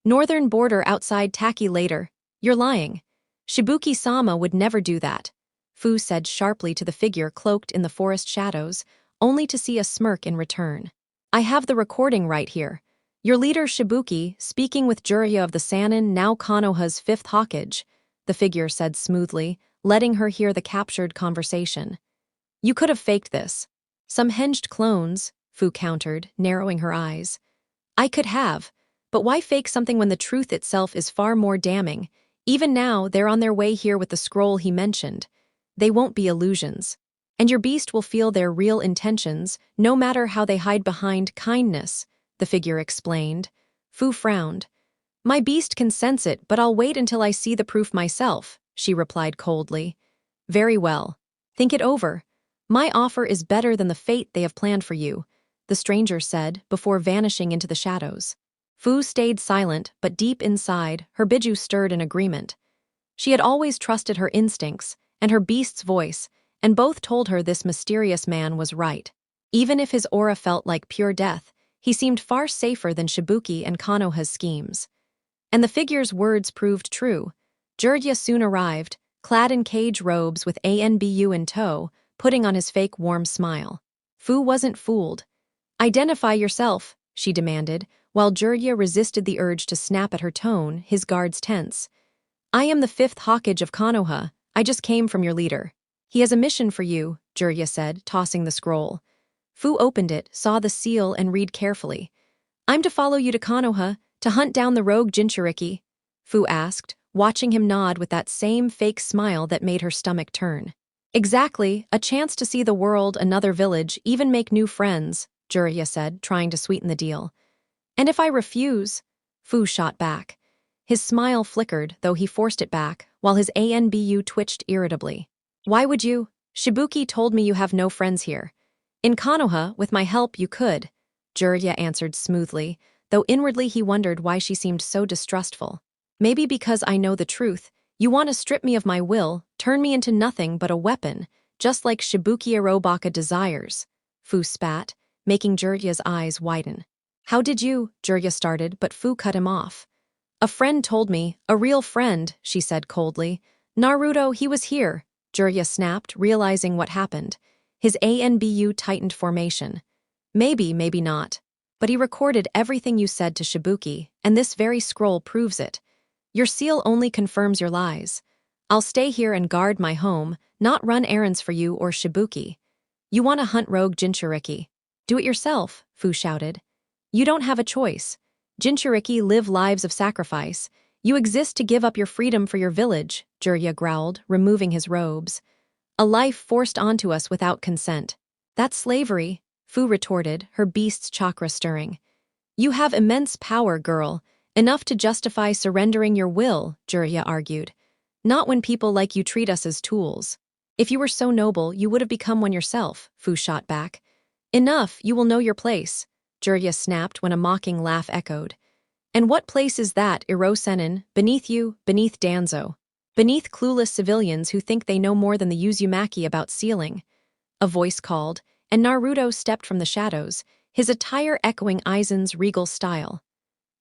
Northern border outside Taki later. You're lying. Shibuki-sama would never do that, Fu said sharply to the figure cloaked in the forest shadows, only to see a smirk in return. I have the recording right here. Your leader Shibuki, speaking with Jiraiya of the Sannin, now Konoha's 5th Hokage, the figure said smoothly, letting her hear the captured conversation. You could have faked this. Some hinged clones, Fu countered, narrowing her eyes. I could have, but why fake something when the truth itself is far more damning? Even now, they're on their way here with the scroll he mentioned. They won't be illusions. And your beast will feel their real intentions, no matter how they hide behind kindness, the figure explained. Fu frowned. My beast can sense it, but I'll wait until I see the proof myself, she replied coldly. Very well. Think it over. My offer is better than the fate they have planned for you, the stranger said, before vanishing into the shadows. Fu stayed silent, but deep inside, her biju stirred in agreement. She had always trusted her instincts, and her beast's voice, and both told her this mysterious man was right. Even if his aura felt like pure death, he seemed far safer than Shibuki and Konoha's schemes. And the figure's words proved true. Jiraiya soon arrived, clad in cage robes with ANBU in tow, putting on his fake warm smile. Fu wasn't fooled. Identify yourself, she demanded, while Jiraiya resisted the urge to snap at her tone, his guards tense. I am the 5th Hokage of Konoha. I just came from your leader. He has a mission for you, Jiraiya said, tossing the scroll. Fu opened it, saw the seal, and read carefully. I'm to follow you to Konoha, to hunt down the rogue Jinchuriki? Fu asked, watching him nod with that same fake smile that made her stomach turn. Exactly, a chance to see the world, another village, even make new friends, Jiraiya said, trying to sweeten the deal. And if I refuse? Fu shot back. His smile flickered, though he forced it back, while his ANBU twitched irritably. Why would you? Shibuki told me you have no friends here. In Konoha, with my help, you could, Jiraiya answered smoothly, though inwardly he wondered why she seemed so distrustful. Maybe because I know the truth. You want to strip me of my will, turn me into nothing but a weapon, just like Shibuki Arobaka desires. Fu spat, making Jiraiya's eyes widen. How did you? Jiraiya started, but Fu cut him off. A friend told me, a real friend, she said coldly. Naruto, he was here, Jiraiya snapped, realizing what happened. His ANBU tightened formation. Maybe, maybe not. But he recorded everything you said to Shibuki, and this very scroll proves it. Your seal only confirms your lies. I'll stay here and guard my home, not run errands for you or Shibuki. You want to hunt rogue Jinchuriki? Do it yourself, Fu shouted. You don't have a choice. Jinchuriki live lives of sacrifice. You exist to give up your freedom for your village, Jiraiya growled, removing his robes. A life forced onto us without consent. That's slavery, Fu retorted, her beast's chakra stirring. You have immense power, girl, enough to justify surrendering your will, Jiraiya argued. Not when people like you treat us as tools. If you were so noble, you would have become one yourself, Fu shot back. Enough, you will know your place, Jiraiya snapped when a mocking laugh echoed. And what place is that, Iro-Sennin, beneath you, beneath Danzo? Beneath clueless civilians who think they know more than the Uzumaki about sealing. A voice called, and Naruto stepped from the shadows, his attire echoing Aizen's regal style.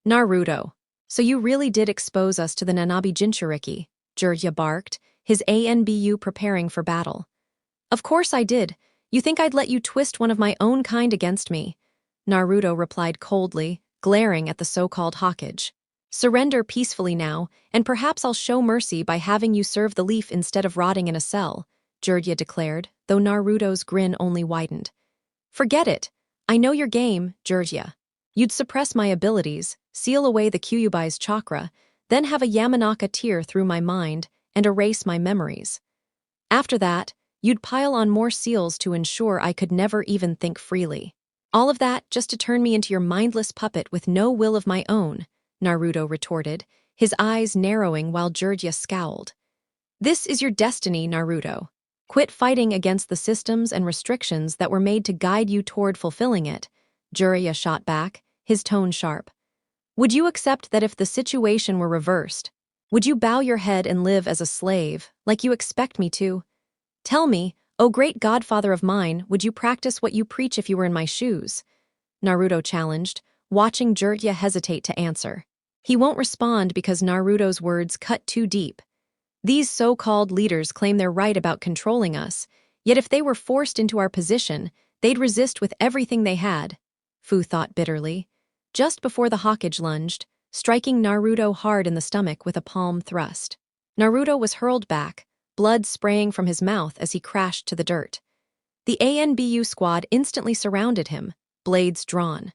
Naruto, so you really did expose us to the Nanabi Jinchuriki, Jiraiya barked, his ANBU preparing for battle. Of course I did. You think I'd let you twist one of my own kind against me? Naruto replied coldly, glaring at the so-called Hokage. Surrender peacefully now, and perhaps I'll show mercy by having you serve the leaf instead of rotting in a cell, Jiraiya declared, though Naruto's grin only widened. Forget it. I know your game, Jiraiya. You'd suppress my abilities, seal away the Kyubai's chakra, then have a Yamanaka tear through my mind and erase my memories. After that, you'd pile on more seals to ensure I could never even think freely. All of that just to turn me into your mindless puppet with no will of my own, Naruto retorted, his eyes narrowing while Jiraiya scowled. This is your destiny, Naruto. Quit fighting against the systems and restrictions that were made to guide you toward fulfilling it, Jiraiya shot back, his tone sharp. Would you accept that if the situation were reversed? Would you bow your head and live as a slave, like you expect me to? Tell me, O great godfather of mine, would you practice what you preach if you were in my shoes? Naruto challenged, watching Jiraiya hesitate to answer. He won't respond because Naruto's words cut too deep. These so-called leaders claim they're right about controlling us, yet if they were forced into our position, they'd resist with everything they had, Fu thought bitterly. Just before the Hokage lunged, striking Naruto hard in the stomach with a palm thrust. Naruto was hurled back, blood spraying from his mouth as he crashed to the dirt. The ANBU squad instantly surrounded him, blades drawn.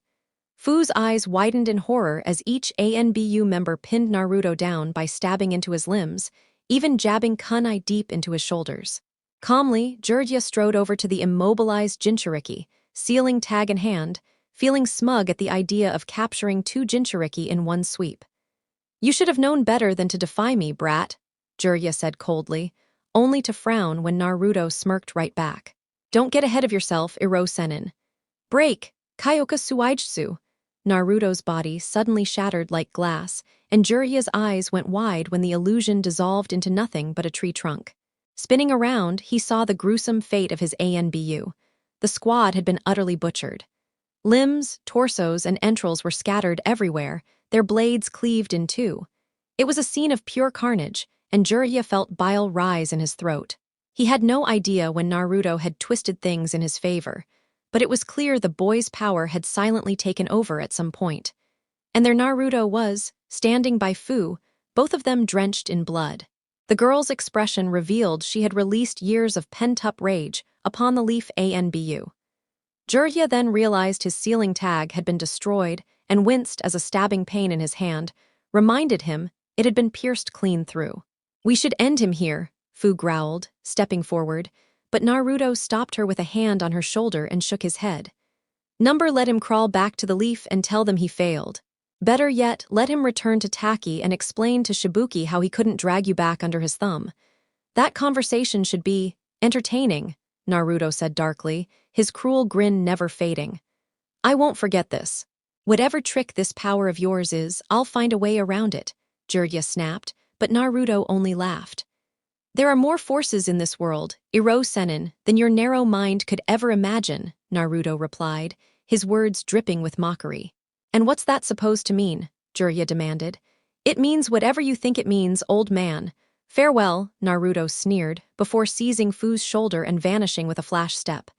Fu's eyes widened in horror as each ANBU member pinned Naruto down by stabbing into his limbs, even jabbing kunai deep into his shoulders. Calmly, Jiraiya strode over to the immobilized Jinchuriki, sealing tag in hand, feeling smug at the idea of capturing 2 Jinchuriki in one sweep. You should have known better than to defy me, brat, Jiraiya said coldly, only to frown when Naruto smirked right back. Don't get ahead of yourself, Iro-Sennin. Break, Kyoka Suijutsu. Naruto's body suddenly shattered like glass, and Jiraiya's eyes went wide when the illusion dissolved into nothing but a tree trunk. Spinning around, he saw the gruesome fate of his ANBU. The squad had been utterly butchered. Limbs, torsos, and entrails were scattered everywhere, their blades cleaved in two. It was a scene of pure carnage, and Jiraiya felt bile rise in his throat. He had no idea when Naruto had twisted things in his favor, but it was clear the boy's power had silently taken over at some point. And there Naruto was, standing by Fu, both of them drenched in blood. The girl's expression revealed she had released years of pent-up rage upon the Leaf ANBU. Jiraiya then realized his sealing tag had been destroyed and winced as a stabbing pain in his hand reminded him it had been pierced clean through. We should end him here, Fu growled, stepping forward, but Naruto stopped her with a hand on her shoulder and shook his head. Number let him crawl back to the Leaf and tell them he failed. Better yet, let him return to Taki and explain to Shibuki how he couldn't drag you back under his thumb. That conversation should be, Entertaining, Naruto said darkly, his cruel grin never fading. I won't forget this. Whatever trick this power of yours is, I'll find a way around it, Jiraiya snapped, but Naruto only laughed. There are more forces in this world, Iro-Senin, than your narrow mind could ever imagine, Naruto replied, his words dripping with mockery. And what's that supposed to mean? Jiraiya demanded. It means whatever you think it means, old man. Farewell, Naruto sneered, before seizing Fu's shoulder and vanishing with a flash step.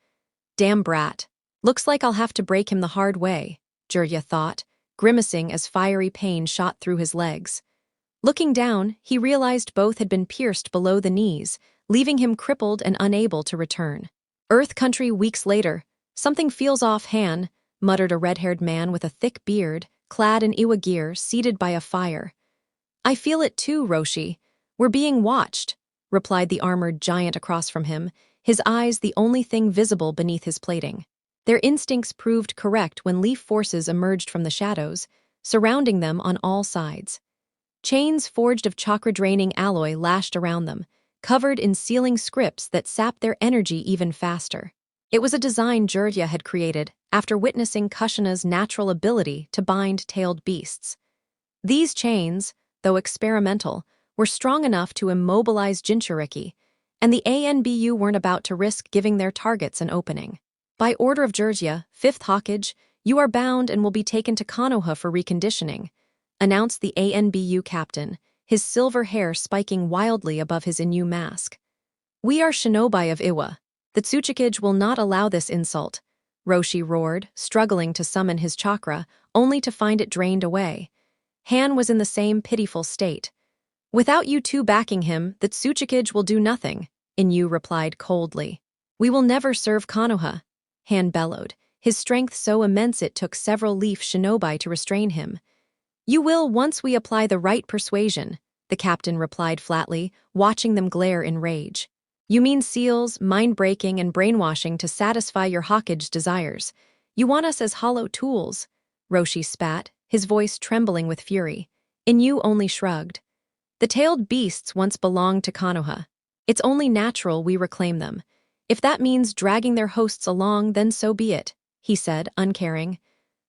Damn brat. Looks like I'll have to break him the hard way, Jiraiya thought, grimacing as fiery pain shot through his legs. Looking down, he realized both had been pierced below the knees, leaving him crippled and unable to return. Earth Country weeks later. Something feels off, Han, muttered a red-haired man with a thick beard, clad in Iwa gear, seated by a fire. I feel it too, Roshi. We're being watched, replied the armored giant across from him, his eyes the only thing visible beneath his plating. Their instincts proved correct when leaf forces emerged from the shadows, surrounding them on all sides. Chains forged of chakra-draining alloy lashed around them, covered in sealing scripts that sapped their energy even faster. It was a design Jiraiya had created after witnessing Kushina's natural ability to bind tailed beasts. These chains, though experimental, were strong enough to immobilize Jinchuriki, and the ANBU weren't about to risk giving their targets an opening. By order of Jiraiya, 5th Hokage, you are bound and will be taken to Konoha for reconditioning, announced the ANBU captain, his silver hair spiking wildly above his Inu mask. We are shinobi of Iwa. The Tsuchikage will not allow this insult, Roshi roared, struggling to summon his chakra, only to find it drained away. Han was in the same pitiful state. Without you two backing him, the Tsuchikage will do nothing, Inu replied coldly. We will never serve Konoha, Han bellowed, his strength so immense it took several leaf shinobi to restrain him. You will once we apply the right persuasion, the captain replied flatly, watching them glare in rage. You mean seals, mind-breaking, and brainwashing to satisfy your Hokage's desires. You want us as hollow tools, Roshi spat, his voice trembling with fury. Inu only shrugged. The tailed beasts once belonged to Konoha. It's only natural we reclaim them. If that means dragging their hosts along, then so be it, he said, uncaring.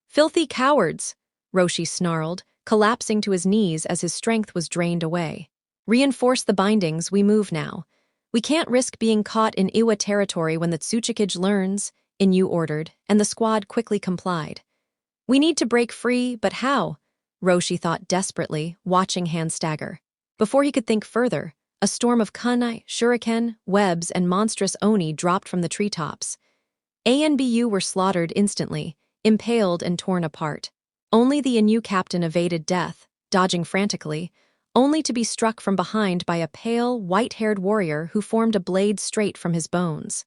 Filthy cowards, Roshi snarled, collapsing to his knees as his strength was drained away. Reinforce the bindings, we move now. We can't risk being caught in Iwa territory when the Tsuchikage learns, Inu ordered, and the squad quickly complied. We need to break free, but how? Roshi thought desperately, watching Han stagger. Before he could think further, a storm of kunai, shuriken, webs, and monstrous oni dropped from the treetops. ANBU were slaughtered instantly, impaled and torn apart. Only the Inu captain evaded death, dodging frantically, only to be struck from behind by a pale, white-haired warrior who formed a blade straight from his bones.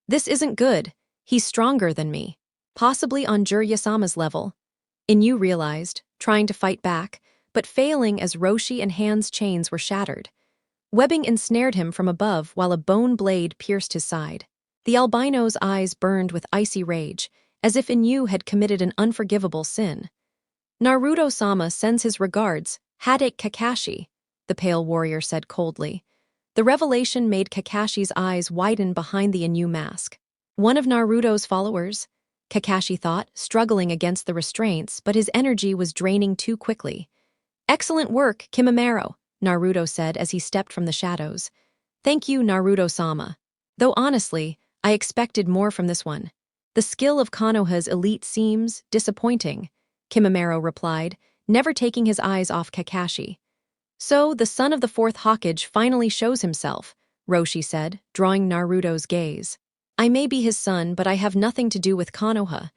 This isn't good. He's stronger than me. Possibly on Jiraiya-sama's level. Inu realized, trying to fight back, but failing as Roshi and Han's chains were shattered. Webbing ensnared him from above while a bone blade pierced his side. The albino's eyes burned with icy rage, as if Inu had committed an unforgivable sin. Naruto-sama sends his regards, Hadate Kakashi, the pale warrior said coldly. The revelation made Kakashi's eyes widen behind the Inu mask. One of Naruto's followers? Kakashi thought, struggling against the restraints, but his energy was draining too quickly. Excellent work, Kimimaro, Naruto said as he stepped from the shadows. Thank you, Naruto-sama. Though honestly, I expected more from this one. The skill of Konoha's elite seems disappointing, Kimimaro replied, never taking his eyes off Kakashi. So, the son of the 4th Hokage finally shows himself, Roshi said, drawing Naruto's gaze. I may be his son, but I have nothing to do with Konoha.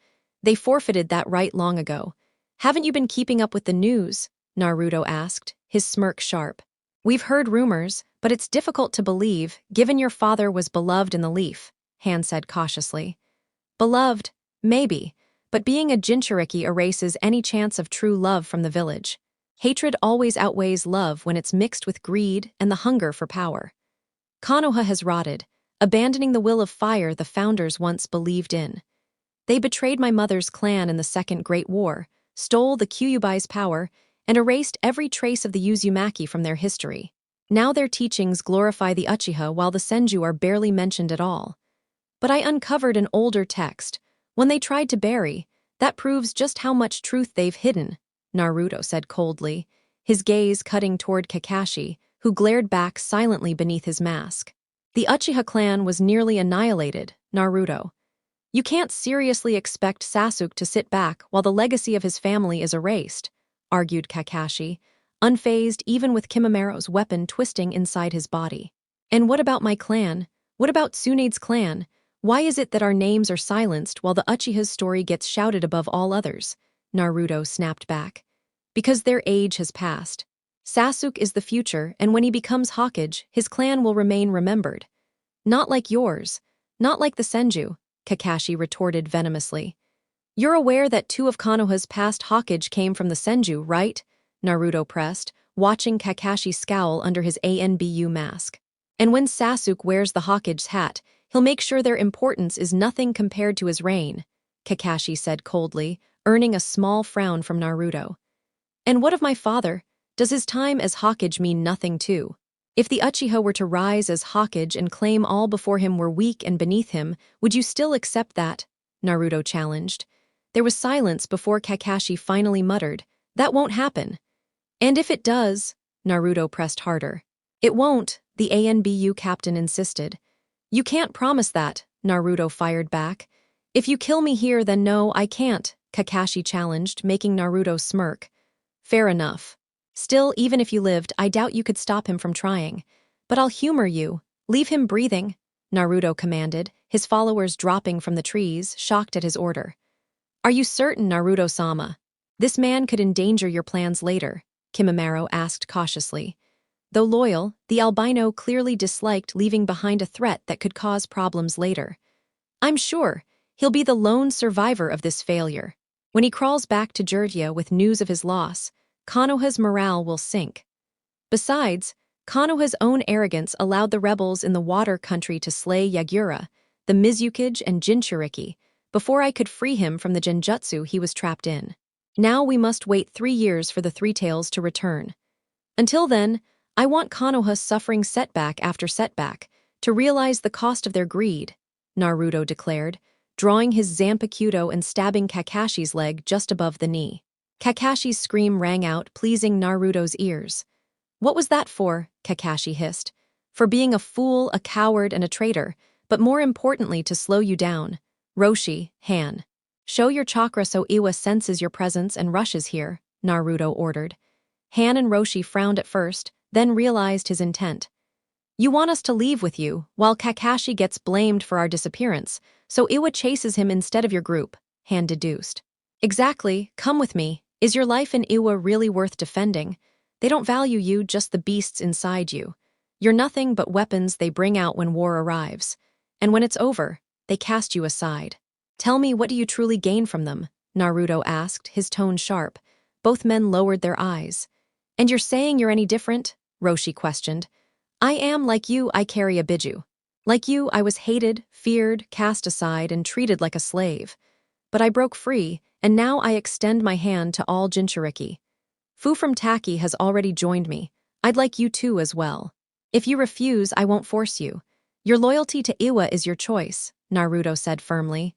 They forfeited that right long ago. Haven't you been keeping up with the news? Naruto asked, his smirk sharp. We've heard rumors, but it's difficult to believe, given your father was beloved in the Leaf, Han said cautiously. Beloved, maybe, but being a Jinchuriki erases any chance of true love from the village. Hatred always outweighs love when it's mixed with greed and the hunger for power. Konoha has rotted, abandoning the will of fire the founders once believed in. They betrayed my mother's clan in the Second Great War, stole the Kyubai's power, and erased every trace of the Uzumaki from their history. Now their teachings glorify the Uchiha while the Senju are barely mentioned at all. But I uncovered an older text, one they tried to bury, that proves just how much truth they've hidden, Naruto said coldly, his gaze cutting toward Kakashi, who glared back silently beneath his mask. The Uchiha clan was nearly annihilated, Naruto. You can't seriously expect Sasuke to sit back while the legacy of his family is erased, argued Kakashi, unfazed even with Kimamero's weapon twisting inside his body. And what about my clan? What about Tsunade's clan? Why is it that our names are silenced while the Uchiha's story gets shouted above all others? Naruto snapped back. Because their age has passed. Sasuke is the future, and when he becomes Hokage, his clan will remain remembered. Not like yours. Not like the Senju, Kakashi retorted venomously. You're aware that 2 of Konoha's past Hokage came from the Senju, right? Naruto pressed, watching Kakashi scowl under his ANBU mask. And when Sasuke wears the Hokage's hat, he'll make sure their importance is nothing compared to his reign, Kakashi said coldly, earning a small frown from Naruto. And what of my father? Does his time as Hokage mean nothing too? If the Uchiha were to rise as Hokage and claim all before him were weak and beneath him, would you still accept that? Naruto challenged. There was silence before Kakashi finally muttered, that won't happen. And if it does, Naruto pressed harder. It won't, the ANBU captain insisted. You can't promise that, Naruto fired back. If you kill me here, then no, I can't, Kakashi challenged, making Naruto smirk. Fair enough. Still, even if you lived, I doubt you could stop him from trying. But I'll humor you. Leave him breathing, Naruto commanded, his followers dropping from the trees, shocked at his order. Are you certain, Naruto-sama? This man could endanger your plans later, Kimimaro asked cautiously. Though loyal, the albino clearly disliked leaving behind a threat that could cause problems later. I'm sure he'll be the lone survivor of this failure. When he crawls back to Jiraiya with news of his loss, Konoha's morale will sink. Besides, Konoha's own arrogance allowed the rebels in the water country to slay Yagura, the Mizukage and Jinchuriki, before I could free him from the genjutsu he was trapped in. Now we must wait 3 years for the Three Tails to return. Until then, I want Konoha suffering setback after setback to realize the cost of their greed, Naruto declared, drawing his Zanpakuto and stabbing Kakashi's leg just above the knee. Kakashi's scream rang out, pleasing Naruto's ears. What was that for? Kakashi hissed. For being a fool, a coward, and a traitor, but more importantly to slow you down. Roshi, Han. Show your chakra so Iwa senses your presence and rushes here, Naruto ordered. Han and Roshi frowned at first, then realized his intent. You want us to leave with you, while Kakashi gets blamed for our disappearance, so Iwa chases him instead of your group, Han deduced. Exactly, come with me. Is your life in Iwa really worth defending? They don't value you, just the beasts inside you. You're nothing but weapons they bring out when war arrives. And when it's over, they cast you aside. Tell me, what do you truly gain from them? Naruto asked, his tone sharp. Both men lowered their eyes. And you're saying you're any different? Roshi questioned. I am like you, I carry a biju. Like you, I was hated, feared, cast aside, and treated like a slave. But I broke free, and now I extend my hand to all Jinchuriki. Fu from Taki has already joined me. I'd like you too as well. If you refuse, I won't force you. Your loyalty to Iwa is your choice, Naruto said firmly.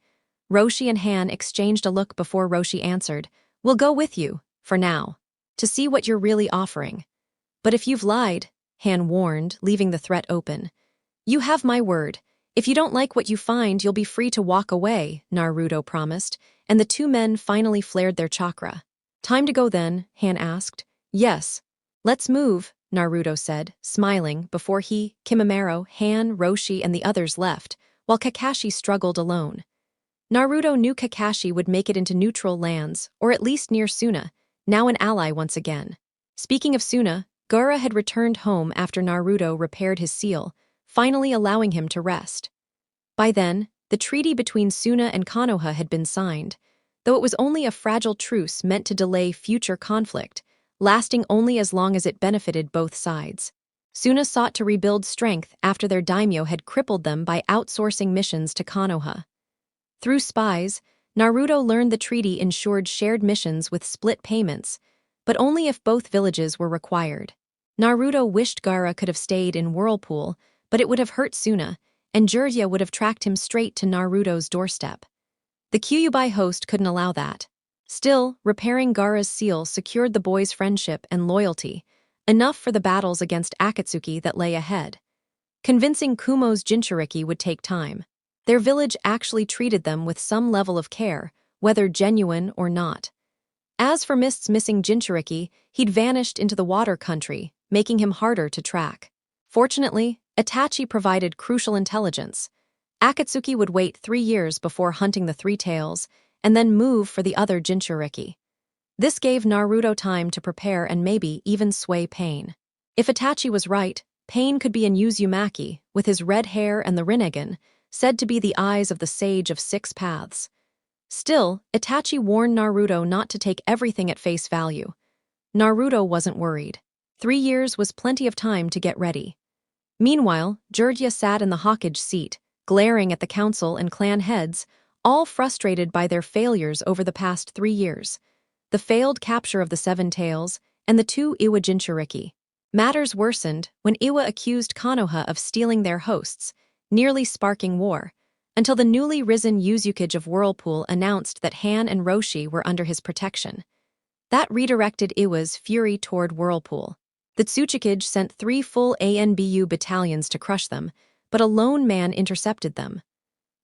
Roshi and Han exchanged a look before Roshi answered, We'll go with you, for now, to see what you're really offering. But if you've lied, Han warned, leaving the threat open. You have my word. If you don't like what you find, you'll be free to walk away, Naruto promised, and the 2 men finally flared their chakra. Time to go then, Han asked. Yes. Let's move, Naruto said, smiling, before he, Kimimaro, Han, Roshi, and the others left, while Kakashi struggled alone. Naruto knew Kakashi would make it into neutral lands, or at least near Suna, now an ally once again. Speaking of Suna, Gaara had returned home after Naruto repaired his seal, finally allowing him to rest. By then, the treaty between Suna and Konoha had been signed, though it was only a fragile truce meant to delay future conflict, lasting only as long as it benefited both sides. Suna sought to rebuild strength after their daimyo had crippled them by outsourcing missions to Konoha. Through spies, Naruto learned the treaty ensured shared missions with split payments, but only if both villages were required. Naruto wished Gaara could have stayed in Whirlpool, but it would have hurt Suna, and Jiraiya would have tracked him straight to Naruto's doorstep. The Kyuubi host couldn't allow that. Still, repairing Gaara's seal secured the boys' friendship and loyalty, enough for the battles against Akatsuki that lay ahead. Convincing Kumo's Jinchuriki would take time. Their village actually treated them with some level of care, whether genuine or not. As for Mist's missing Jinchuriki, he'd vanished into the water country, making him harder to track. Fortunately, Itachi provided crucial intelligence. Akatsuki would wait 3 years before hunting the Three Tails, and then move for the other Jinchuriki. This gave Naruto time to prepare and maybe even sway Pain. If Itachi was right, Pain could be in Uzumaki, with his red hair and the Rinnegan, said to be the eyes of the Sage of Six Paths. Still, Itachi warned Naruto not to take everything at face value. Naruto wasn't worried. 3 years was plenty of time to get ready. Meanwhile, Jiraiya sat in the Hokage seat, glaring at the council and clan heads, all frustrated by their failures over the past 3 years. The failed capture of the Seven Tails, and the 2 Iwa Jinchuriki. Matters worsened when Iwa accused Konoha of stealing their hosts, nearly sparking war, until the newly risen Uzukage of Whirlpool announced that Han and Roshi were under his protection. That redirected Iwa's fury toward Whirlpool. The Tsuchikage sent 3 full ANBU battalions to crush them, but a lone man intercepted them.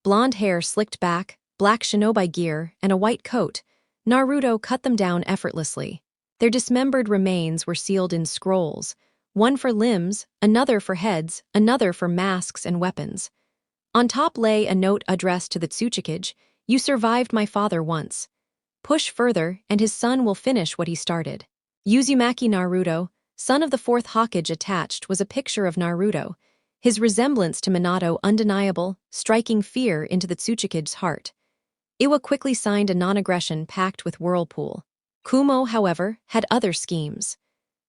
Blonde hair slicked back, black shinobi gear, and a white coat, Naruto cut them down effortlessly. Their dismembered remains were sealed in scrolls, one for limbs, another for heads, another for masks and weapons. On top lay a note addressed to the Tsuchikage, "You survived my father once. Push further, and his son will finish what he started." Uzumaki Naruto, son of the 4th Hokage attached, was a picture of Naruto, his resemblance to Minato undeniable, striking fear into the Tsuchikage's heart. Iwa quickly signed a non-aggression pact with Whirlpool. Kumo, however, had other schemes.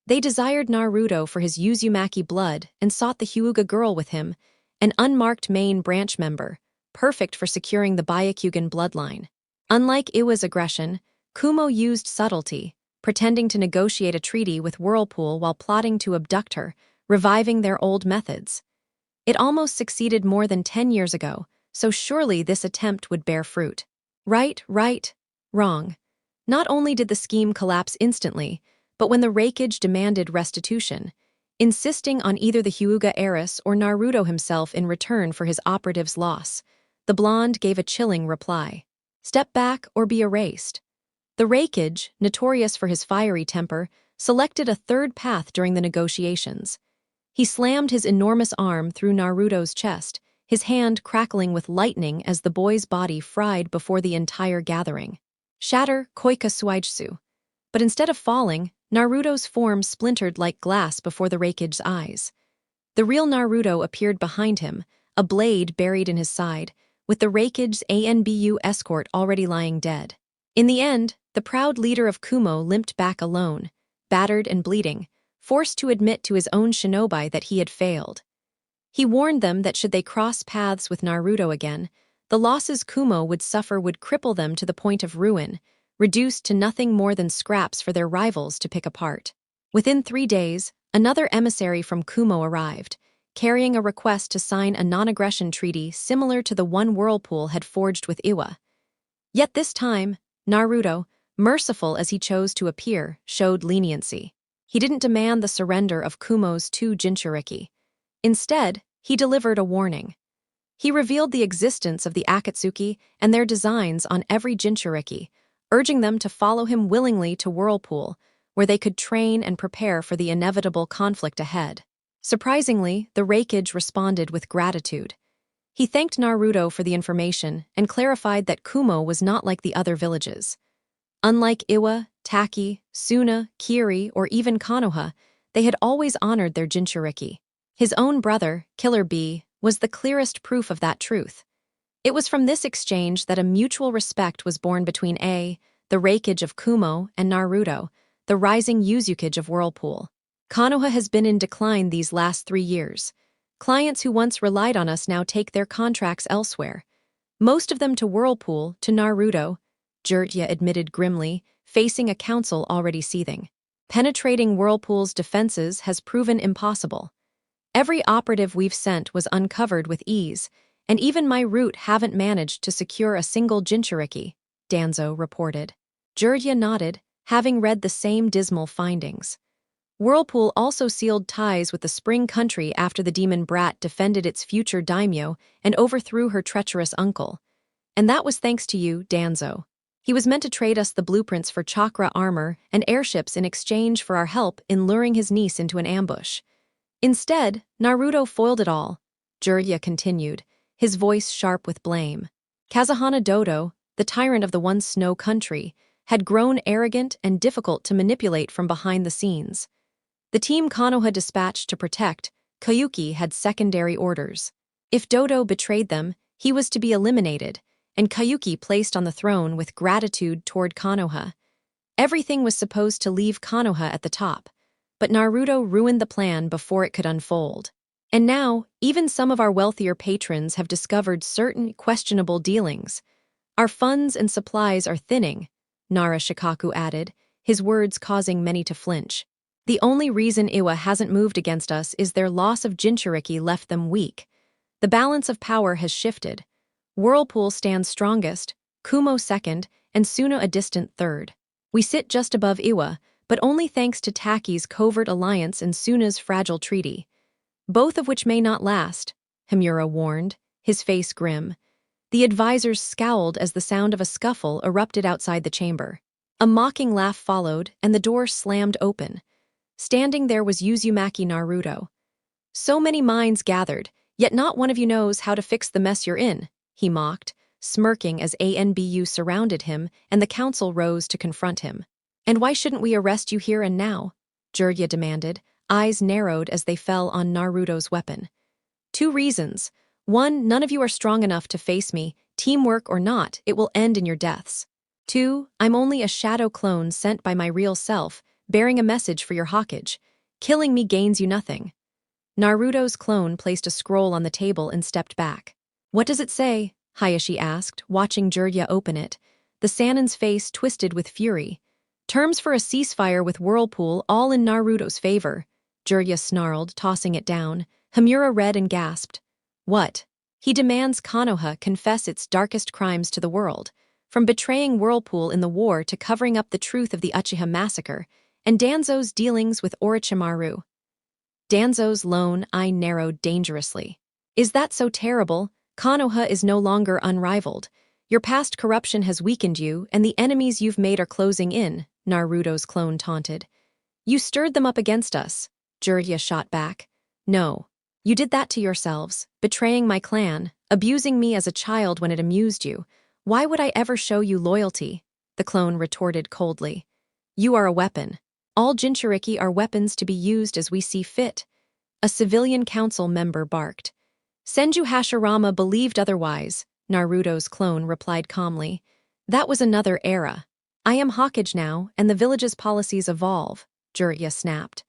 They desired Naruto for his Uzumaki blood and sought the Hyuga girl with him, an unmarked main branch member, perfect for securing the Byakugan bloodline. Unlike Iwa's aggression, Kumo used subtlety, pretending to negotiate a treaty with Whirlpool while plotting to abduct her, reviving their old methods. It almost succeeded more than 10 years ago, so surely this attempt would bear fruit. Right, wrong. Not only did the scheme collapse instantly, but when the Raikage demanded restitution, insisting on either the Hyuga heiress or Naruto himself in return for his operative's loss, the blonde gave a chilling reply. Step back or be erased. The Raikage, notorious for his fiery temper, selected a third path during the negotiations. He slammed his enormous arm through Naruto's chest, his hand crackling with lightning as the boy's body fried before the entire gathering. Shatter Koika Suijutsu. But instead of falling, Naruto's form splintered like glass before the Raikage's eyes. The real Naruto appeared behind him, a blade buried in his side, with the Raikage's ANBU escort already lying dead. In the end, the proud leader of Kumo limped back alone, battered and bleeding, forced to admit to his own shinobi that he had failed. He warned them that should they cross paths with Naruto again, the losses Kumo would suffer would cripple them to the point of ruin, reduced to nothing more than scraps for their rivals to pick apart. Within 3 days, another emissary from Kumo arrived, carrying a request to sign a non-aggression treaty similar to the one Whirlpool had forged with Iwa. Yet this time, Naruto, merciful as he chose to appear, showed leniency. He didn't demand the surrender of Kumo's 2 Jinchuriki. Instead, he delivered a warning. He revealed the existence of the Akatsuki and their designs on every Jinchuriki, urging them to follow him willingly to Whirlpool, where they could train and prepare for the inevitable conflict ahead. Surprisingly, the Raikage responded with gratitude. He thanked Naruto for the information and clarified that Kumo was not like the other villages. Unlike Iwa, Taki, Suna, Kiri, or even Konoha, they had always honored their Jinchuriki. His own brother, Killer Bee, was the clearest proof of that truth. It was from this exchange that a mutual respect was born between the Raikage of Kumo, and Naruto, the rising Uzukage of Whirlpool. Konoha has been in decline these last 3 years. Clients who once relied on us now take their contracts elsewhere. Most of them to Whirlpool, to Naruto, Jiraiya admitted grimly, facing a council already seething. Penetrating Whirlpool's defenses has proven impossible. Every operative we've sent was uncovered with ease, and even my route haven't managed to secure a single Jinchuriki, Danzo reported. Jirya nodded, having read the same dismal findings. Whirlpool also sealed ties with the Spring Country after the demon brat defended its future daimyo and overthrew her treacherous uncle. And that was thanks to you, Danzo. He was meant to trade us the blueprints for chakra armor and airships in exchange for our help in luring his niece into an ambush. Instead, Naruto foiled it all, Jirya continued, his voice sharp with blame. Kazuhana Dodo, the tyrant of the once snow country, had grown arrogant and difficult to manipulate from behind the scenes. The team Konoha dispatched to protect, Koyuki had secondary orders. If Dodo betrayed them, he was to be eliminated, and Koyuki placed on the throne with gratitude toward Konoha. Everything was supposed to leave Konoha at the top, but Naruto ruined the plan before it could unfold. And now, even some of our wealthier patrons have discovered certain questionable dealings. Our funds and supplies are thinning, Nara Shikaku added, his words causing many to flinch. The only reason Iwa hasn't moved against us is their loss of Jinchuriki left them weak. The balance of power has shifted. Whirlpool stands strongest, Kumo second, and Suno a distant third. We sit just above Iwa, but only thanks to Taki's covert alliance and Suna's fragile treaty. Both of which may not last, Himura warned, his face grim. The advisors scowled as the sound of a scuffle erupted outside the chamber. A mocking laugh followed, and the door slammed open. Standing there was Uzumaki Naruto. So many minds gathered, yet not one of you knows how to fix the mess you're in, he mocked, smirking as ANBU surrounded him and the council rose to confront him. And why shouldn't we arrest you here and now? Jirya demanded, eyes narrowed as they fell on Naruto's weapon. 2 reasons. 1, none of you are strong enough to face me, teamwork or not, it will end in your deaths. 2, I'm only a shadow clone sent by my real self, bearing a message for your Hokage. Killing me gains you nothing. Naruto's clone placed a scroll on the table and stepped back. What does it say? Hayashi asked, watching Jirya open it. The Sannin's face twisted with fury. Terms for a ceasefire with Whirlpool all in Naruto's favor, Jirya snarled, tossing it down. Himura read and gasped. What? He demands Konoha confess its darkest crimes to the world, from betraying Whirlpool in the war to covering up the truth of the Uchiha massacre, and Danzo's dealings with Orochimaru. Danzo's lone eye narrowed dangerously. Is that so terrible? Konoha is no longer unrivaled. Your past corruption has weakened you, and the enemies you've made are closing in, Naruto's clone taunted. You stirred them up against us, Jirya shot back. No. You did that to yourselves, betraying my clan, abusing me as a child when it amused you. Why would I ever show you loyalty? The clone retorted coldly. You are a weapon. All Jinchuriki are weapons to be used as we see fit. A civilian council member barked. Senju Hashirama believed otherwise, Naruto's clone replied calmly. That was another era. I am Hokage now, and the village's policies evolve, Jirya snapped.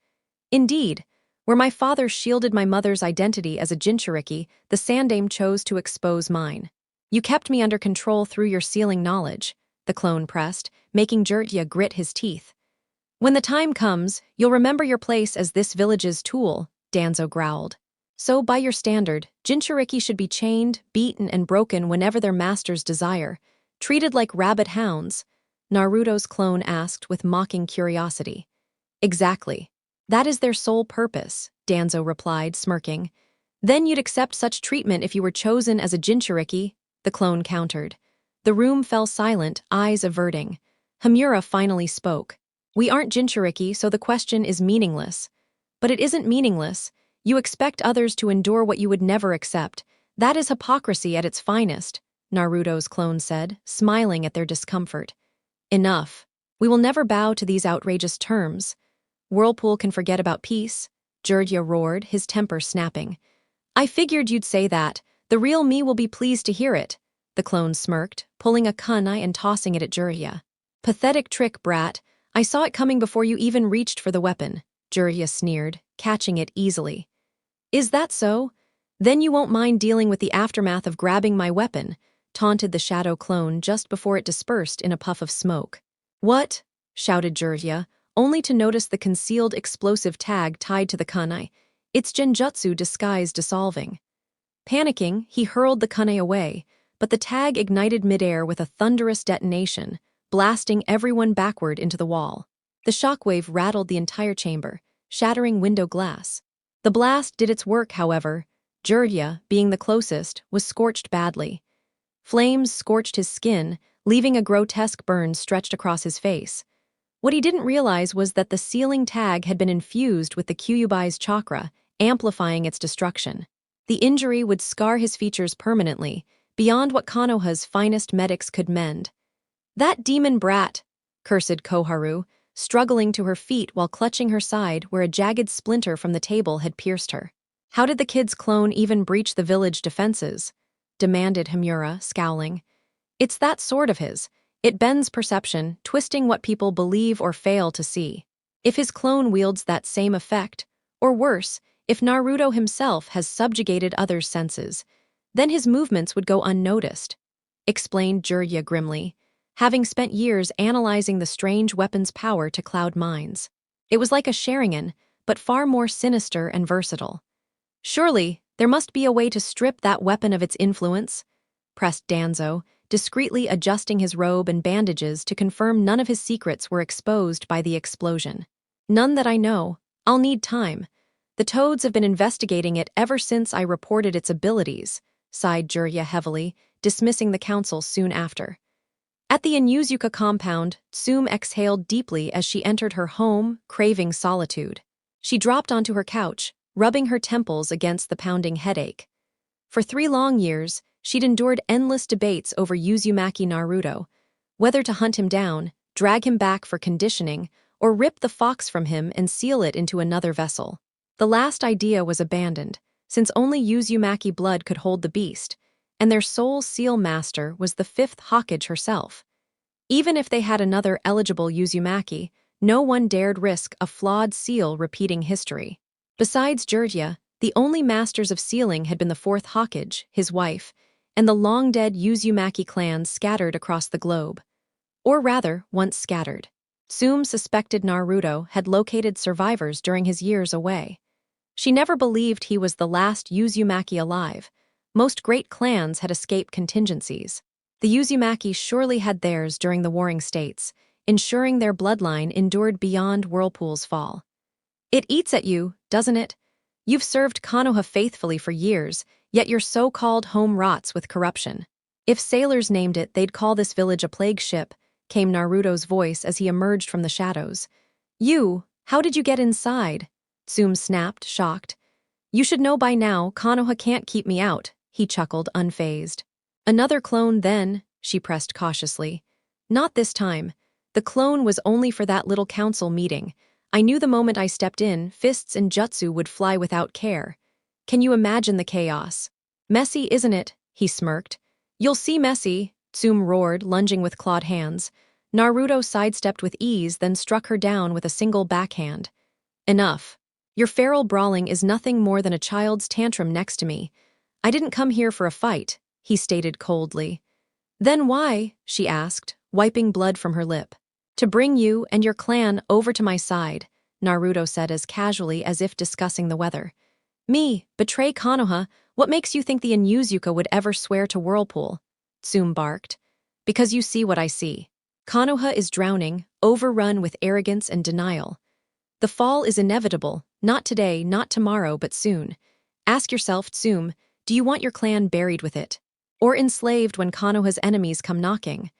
Indeed, where my father shielded my mother's identity as a Jinchuriki, the Sandaime chose to expose mine. You kept me under control through your sealing knowledge, the clone pressed, making Jirya grit his teeth. When the time comes, you'll remember your place as this village's tool, Danzo growled. So, by your standard, Jinchuriki should be chained, beaten, and broken whenever their masters desire, treated like rabid hounds, Naruto's clone asked with mocking curiosity. Exactly. That is their sole purpose, Danzo replied, smirking. Then you'd accept such treatment if you were chosen as a Jinchuriki, the clone countered. The room fell silent, eyes averting. Himura finally spoke. We aren't Jinchuriki, so the question is meaningless. But it isn't meaningless. You expect others to endure what you would never accept. That is hypocrisy at its finest, Naruto's clone said, smiling at their discomfort. Enough. We will never bow to these outrageous terms. Whirlpool can forget about peace, Jirya roared, his temper snapping. I figured you'd say that. The real me will be pleased to hear it, the clone smirked, pulling a kunai and tossing it at Jirya. Pathetic trick, brat. I saw it coming before you even reached for the weapon, Jirya sneered, catching it easily. Is that so? Then you won't mind dealing with the aftermath of grabbing my weapon, taunted the shadow clone just before it dispersed in a puff of smoke. What? Shouted Jirya, only to notice the concealed explosive tag tied to the kunai, its genjutsu disguise dissolving. Panicking, he hurled the kunai away, but the tag ignited midair with a thunderous detonation, blasting everyone backward into the wall. The shockwave rattled the entire chamber, shattering window glass. The blast did its work, however. Jirya, being the closest, was scorched badly. Flames scorched his skin, leaving a grotesque burn stretched across his face. What he didn't realize was that the sealing tag had been infused with the Kyubai's chakra, amplifying its destruction. The injury would scar his features permanently, beyond what Konoha's finest medics could mend. "That demon brat!" cursed Koharu, struggling to her feet while clutching her side where a jagged splinter from the table had pierced her. "How did the kid's clone even breach the village defenses?" demanded Himura, scowling. "It's that sword of his. It bends perception, twisting what people believe or fail to see. If his clone wields that same effect, or worse, if Naruto himself has subjugated others' senses, then his movements would go unnoticed," explained Jirya grimly, having spent years analyzing the strange weapon's power to cloud minds. It was like a Sharingan, but far more sinister and versatile. "Surely, there must be a way to strip that weapon of its influence," pressed Danzo, discreetly adjusting his robe and bandages to confirm none of his secrets were exposed by the explosion. "None that I know. I'll need time. The Toads have been investigating it ever since I reported its abilities," sighed Jirya heavily, dismissing the council soon after. At the Inuzuka compound, Tsume exhaled deeply as she entered her home, craving solitude. She dropped onto her couch, rubbing her temples against the pounding headache. For 3 long years, she'd endured endless debates over Uzumaki Naruto, whether to hunt him down, drag him back for conditioning, or rip the fox from him and seal it into another vessel. The last idea was abandoned, since only Uzumaki blood could hold the beast, and their sole seal master was the 5th Hokage herself. Even if they had another eligible Uzumaki, no one dared risk a flawed seal repeating history. Besides Jirya, the only masters of sealing had been the 4th Hokage, his wife, and the long-dead Uzumaki clans scattered across the globe. Or rather, once scattered. Tsume suspected Naruto had located survivors during his years away. She never believed he was the last Uzumaki alive. Most great clans had escaped contingencies. The Uzumaki surely had theirs during the warring states, ensuring their bloodline endured beyond Whirlpool's fall. "It eats at you, doesn't it? You've served Konoha faithfully for years, yet your so-called home rots with corruption. If sailors named it, they'd call this village a plague ship," came Naruto's voice as he emerged from the shadows. How did you get inside?" Tsume snapped, shocked. "You should know by now, Konoha can't keep me out," he chuckled, unfazed. "Another clone then," she pressed cautiously. "Not this time. The clone was only for that little council meeting. I knew the moment I stepped in, fists and jutsu would fly without care. Can you imagine the chaos?" "Messy, isn't it?" he smirked. "You'll see messy," Tsume roared, lunging with clawed hands. Naruto sidestepped with ease, then struck her down with a single backhand. "Enough. Your feral brawling is nothing more than a child's tantrum next to me. I didn't come here for a fight," he stated coldly. "Then why?" she asked, wiping blood from her lip. "To bring you and your clan over to my side," Naruto said as casually as if discussing the weather. "Me, betray Konoha? What makes you think the Inuzuka would ever swear to Whirlpool?" Tsume barked. "Because you see what I see. Konoha is drowning, overrun with arrogance and denial. The fall is inevitable, not today, not tomorrow, but soon. Ask yourself, Tsume, do you want your clan buried with it? Or enslaved when Konoha's enemies come knocking?"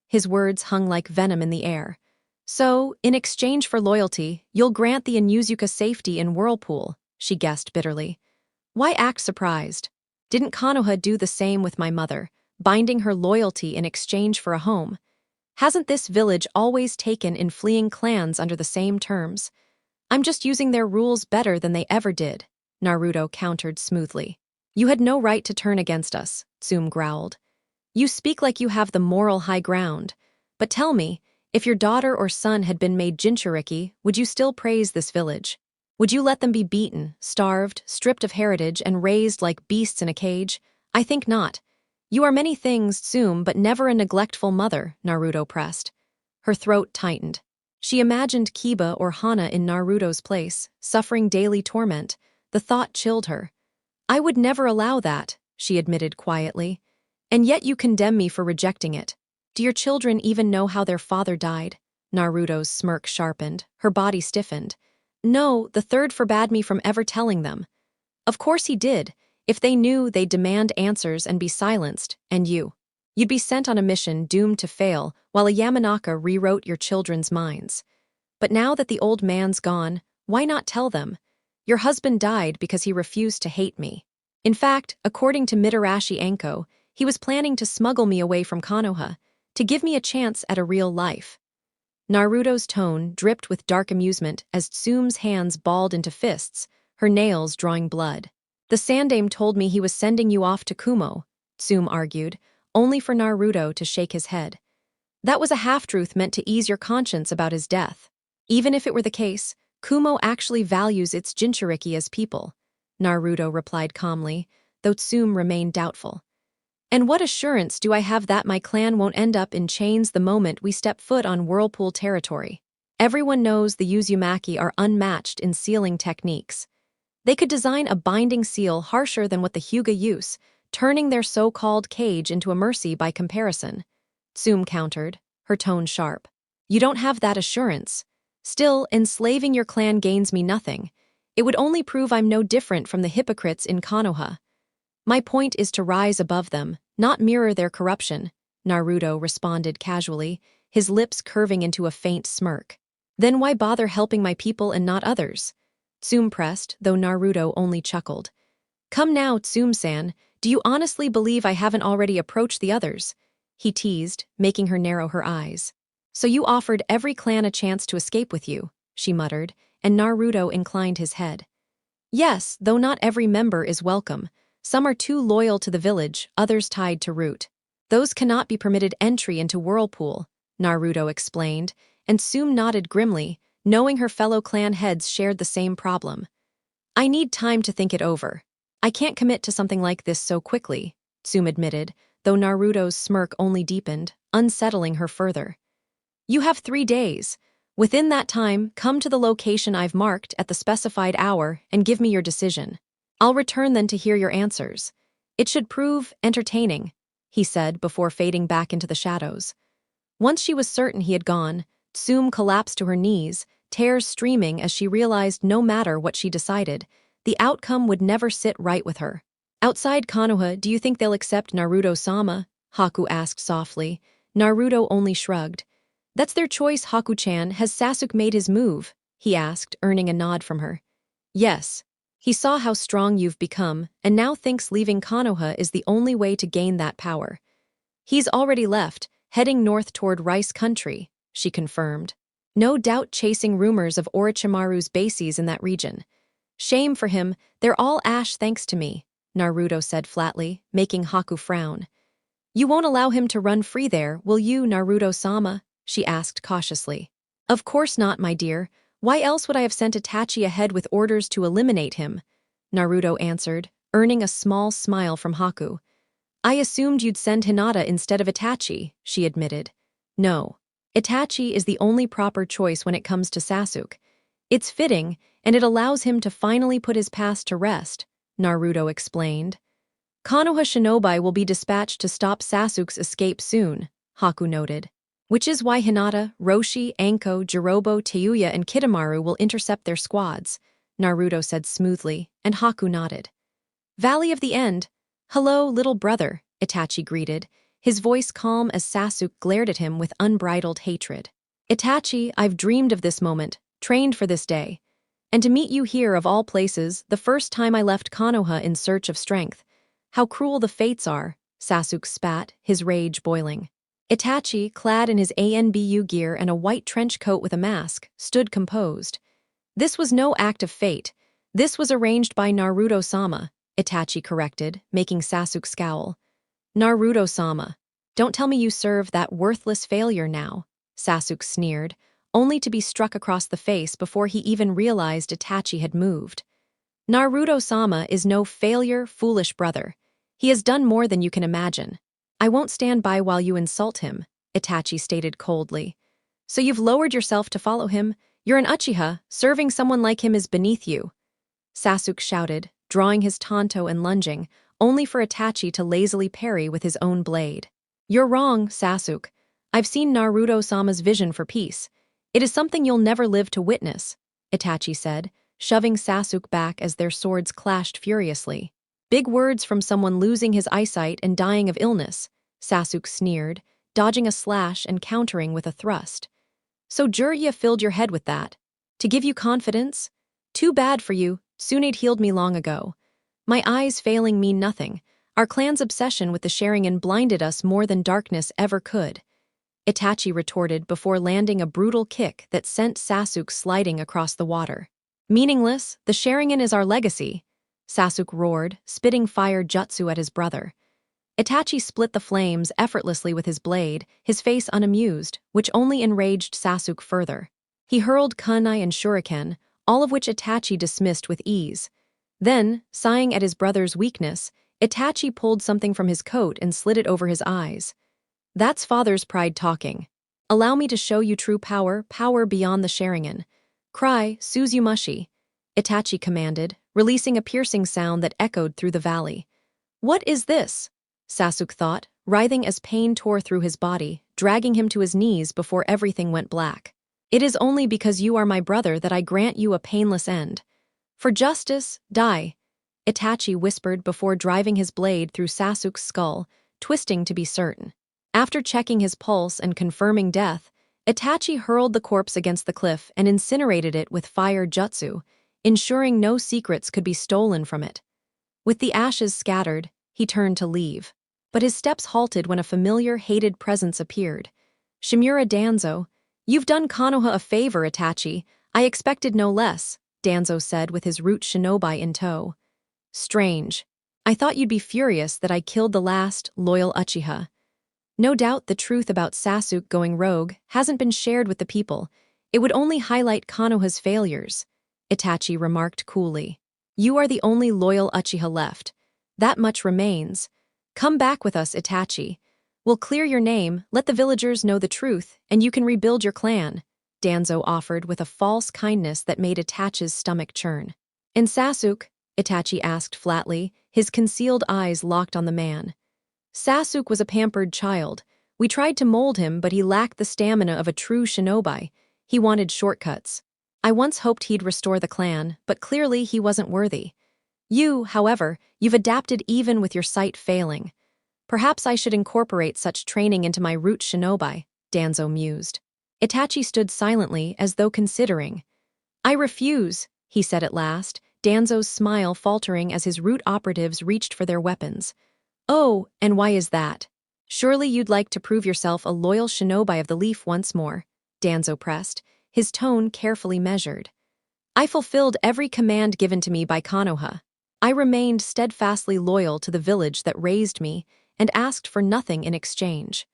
His words hung like venom in the air. "So, in exchange for loyalty, you'll grant the Inuzuka safety in Whirlpool," she guessed bitterly. "Why act surprised? Didn't Konoha do the same with my mother, binding her loyalty in exchange for a home? Hasn't this village always taken in fleeing clans under the same terms? I'm just using their rules better than they ever did," Naruto countered smoothly. "You had no right to turn against us," Tsume growled. "You speak like you have the moral high ground. But tell me, if your daughter or son had been made Jinchuriki, would you still praise this village? Would you let them be beaten, starved, stripped of heritage, and raised like beasts in a cage? I think not. You are many things, Tsume, but never a neglectful mother," Naruto pressed. Her throat tightened. She imagined Kiba or Hana in Naruto's place, suffering daily torment. The thought chilled her. I would never allow that, she admitted quietly. And yet you condemn me for rejecting it. Do your children even know how their father died? Naruto's smirk sharpened, her body stiffened. No, the third forbade me from ever telling them. Of course he did. If they knew, they'd demand answers and be silenced, and you'd be sent on a mission doomed to fail while a Yamanaka rewrote your children's minds. But now that the old man's gone, why not tell them? Your husband died because he refused to hate me. In fact, according to Mitarashi Anko, he was planning to smuggle me away from Konoha, to give me a chance at a real life. Naruto's tone dripped with dark amusement as Tsume's hands balled into fists, her nails drawing blood. The Sandaime told me he was sending you off to Kumo, Tsume argued, only for Naruto to shake his head. That was a half-truth meant to ease your conscience about his death. Even if it were the case, Kumo actually values its Jinchuriki as people, Naruto replied calmly, though Tsume remained doubtful. And what assurance do I have that my clan won't end up in chains the moment we step foot on Whirlpool territory? Everyone knows the Uzumaki are unmatched in sealing techniques. They could design a binding seal harsher than what the Hyuga use, turning their so-called cage into a mercy by comparison. Tsume countered, her tone sharp. You don't have that assurance. Still, enslaving your clan gains me nothing. It would only prove I'm no different from the hypocrites in Konoha. My point is to rise above them, not mirror their corruption, Naruto responded casually, his lips curving into a faint smirk. Then why bother helping my people and not others? Tsume pressed, though Naruto only chuckled. Come now, Tsume-san, do you honestly believe I haven't already approached the others? He teased, making her narrow her eyes. So you offered every clan a chance to escape with you, she muttered, and Naruto inclined his head. Yes, though not every member is welcome. Some are too loyal to the village, others tied to root. Those cannot be permitted entry into Whirlpool, Naruto explained, and Tsume nodded grimly, knowing her fellow clan heads shared the same problem. I need time to think it over. I can't commit to something like this so quickly, Tsume admitted, though Naruto's smirk only deepened, unsettling her further. You have 3 days. Within that time, come to the location I've marked at the specified hour and give me your decision. I'll return then to hear your answers. It should prove entertaining, he said before fading back into the shadows. Once she was certain he had gone, Tsume collapsed to her knees, tears streaming as she realized no matter what she decided, the outcome would never sit right with her. Outside Konoha, do you think they'll accept Naruto-sama? Haku asked softly. Naruto only shrugged. That's their choice, Haku-chan. Has Sasuke made his move? He asked, earning a nod from her. Yes. He saw how strong you've become, and now thinks leaving Konoha is the only way to gain that power. He's already left, heading north toward Rice Country, she confirmed. No doubt chasing rumors of Orochimaru's bases in that region. Shame for him, they're all ash thanks to me, Naruto said flatly, making Haku frown. You won't allow him to run free there, will you, Naruto-sama? She asked cautiously. Of course not, my dear. Why else would I have sent Itachi ahead with orders to eliminate him? Naruto answered, earning a small smile from Haku. I assumed you'd send Hinata instead of Itachi, she admitted. No. Itachi is the only proper choice when it comes to Sasuke. It's fitting, and it allows him to finally put his past to rest, Naruto explained. Konoha shinobi will be dispatched to stop Sasuke's escape soon, Haku noted. Which is why Hinata, Roshi, Anko, Jirobo, Teuya, and Kidomaru will intercept their squads, Naruto said smoothly, and Haku nodded. Valley of the End. Hello, little brother, Itachi greeted, his voice calm as Sasuke glared at him with unbridled hatred. Itachi, I've dreamed of this moment, trained for this day. And to meet you here of all places, the first time I left Konoha in search of strength. How cruel the fates are, Sasuke spat, his rage boiling. Itachi, clad in his ANBU gear and a white trench coat with a mask, stood composed. This was no act of fate. This was arranged by Naruto-sama, Itachi corrected, making Sasuke scowl. Naruto-sama. Don't tell me you serve that worthless failure now, Sasuke sneered, only to be struck across the face before he even realized Itachi had moved. Naruto-sama is no failure, foolish brother. He has done more than you can imagine. I won't stand by while you insult him, Itachi stated coldly. So you've lowered yourself to follow him? You're an Uchiha. Serving someone like him is beneath you. Sasuke shouted, drawing his tanto and lunging, only for Itachi to lazily parry with his own blade. You're wrong, Sasuke. I've seen Naruto-sama's vision for peace. It is something you'll never live to witness, Itachi said, shoving Sasuke back as their swords clashed furiously. Big words from someone losing his eyesight and dying of illness, Sasuke sneered, dodging a slash and countering with a thrust. So Jiraiya filled your head with that. To give you confidence? Too bad for you, Tsunade healed me long ago. My eyes failing mean nothing. Our clan's obsession with the Sharingan blinded us more than darkness ever could. Itachi retorted before landing a brutal kick that sent Sasuke sliding across the water. Meaningless, the Sharingan is our legacy, Sasuke roared, spitting fire jutsu at his brother. Itachi split the flames effortlessly with his blade, his face unamused, which only enraged Sasuke further. He hurled kunai and shuriken, all of which Itachi dismissed with ease. Then, sighing at his brother's weakness, Itachi pulled something from his coat and slid it over his eyes. That's father's pride talking. Allow me to show you true power, power beyond the Sharingan. Cry, Suzumushi, Itachi commanded, releasing a piercing sound that echoed through the valley. What is this? Sasuke thought, writhing as pain tore through his body, dragging him to his knees before everything went black. It is only because you are my brother that I grant you a painless end. For justice, die, Itachi whispered before driving his blade through Sasuke's skull, twisting to be certain. After checking his pulse and confirming death, Itachi hurled the corpse against the cliff and incinerated it with fire jutsu, ensuring no secrets could be stolen from it. With the ashes scattered, he turned to leave. But his steps halted when a familiar, hated presence appeared. Shimura Danzo, you've done Konoha a favor, Itachi. I expected no less, Danzo said with his root shinobi in tow. Strange. I thought you'd be furious that I killed the last, loyal Uchiha. No doubt the truth about Sasuke going rogue hasn't been shared with the people. It would only highlight Konoha's failures, Itachi remarked coolly. You are the only loyal Uchiha left. That much remains. Come back with us, Itachi. We'll clear your name, let the villagers know the truth, and you can rebuild your clan, Danzo offered with a false kindness that made Itachi's stomach churn. And Sasuke? Itachi asked flatly, his concealed eyes locked on the man. Sasuke was a pampered child. We tried to mold him, but he lacked the stamina of a true shinobi. He wanted shortcuts. I once hoped he'd restore the clan, but clearly he wasn't worthy. You, however, you've adapted even with your sight failing. Perhaps I should incorporate such training into my root shinobi, Danzo mused. Itachi stood silently as though considering. I refuse, he said at last, Danzo's smile faltering as his root operatives reached for their weapons. Oh, and why is that? Surely you'd like to prove yourself a loyal shinobi of the leaf once more, Danzo pressed, his tone carefully measured. I fulfilled every command given to me by Konoha. I remained steadfastly loyal to the village that raised me and asked for nothing in exchange.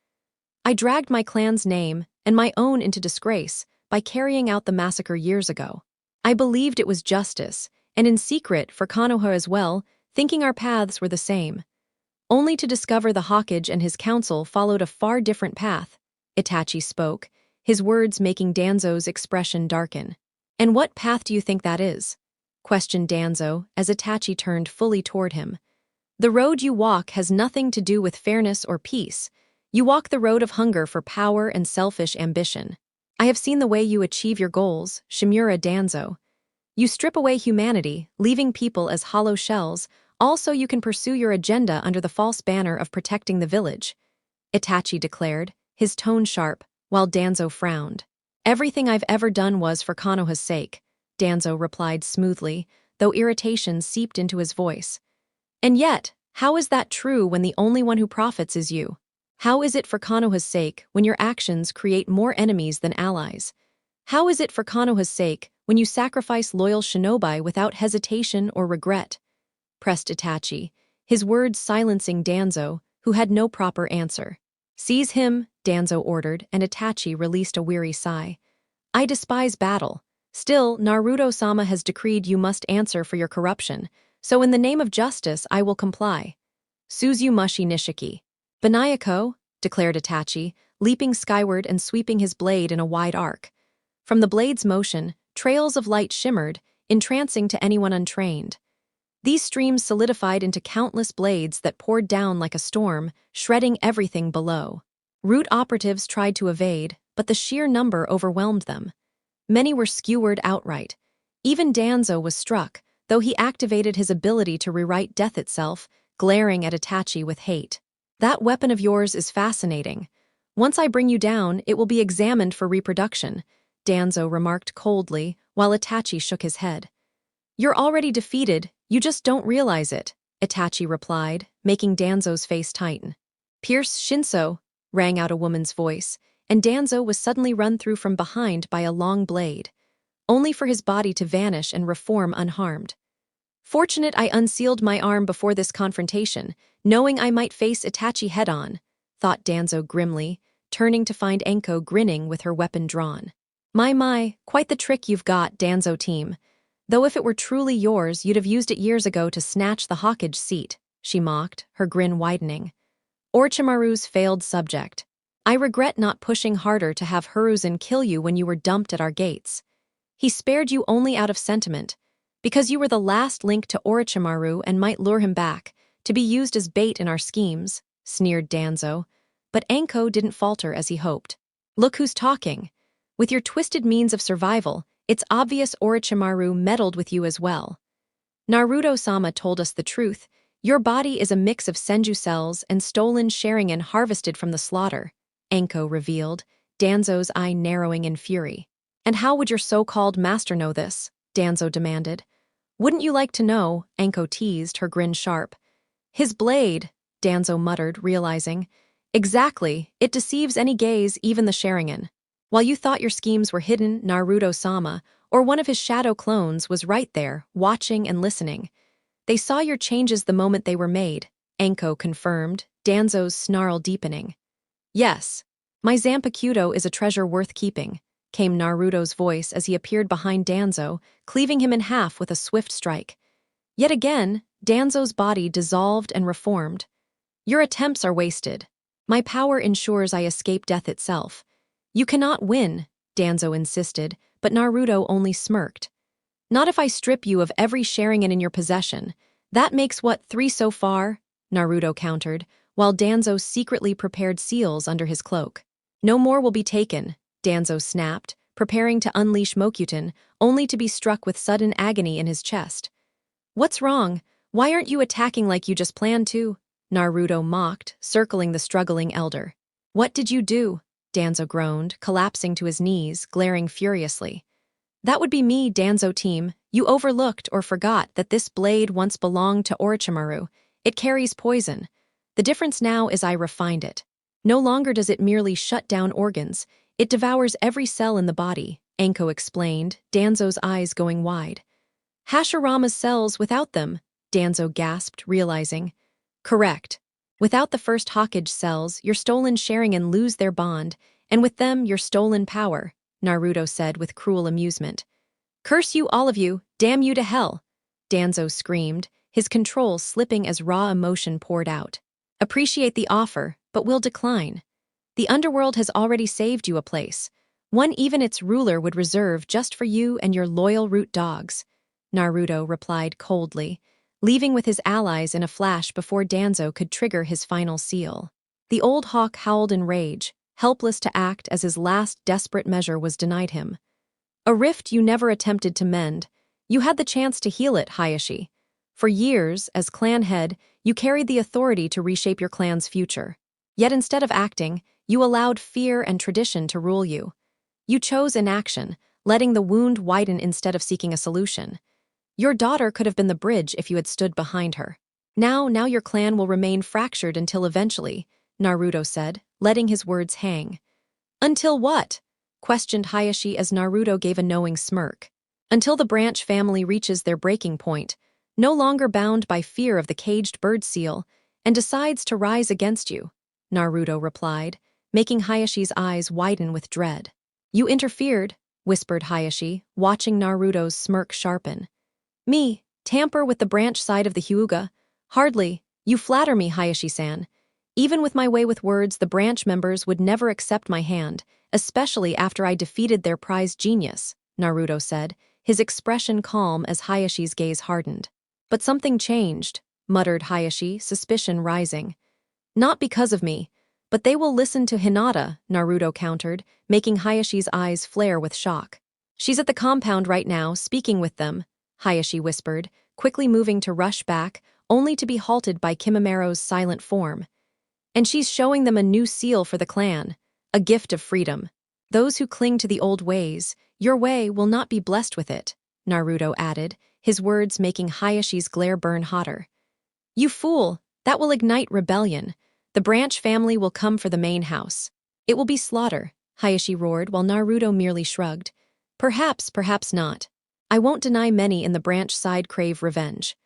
I dragged my clan's name and my own into disgrace by carrying out the massacre years ago. I believed it was justice, and in secret for Konoha as well, thinking our paths were the same. Only to discover the Hokage and his council followed a far different path, Itachi spoke, his words making Danzo's expression darken. And what path do you think that is? Questioned Danzo as Itachi turned fully toward him. The road you walk has nothing to do with fairness or peace. You walk the road of hunger for power and selfish ambition. I have seen the way you achieve your goals, Shimura Danzo. You strip away humanity, leaving people as hollow shells. Also, you can pursue your agenda under the false banner of protecting the village, Itachi declared, his tone sharp, while Danzo frowned. Everything I've ever done was for Konoha's sake, Danzo replied smoothly, though irritation seeped into his voice. And yet, how is that true when the only one who profits is you? How is it for Konoha's sake when your actions create more enemies than allies? How is it for Konoha's sake when you sacrifice loyal shinobi without hesitation or regret? Pressed Itachi, his words silencing Danzo, who had no proper answer. Seize him, Danzo ordered, and Itachi released a weary sigh. I despise battle. Still, Naruto-sama has decreed you must answer for your corruption, so in the name of justice I will comply. Suzumushi Nishiki. Banayako, declared Itachi, leaping skyward and sweeping his blade in a wide arc. From the blade's motion, trails of light shimmered, entrancing to anyone untrained. These streams solidified into countless blades that poured down like a storm, shredding everything below. Root operatives tried to evade, but the sheer number overwhelmed them. Many were skewered outright. Even Danzo was struck, though he activated his ability to rewrite death itself, glaring at Itachi with hate. "That weapon of yours is fascinating. Once I bring you down, it will be examined for reproduction," Danzo remarked coldly, while Itachi shook his head. "You're already defeated, you just don't realize it," Itachi replied, making Danzo's face tighten. "Pierce Shinso," rang out a woman's voice, and Danzo was suddenly run through from behind by a long blade, only for his body to vanish and reform unharmed. "Fortunate I unsealed my arm before this confrontation, knowing I might face Itachi head-on," thought Danzo grimly, turning to find Enko grinning with her weapon drawn. My, quite the trick you've got, Danzo team. Though if it were truly yours, you'd have used it years ago to snatch the Hokage seat," she mocked, her grin widening. "Orochimaru's failed subject. I regret not pushing harder to have Hiruzen kill you when you were dumped at our gates. He spared you only out of sentiment, because you were the last link to Orochimaru and might lure him back, to be used as bait in our schemes," sneered Danzo. But Enko didn't falter as he hoped. "Look who's talking. With your twisted means of survival, it's obvious Orochimaru meddled with you as well. Naruto-sama told us the truth. Your body is a mix of senju cells and stolen sharingan harvested from the slaughter," Enko revealed, Danzo's eye narrowing in fury. "And how would your so-called master know this?" Danzo demanded. "Wouldn't you like to know?" Enko teased, her grin sharp. "His blade," Danzo muttered, realizing. "Exactly, it deceives any gaze, even the sharingan. While you thought your schemes were hidden, Naruto-sama, or one of his shadow clones, was right there, watching and listening. They saw your changes the moment they were made," Enko confirmed, Danzo's snarl deepening. "Yes, my Zanpakuto is a treasure worth keeping," came Naruto's voice as he appeared behind Danzo, cleaving him in half with a swift strike. Yet again, Danzo's body dissolved and reformed. "Your attempts are wasted. My power ensures I escape death itself." "You cannot win," Danzo insisted, but Naruto only smirked. "Not if I strip you of every sharingan in your possession. That makes what, 3 so far?" Naruto countered, while Danzo secretly prepared seals under his cloak. "No more will be taken," Danzo snapped, preparing to unleash Mokuton, only to be struck with sudden agony in his chest. "What's wrong? Why aren't you attacking like you just planned to?" Naruto mocked, circling the struggling elder. "What did you do?" Danzo groaned, collapsing to his knees, glaring furiously. "That would be me, Danzo team. You overlooked or forgot that this blade once belonged to Orochimaru. It carries poison. The difference now is I refined it. No longer does it merely shut down organs, it devours every cell in the body," Enko explained, Danzo's eyes going wide. "Hashirama's cells without them," Danzo gasped, realizing. "Correct. Without the first Hokage cells, your stolen sharingan lose their bond, and with them your stolen power," Naruto said with cruel amusement. "Curse you, all of you, damn you to hell," Danzo screamed, his control slipping as raw emotion poured out. "Appreciate the offer, but will decline. The underworld has already saved you a place, one even its ruler would reserve just for you and your loyal root dogs," Naruto replied coldly, leaving with his allies in a flash before Danzo could trigger his final seal. The old hawk howled in rage, helpless to act as his last desperate measure was denied him. "A rift you never attempted to mend. You had the chance to heal it, Hayashi. For years, as clan head, you carried the authority to reshape your clan's future. Yet instead of acting, you allowed fear and tradition to rule you. You chose inaction, letting the wound widen instead of seeking a solution. Your daughter could have been the bridge if you had stood behind her. Now your clan will remain fractured until eventually," Naruto said, letting his words hang. "Until what?" questioned Hayashi as Naruto gave a knowing smirk. "Until the branch family reaches their breaking point, no longer bound by fear of the caged bird seal, and decides to rise against you," Naruto replied, making Hayashi's eyes widen with dread. "You interfered," whispered Hayashi, watching Naruto's smirk sharpen. "Me, tamper with the branch side of the Hyuga? Hardly. You flatter me, Hayashi-san. Even with my way with words, the branch members would never accept my hand, especially after I defeated their prized genius, Naruto said, his expression calm as Hayashi's gaze hardened. But something changed, muttered Hayashi, suspicion rising. Not because of me, but they will listen to Hinata, Naruto countered, making Hayashi's eyes flare with shock. She's at the compound right now, speaking with them, Hayashi whispered, quickly moving to rush back, only to be halted by Kimamero's silent form. And she's showing them a new seal for the clan, a gift of freedom. Those who cling to the old ways, your way will not be blessed with it, Naruto added, his words making Hayashi's glare burn hotter. You fool, that will ignite rebellion. The branch family will come for the main house. It will be slaughter, Hayashi roared while Naruto merely shrugged. Perhaps, perhaps not. I won't deny many in the branch side crave revenge.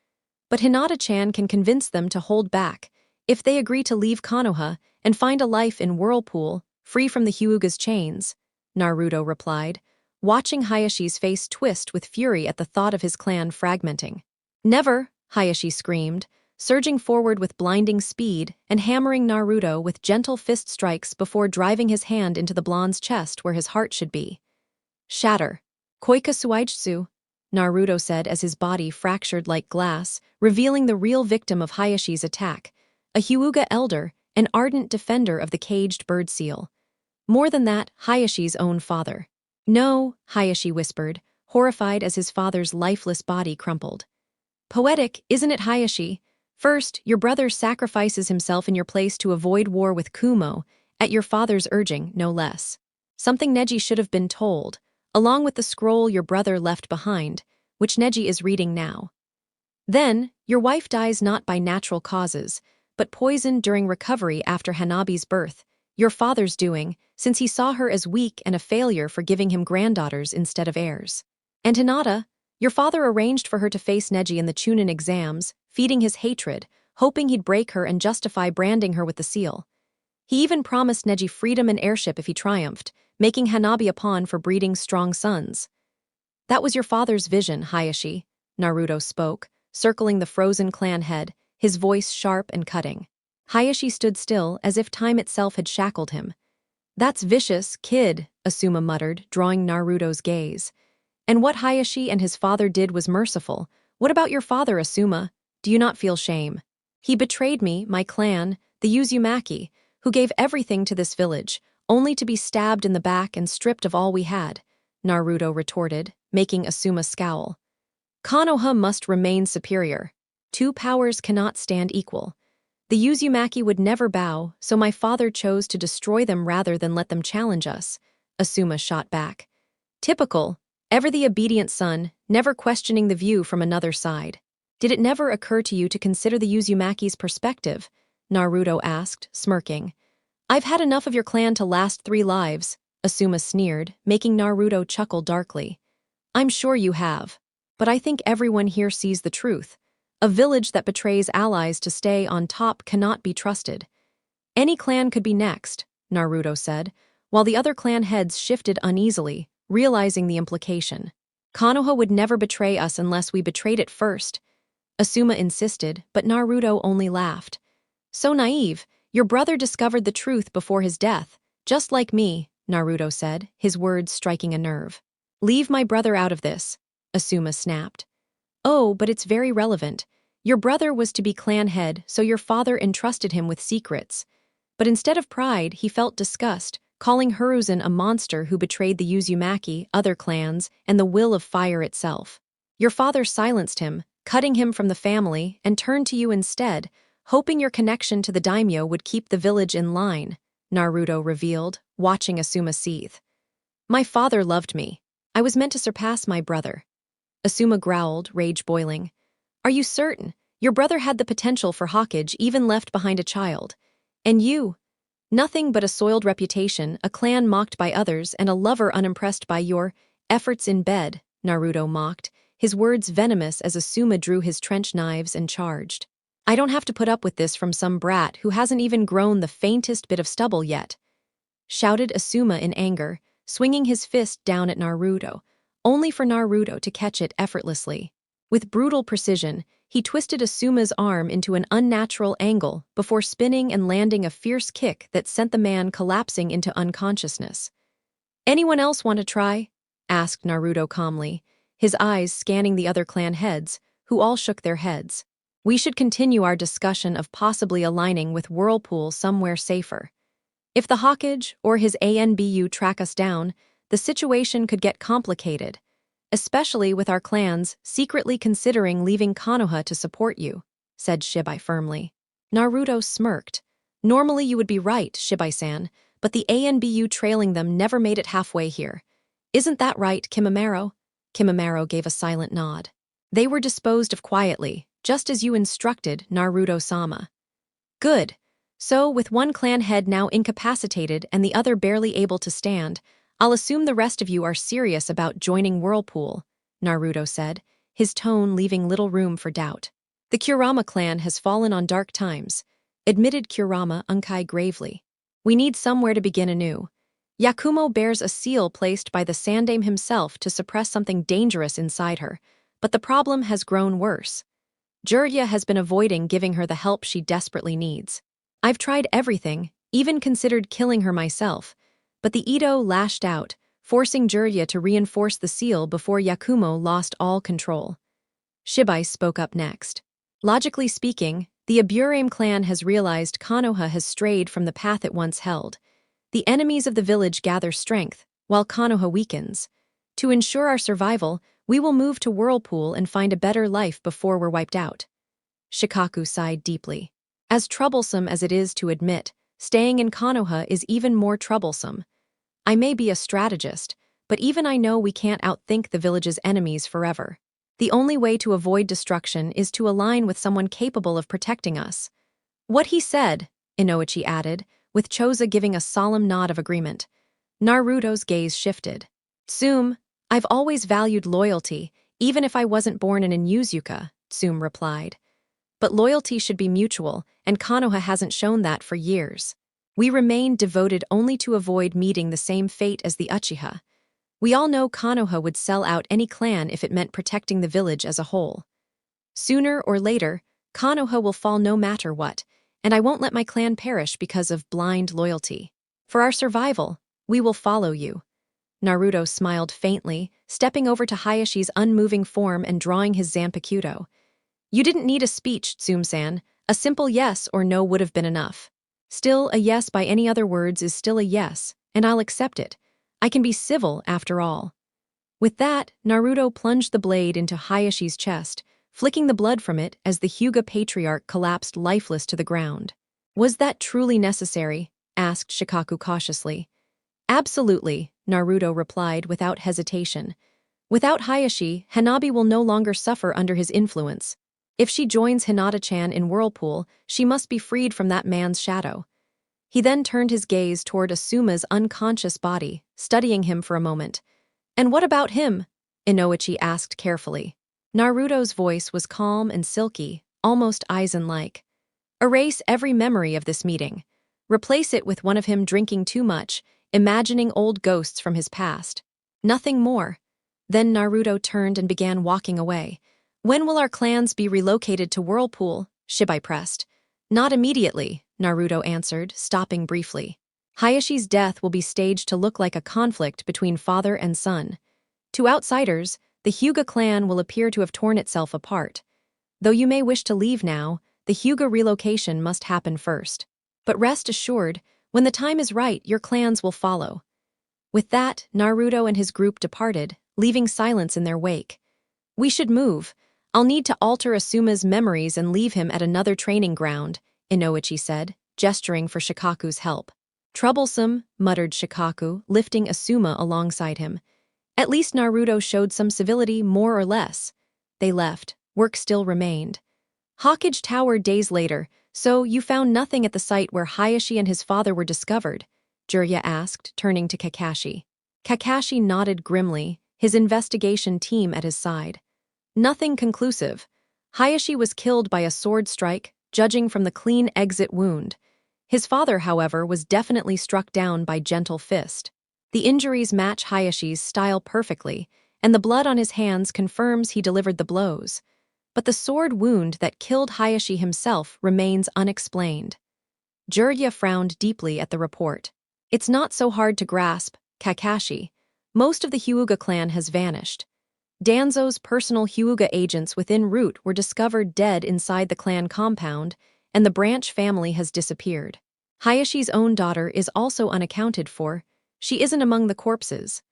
But Hinata-chan can convince them to hold back, if they agree to leave Konoha and find a life in Whirlpool, free from the Hyuga's chains, Naruto replied, watching Hayashi's face twist with fury at the thought of his clan fragmenting. Never, Hayashi screamed, surging forward with blinding speed and hammering Naruto with gentle fist strikes before driving his hand into the blonde's chest where his heart should be. Shatter. Koika suijutsu, Naruto said as his body fractured like glass, revealing the real victim of Hayashi's attack, a Hyuga elder, an ardent defender of the caged bird seal. More than that, Hayashi's own father. No, Hayashi whispered, horrified as his father's lifeless body crumpled. Poetic, isn't it, Hayashi? First, your brother sacrifices himself in your place to avoid war with Kumo, at your father's urging, no less. Something Neji should have been told, along with the scroll your brother left behind, which Neji is reading now. Then, your wife dies not by natural causes, but poisoned during recovery after Hanabi's birth, your father's doing, since he saw her as weak and a failure for giving him granddaughters instead of heirs. And Hinata, your father arranged for her to face Neji in the Chunin exams, feeding his hatred, hoping he'd break her and justify branding her with the seal. He even promised Neji freedom and heirship if he triumphed, making Hanabi a pawn for breeding strong sons. That was your father's vision, Hayashi, Naruto spoke, circling the frozen clan head, his voice sharp and cutting. Hayashi stood still, as if time itself had shackled him. That's vicious, kid, Asuma muttered, drawing Naruto's gaze. And what Hayashi and his father did was merciful. What about your father, Asuma? Do you not feel shame? He betrayed me, my clan, the Uzumaki, who gave everything to this village, only to be stabbed in the back and stripped of all we had, Naruto retorted, making Asuma scowl. Konoha must remain superior. Two powers cannot stand equal. The Uzumaki would never bow, so my father chose to destroy them rather than let them challenge us, Asuma shot back. Typical, ever the obedient son, never questioning the view from another side. Did it never occur to you to consider the Uzumaki's perspective? Naruto asked, smirking. I've had enough of your clan to last 3 lives, Asuma sneered, making Naruto chuckle darkly. I'm sure you have. But I think everyone here sees the truth. A village that betrays allies to stay on top cannot be trusted. Any clan could be next, Naruto said, while the other clan heads shifted uneasily, realizing the implication. Konoha would never betray us unless we betrayed it first. Asuma insisted, but Naruto only laughed. So naive, your brother discovered the truth before his death, just like me, Naruto said, his words striking a nerve. Leave my brother out of this, Asuma snapped. Oh, but it's very relevant. Your brother was to be clan head, so your father entrusted him with secrets. But instead of pride, he felt disgust, calling Hiruzen a monster who betrayed the Uzumaki, other clans, and the will of fire itself. Your father silenced him, cutting him from the family, and turned to you instead, hoping your connection to the daimyo would keep the village in line, Naruto revealed, watching Asuma seethe. My father loved me. I was meant to surpass my brother. Asuma growled, rage boiling. Are you certain? Your brother had the potential for Hokage, even left behind a child. And you? Nothing but a soiled reputation, a clan mocked by others, and a lover unimpressed by your efforts in bed, Naruto mocked, his words venomous as Asuma drew his trench knives and charged. I don't have to put up with this from some brat who hasn't even grown the faintest bit of stubble yet, shouted Asuma in anger, swinging his fist down at Naruto, only for Naruto to catch it effortlessly. With brutal precision, he twisted Asuma's arm into an unnatural angle before spinning and landing a fierce kick that sent the man collapsing into unconsciousness. "Anyone else want to try?" asked Naruto calmly, his eyes scanning the other clan heads, who all shook their heads. "We should continue our discussion of possibly aligning with Whirlpool somewhere safer. If the Hawkage or his ANBU track us down, the situation could get complicated, especially with our clans secretly considering leaving Konoha to support you," said Shibai firmly. Naruto smirked. "Normally you would be right, Shibai-san, but the ANBU trailing them never made it halfway here. Isn't that right, Kimimaro?" Kimimaro gave a silent nod. "They were disposed of quietly, just as you instructed, Naruto-sama." "Good. So, with one clan head now incapacitated and the other barely able to stand, I'll assume the rest of you are serious about joining Whirlpool," Naruto said, his tone leaving little room for doubt. "The Kurama clan has fallen on dark times," admitted Kurama Unkai gravely. "We need somewhere to begin anew. Yakumo bears a seal placed by the Sandaime himself to suppress something dangerous inside her, but the problem has grown worse. Jirya has been avoiding giving her the help she desperately needs. I've tried everything, even considered killing her myself, but the Ito lashed out, forcing Jirya to reinforce the seal before Yakumo lost all control." Shibai spoke up next. "Logically speaking, the Aburame clan has realized Konoha has strayed from the path it once held. The enemies of the village gather strength, while Konoha weakens. To ensure our survival, we will move to Whirlpool and find a better life before we're wiped out." Shikaku sighed deeply. "As troublesome as it is to admit, staying in Konoha is even more troublesome. I may be a strategist, but even I know we can't outthink the village's enemies forever. The only way to avoid destruction is to align with someone capable of protecting us." "What he said," Inoichi added, with Choza giving a solemn nod of agreement. Naruto's gaze shifted. "Tsume, I've always valued loyalty, even if I wasn't born in Inuzuka," Tsume replied. "But loyalty should be mutual, and Konoha hasn't shown that for years. We remain devoted only to avoid meeting the same fate as the Uchiha. We all know Konoha would sell out any clan if it meant protecting the village as a whole. Sooner or later, Konoha will fall no matter what, and I won't let my clan perish because of blind loyalty. For our survival, we will follow you." Naruto smiled faintly, stepping over to Hayashi's unmoving form and drawing his Zanpakuto. "You didn't need a speech, Tsume-san. A simple yes or no would have been enough. Still, a yes by any other words is still a yes, and I'll accept it. I can be civil, after all." With that, Naruto plunged the blade into Hayashi's chest, flicking the blood from it as the Hyuga patriarch collapsed lifeless to the ground. "Was that truly necessary?" asked Shikaku cautiously. "Absolutely," Naruto replied without hesitation. "Without Hayashi, Hanabi will no longer suffer under his influence. If she joins Hinata-chan in Whirlpool, she must be freed from that man's shadow." He then turned his gaze toward Asuma's unconscious body, studying him for a moment. "And what about him?" Inoichi asked carefully. Naruto's voice was calm and silky, almost Aizen-like. "Erase every memory of this meeting. Replace it with one of him drinking too much, imagining old ghosts from his past. Nothing more." Then Naruto turned and began walking away. "When will our clans be relocated to Whirlpool?" Shibai pressed. "Not immediately," Naruto answered, stopping briefly. "Hayashi's death will be staged to look like a conflict between father and son. To outsiders, the Hyuga clan will appear to have torn itself apart. Though you may wish to leave now, the Hyuga relocation must happen first. But rest assured, when the time is right, your clans will follow." With that, Naruto and his group departed, leaving silence in their wake. "We should move. I'll need to alter Asuma's memories and leave him at another training ground," Inoichi said, gesturing for Shikaku's help. "Troublesome," muttered Shikaku, lifting Asuma alongside him. At least Naruto showed some civility, more or less. They left. Work still remained. "Hawkage Tower days later, so you found nothing at the site where Hayashi and his father were discovered?" Jirya asked, turning to Kakashi. Kakashi nodded grimly, his investigation team at his side. "Nothing conclusive. Hayashi was killed by a sword strike, judging from the clean exit wound. His father, however, was definitely struck down by gentle fist. The injuries match Hayashi's style perfectly, and the blood on his hands confirms he delivered the blows. But the sword wound that killed Hayashi himself remains unexplained. Jiraiya frowned deeply at the report. It's not so hard to grasp, Kakashi. Most of the Hyuga clan has vanished. Danzo's personal Hyuga agents within Root were discovered dead inside the clan compound, and the branch family has disappeared. Hayashi's own daughter is also unaccounted for. She isn't among the corpses.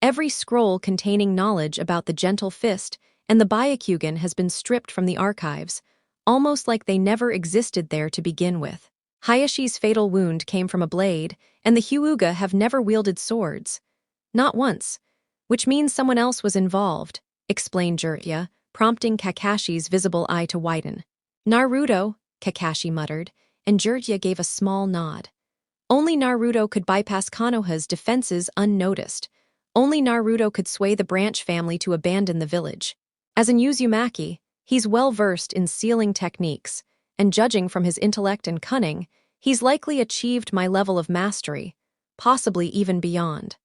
Every scroll containing knowledge about the Gentle Fist and the Byakugan has been stripped from the archives, almost like they never existed there to begin with. Hayashi's fatal wound came from a blade, and the Hyuga have never wielded swords. Not once, which means someone else was involved, explained Jiraiya, prompting Kakashi's visible eye to widen. Naruto, Kakashi muttered, and Jiraiya gave a small nod. Only Naruto could bypass Konoha's defenses unnoticed. Only Naruto could sway the branch family to abandon the village. As in Uzumaki, he's well-versed in sealing techniques, and judging from his intellect and cunning, he's likely achieved my level of mastery, possibly even beyond.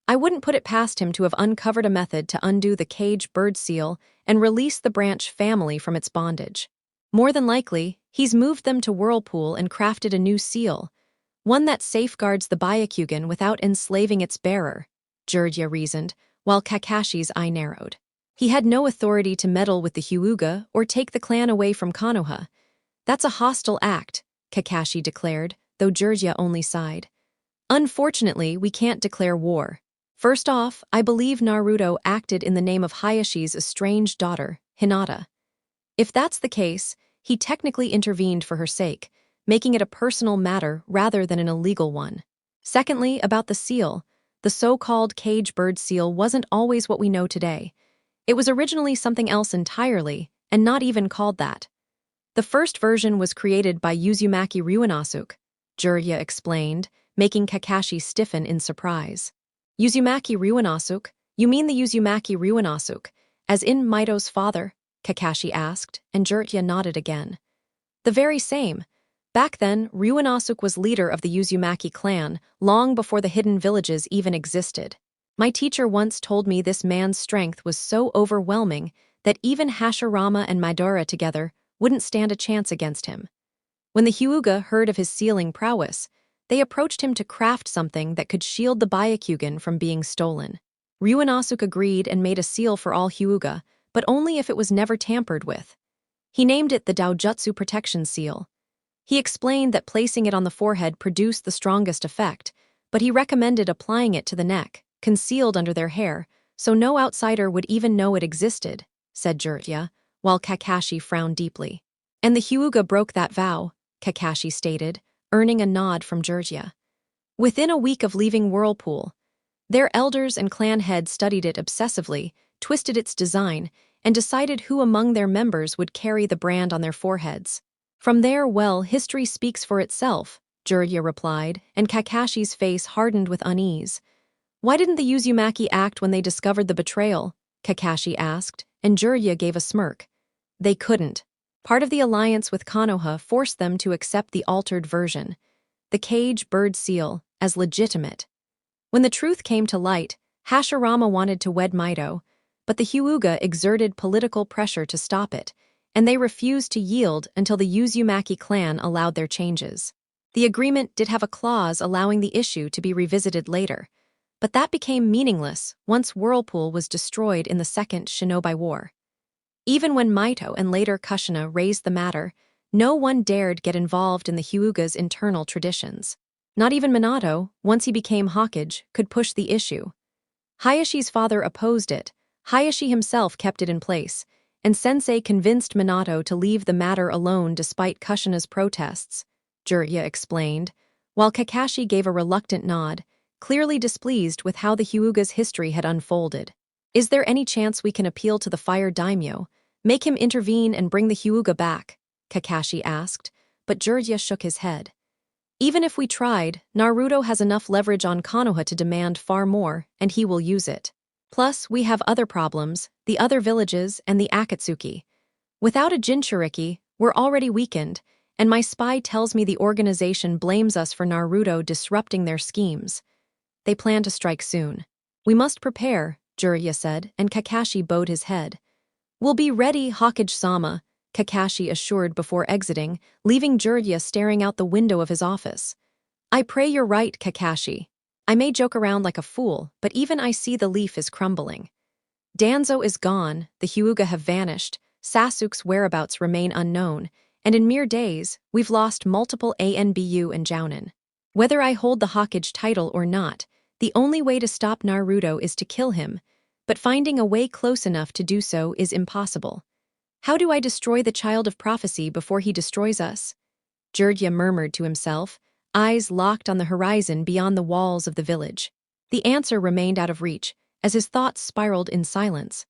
I wouldn't put it past him to have uncovered a method to undo the cage bird seal and release the branch family from its bondage. More than likely, he's moved them to Whirlpool and crafted a new seal, one that safeguards the Byakugan without enslaving its bearer, Jiraiya reasoned, while Kakashi's eye narrowed. He had no authority to meddle with the Hyuga or take the clan away from Konoha. That's a hostile act, Kakashi declared, though Jiraiya only sighed. Unfortunately, we can't declare war. First off, I believe Naruto acted in the name of Hayashi's estranged daughter, Hinata. If that's the case, he technically intervened for her sake, making it a personal matter rather than an illegal one. Secondly, about the seal, the so-called cage bird seal wasn't always what we know today. It was originally something else entirely, and not even called that. The first version was created by Uzumaki Ryunosuke, Jiraiya explained, making Kakashi stiffen in surprise. Uzumaki Ryunosuke? You mean the Uzumaki Ryunosuke, as in Mito's father? Kakashi asked, and Jiraiya nodded again. The very same. Back then, Ryunosuke was leader of the Uzumaki clan, long before the hidden villages even existed. My teacher once told me this man's strength was so overwhelming that even Hashirama and Midora together wouldn't stand a chance against him. When the Hyuga heard of his sealing prowess, they approached him to craft something that could shield the Byakugan from being stolen. Ryunosuke agreed and made a seal for all Hyuga, but only if it was never tampered with. He named it the Daojutsu Protection Seal. He explained that placing it on the forehead produced the strongest effect, but he recommended applying it to the neck, concealed under their hair, so no outsider would even know it existed, said Jiraiya, while Kakashi frowned deeply. And the Hyuga broke that vow, Kakashi stated, earning a nod from Jiraiya. Within a week of leaving Whirlpool, their elders and clan heads studied it obsessively, twisted its design, and decided who among their members would carry the brand on their foreheads. From there, well, history speaks for itself, Jiraiya replied, and Kakashi's face hardened with unease. Why didn't the Uzumaki act when they discovered the betrayal? Kakashi asked, and Jiraiya gave a smirk. They couldn't. Part of the alliance with Konoha forced them to accept the altered version, the cage bird seal, as legitimate. When the truth came to light, Hashirama wanted to wed Mito, but the Hyuga exerted political pressure to stop it, and they refused to yield until the Uzumaki clan allowed their changes. The agreement did have a clause allowing the issue to be revisited later, but that became meaningless once Whirlpool was destroyed in the Second Shinobi War. Even when Mito and later Kushina raised the matter, no one dared get involved in the Hyuga's internal traditions. Not even Minato, once he became Hokage, could push the issue. Hayashi's father opposed it, Hayashi himself kept it in place, and Sensei convinced Minato to leave the matter alone despite Kushina's protests, Jiraiya explained, while Kakashi gave a reluctant nod, clearly displeased with how the Hyuga's history had unfolded. Is there any chance we can appeal to the Fire Daimyo, make him intervene and bring the Hyuga back? Kakashi asked, but Jiraiya shook his head. Even if we tried, Naruto has enough leverage on Konoha to demand far more, and he will use it. Plus, we have other problems, the other villages and the Akatsuki. Without a Jinchuriki, we're already weakened, and my spy tells me the organization blames us for Naruto disrupting their schemes. They plan to strike soon. We must prepare, Jiraiya said, and Kakashi bowed his head. We'll be ready, Hokage-sama, Kakashi assured before exiting, leaving Jiraiya staring out the window of his office. I pray you're right, Kakashi. I may joke around like a fool, but even I see the leaf is crumbling. Danzo is gone, the Hyuga have vanished, Sasuke's whereabouts remain unknown, and in mere days, we've lost multiple ANBU and Jounin. Whether I hold the Hokage title or not, the only way to stop Naruto is to kill him, but finding a way close enough to do so is impossible. How do I destroy the child of prophecy before he destroys us? Jiraiya murmured to himself, eyes locked on the horizon beyond the walls of the village. The answer remained out of reach, as his thoughts spiraled in silence.